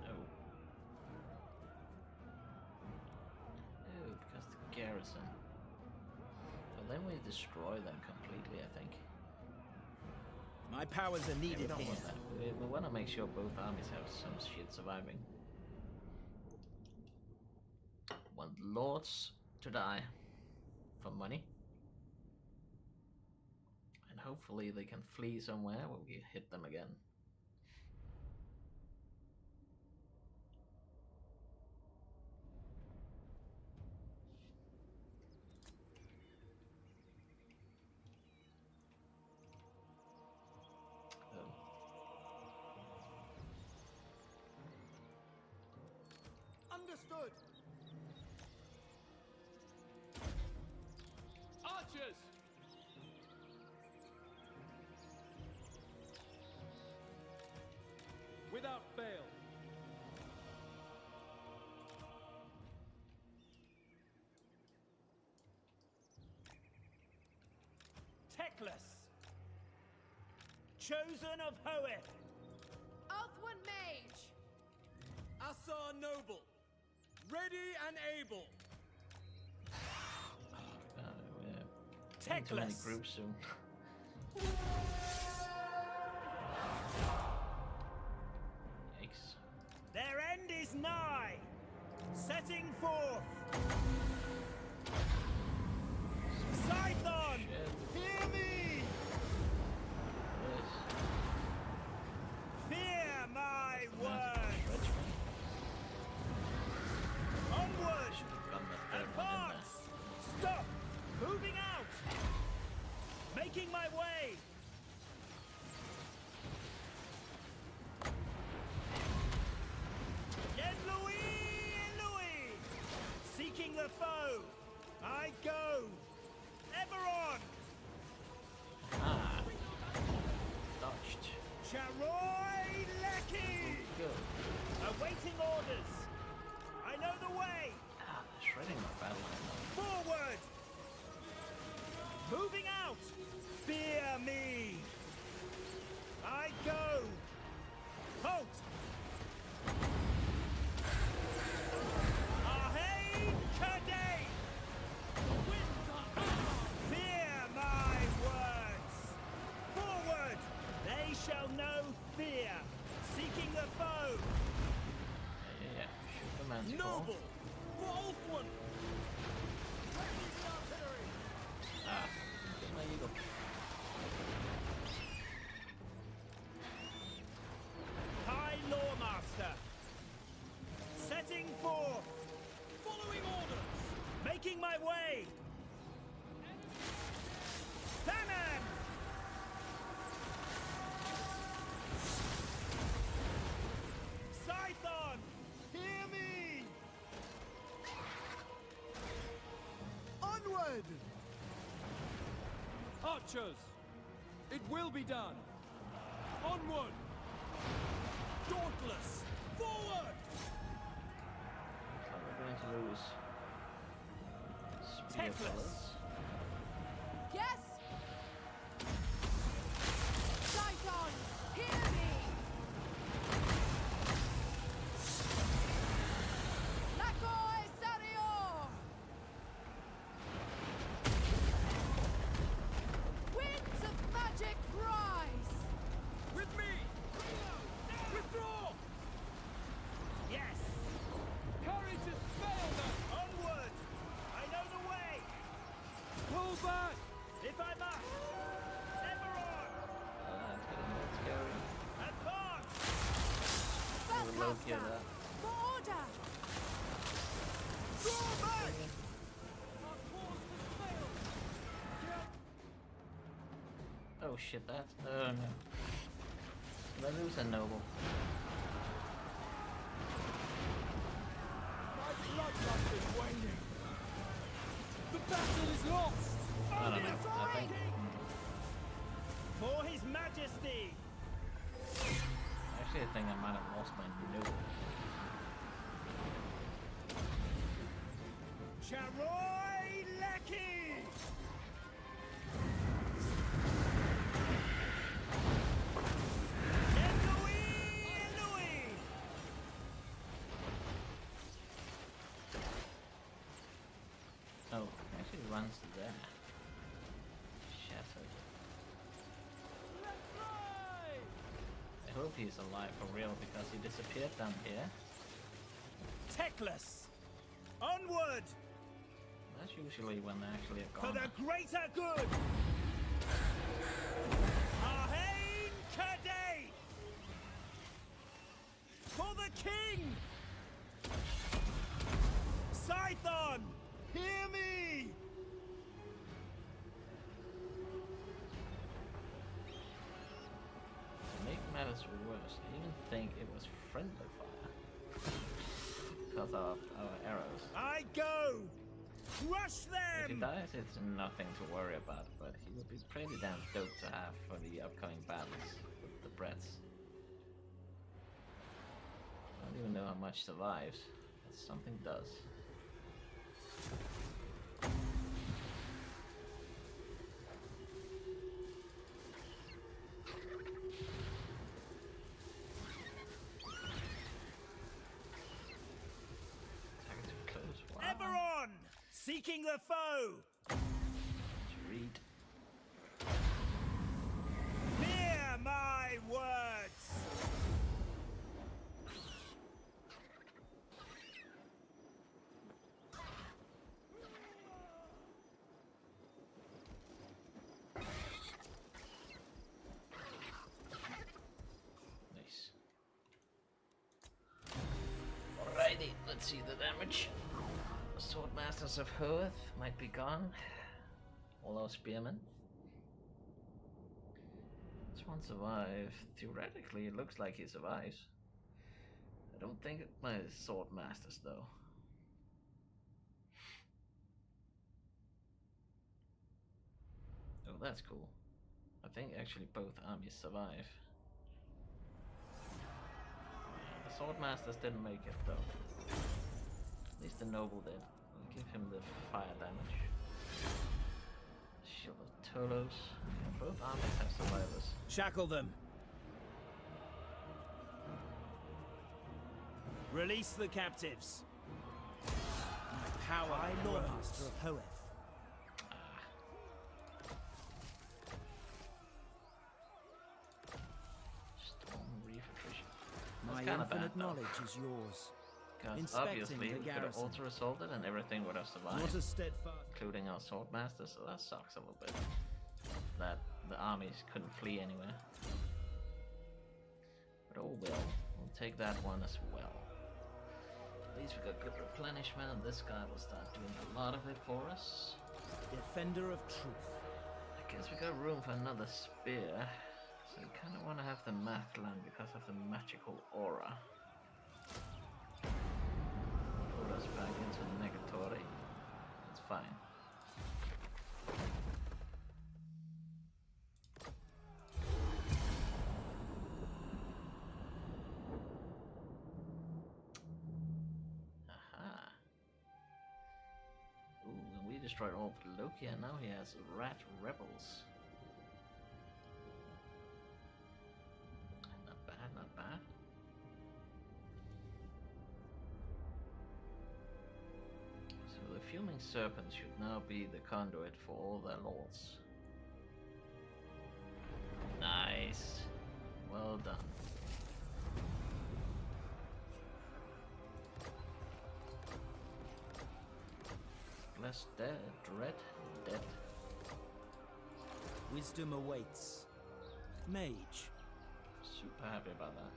Speaker 1: Oh. Oh, because the garrison. So then we destroy them completely, I think.
Speaker 4: My powers are
Speaker 1: Yeah, we
Speaker 4: needed
Speaker 1: don't
Speaker 4: here.
Speaker 1: want that. We want to make sure both armies have some shit surviving. Want lords to die for money. And hopefully they can flee somewhere where we hit them again. Oh.
Speaker 8: Understood. Archers. Without fail.
Speaker 4: Teclis. Chosen of Hoeth.
Speaker 6: Earthwind Mage.
Speaker 8: Assar Noble. Ready and able.
Speaker 1: We're in too many
Speaker 4: Teclis.
Speaker 1: groups soon. Yikes.
Speaker 4: Their end is nigh. Setting forth. Scython.
Speaker 1: Shit.
Speaker 4: Hear me.
Speaker 1: Yes.
Speaker 4: Fear my
Speaker 1: Manticore
Speaker 4: words.
Speaker 1: stretch me.
Speaker 4: Onward.
Speaker 1: Should have gotten the third one in
Speaker 4: Advance. Stop. Moving out. Making my way. Yen Louis. Seeking the foe. I go. Ever on.
Speaker 1: there. Ah. Dodged.
Speaker 4: Charoy Lecky.
Speaker 1: Go.
Speaker 4: Awaiting orders. I know the way.
Speaker 1: Ah, they're shredding my battle line though.
Speaker 4: Forward. Moving out. Fear me. I go. Halt. Ahead Kadei. Fear my words. Forward. They shall know fear. Seeking the foe.
Speaker 1: Yeah. Shoot the Manticore.
Speaker 8: Noble. For Ulfwin.
Speaker 1: Ah, get my eagle.
Speaker 4: High Loremaster. Setting forth.
Speaker 8: Following orders.
Speaker 4: Making my way. Tanan. Scython. Hear me.
Speaker 8: Onward! Archers! It will be done! Onward! Dauntless! Forward!
Speaker 1: So we're going to lose. Spear
Speaker 4: Teclis.
Speaker 1: fellas.
Speaker 6: Yes. Scython. Hear me. Lakoi Sarior. Winds of magic rise.
Speaker 8: With me! Withdraw!
Speaker 4: Yes.
Speaker 8: Courage has failed us!
Speaker 4: Onward. I know the way.
Speaker 8: Pull back!
Speaker 4: If I must. Ever on.
Speaker 1: It's getting a bit scary.
Speaker 4: Advance.
Speaker 1: We're low key
Speaker 6: Spellcaster.
Speaker 1: that.
Speaker 6: For order.
Speaker 4: Draw back.
Speaker 8: Our cause has failed!
Speaker 1: Oh shit, that. Oh no. Did I lose a noble?
Speaker 4: majesty!
Speaker 1: Actually, I think I might have lost my note.
Speaker 4: Charoi Leki!
Speaker 1: Oh, actually runs there. Shattered. I hope he's alive for real because he disappeared down here.
Speaker 4: Teclis! Onward!
Speaker 1: That's usually when they actually are
Speaker 4: For
Speaker 1: gone.
Speaker 4: the greater good! Arhain Kadei! For the king! Scython! Hear me!
Speaker 1: To make matters worse, I even think it was friendly fire. Because of our arrows.
Speaker 4: I go! Crush
Speaker 1: If he
Speaker 4: them!
Speaker 1: dies, it's nothing to worry about, but he would be pretty damn dope to have for the upcoming battles with the Brets. I don't even know how much survives, but something does. Attack too close. Wow.
Speaker 4: Ever on! Seeking the foe!
Speaker 1: Read.
Speaker 4: Hear my words!
Speaker 1: Nice. Alrighty, let's see the damage. The Swordmasters of Hoeth might be gone. All our spearmen. This one survived. Theoretically, it looks like he survives. I don't think my Swordmasters though. Oh, that's cool. I think actually both armies survive. Yeah, the Swordmasters didn't make it though. At least the Noble did. I'll give him the fire damage. Shield of Tolos. Yeah, both armies have survivors.
Speaker 4: Shackle them. Release the captives. My power, I Loremaster of Hoeth.
Speaker 1: Storm Reef attrition.
Speaker 4: My
Speaker 1: That's kinda
Speaker 4: infinite
Speaker 1: bad, though.
Speaker 4: knowledge is yours.
Speaker 1: Because
Speaker 4: Inspecting
Speaker 1: obviously
Speaker 4: the
Speaker 1: we could have
Speaker 4: garrison.
Speaker 1: auto-assaulted and everything would have survived.
Speaker 4: Not a steadfast.
Speaker 1: Including our Swordmaster, so that sucks a little bit. That the armies couldn't flee anywhere. But oh well, we'll take that one as well. At least we got good replenishment and this guy will start doing a lot of it for us.
Speaker 4: Defender of truth.
Speaker 1: I guess we got room for another spear. So we kinda wanna have the Mathland because of the magical aura. Put us back into Negatory. That's fine. Aha. Ooh, and we destroyed all of Loki and now he has rat rebels. Not bad, not bad. So the Fuming Serpent should now be the conduit for all their lords. Nice. Well done. Bless dead, dread, dead.
Speaker 4: Wisdom awaits. Mage.
Speaker 1: Super happy about that.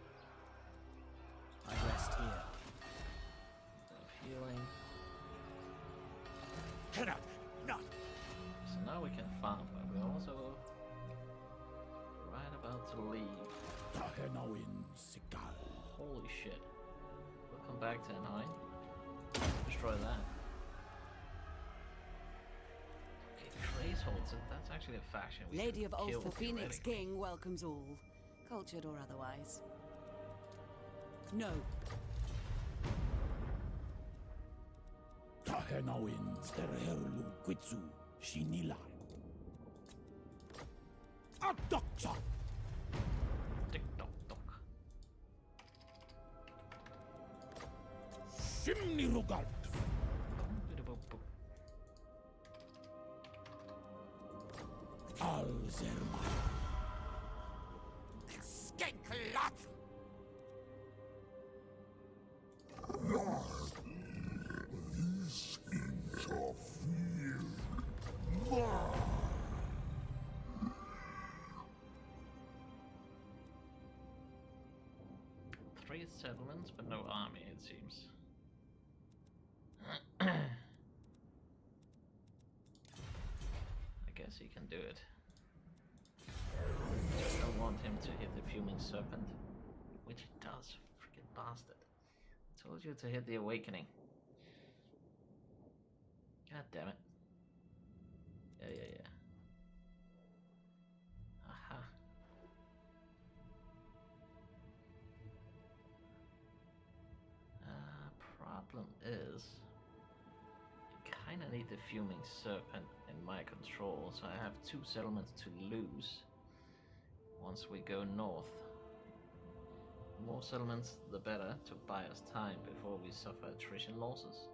Speaker 4: I rest here.
Speaker 1: Bit of healing.
Speaker 7: Cannot not.
Speaker 1: So now we can farm, but we're also right about to leave. Holy shit. We'll come back to N9. Destroy that. Okay, Trace households. That's actually a faction. We
Speaker 3: Lady of
Speaker 1: could kill
Speaker 3: Ulster, the Phoenix
Speaker 1: theoretically.
Speaker 3: King welcomes all, cultured or otherwise. No.
Speaker 9: Tahenawin sterherlu kwitsu shinila. Abdokcha.
Speaker 1: Tick tock tock.
Speaker 9: Shimni Rugalt. Alzerma.
Speaker 5: Skanklot!
Speaker 1: Three settlements, but no army, it seems. I guess he can do it. Just don't want him to hit the fuming serpent, which he does. Freaking bastard! I told you to hit the awakening. God damn it! Yeah. Aha. Problem is, I kinda need the fuming serpent in my control, so I have 2 settlements to lose once we go north. The more settlements, the better, to buy us time before we suffer attrition losses.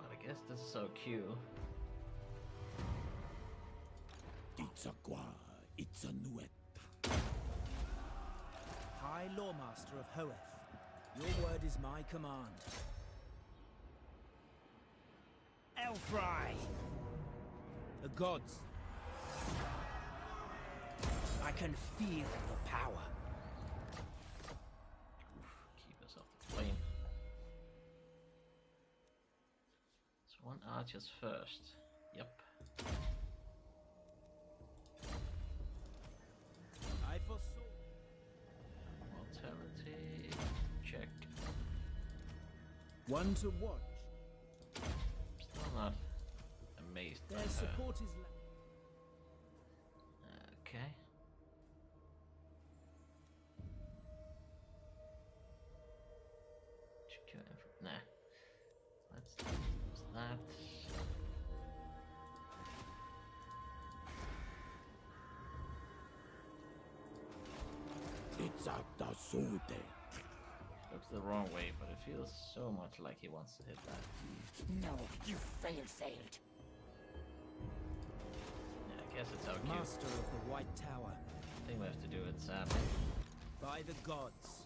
Speaker 1: But I guess this is our cue.
Speaker 9: It's a qua, it's a nuet.
Speaker 4: High Loremaster of Hoeth, your word is my command. Elfry! The gods. I can feel the power.
Speaker 1: Keep us off the flame. So 1 archer's first. Yep.
Speaker 4: I foresaw.
Speaker 1: Mortality. Check.
Speaker 4: 1 to watch.
Speaker 1: Still not amazed by
Speaker 4: Their
Speaker 1: her.
Speaker 4: support is
Speaker 1: Okay. Nah. Let's use that.
Speaker 9: It's a tasute.
Speaker 1: Looks the wrong way, but it feels so much like he wants to hit that.
Speaker 5: No, you failed.
Speaker 1: Yeah, I guess it's our cue.
Speaker 4: Master of the White Tower.
Speaker 1: I think we have to do it, sadly.
Speaker 4: By the gods.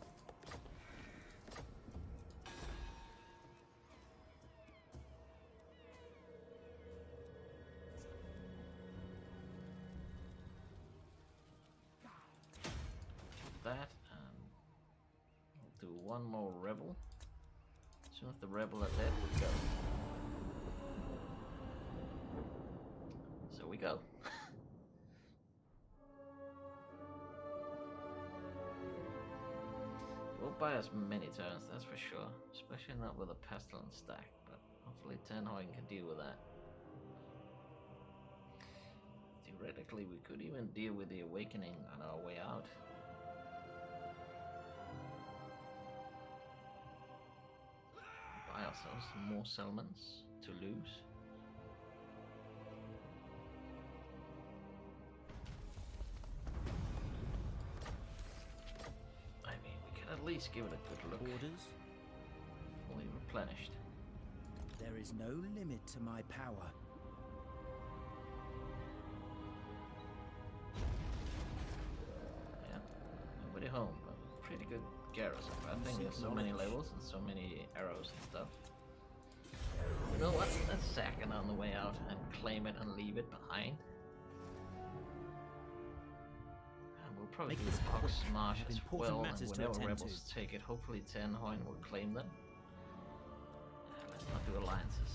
Speaker 1: That, and we'll do 1 more rebel. As soon as the rebel are dead, we go. So we go. It won't buy us many turns, that's for sure. Especially not with a pestilence stack, but hopefully Tenhoin can deal with that. Theoretically, we could even deal with the awakening on our way out. Buy ourselves some more settlements to lose. I mean, we can at least give it a good look.
Speaker 4: Orders?
Speaker 1: Fully replenished.
Speaker 4: There is no limit to my power.
Speaker 1: Yeah, nobody home, but pretty good garrison. I think there's so many levels and so many arrows and stuff. You know what? Let's sack it on the way out and claim it and leave it behind. And we'll probably
Speaker 4: Make
Speaker 1: do
Speaker 4: this
Speaker 1: Ox
Speaker 4: quick.
Speaker 1: Marsh
Speaker 4: I have
Speaker 1: as
Speaker 4: important
Speaker 1: well, and
Speaker 4: matters to
Speaker 1: whenever
Speaker 4: attend
Speaker 1: rebels
Speaker 4: to.
Speaker 1: take it, hopefully Tenhoin will claim them. Let's not do alliances.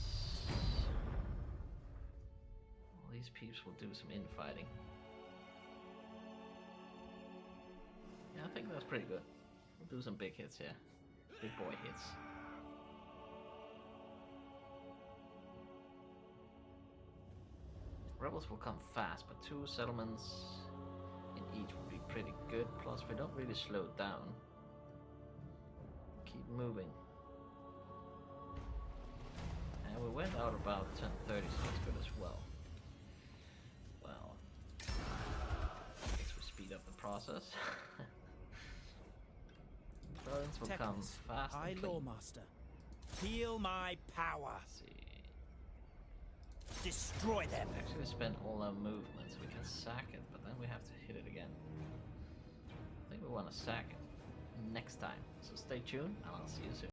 Speaker 1: All these peeps will do some infighting. Yeah, I think that's pretty good. We'll do some big hits here. Big boy hits. rebels will come fast, but 2 settlements in each would be pretty good. Plus, we don't really slow down. Keep moving. And we went out about 10:30, so that's good as well. Well, I guess we speed up the process. Brilliance will come
Speaker 4: Teclis,
Speaker 1: fast
Speaker 4: High
Speaker 1: and clean.
Speaker 4: Loremaster, feel my power.
Speaker 1: Let's see.
Speaker 4: Destroy them.
Speaker 1: Actually spend all our movements. We can sack it, but then we have to hit it again. I think we want to sack it next time. So stay tuned, and I'll see you soon.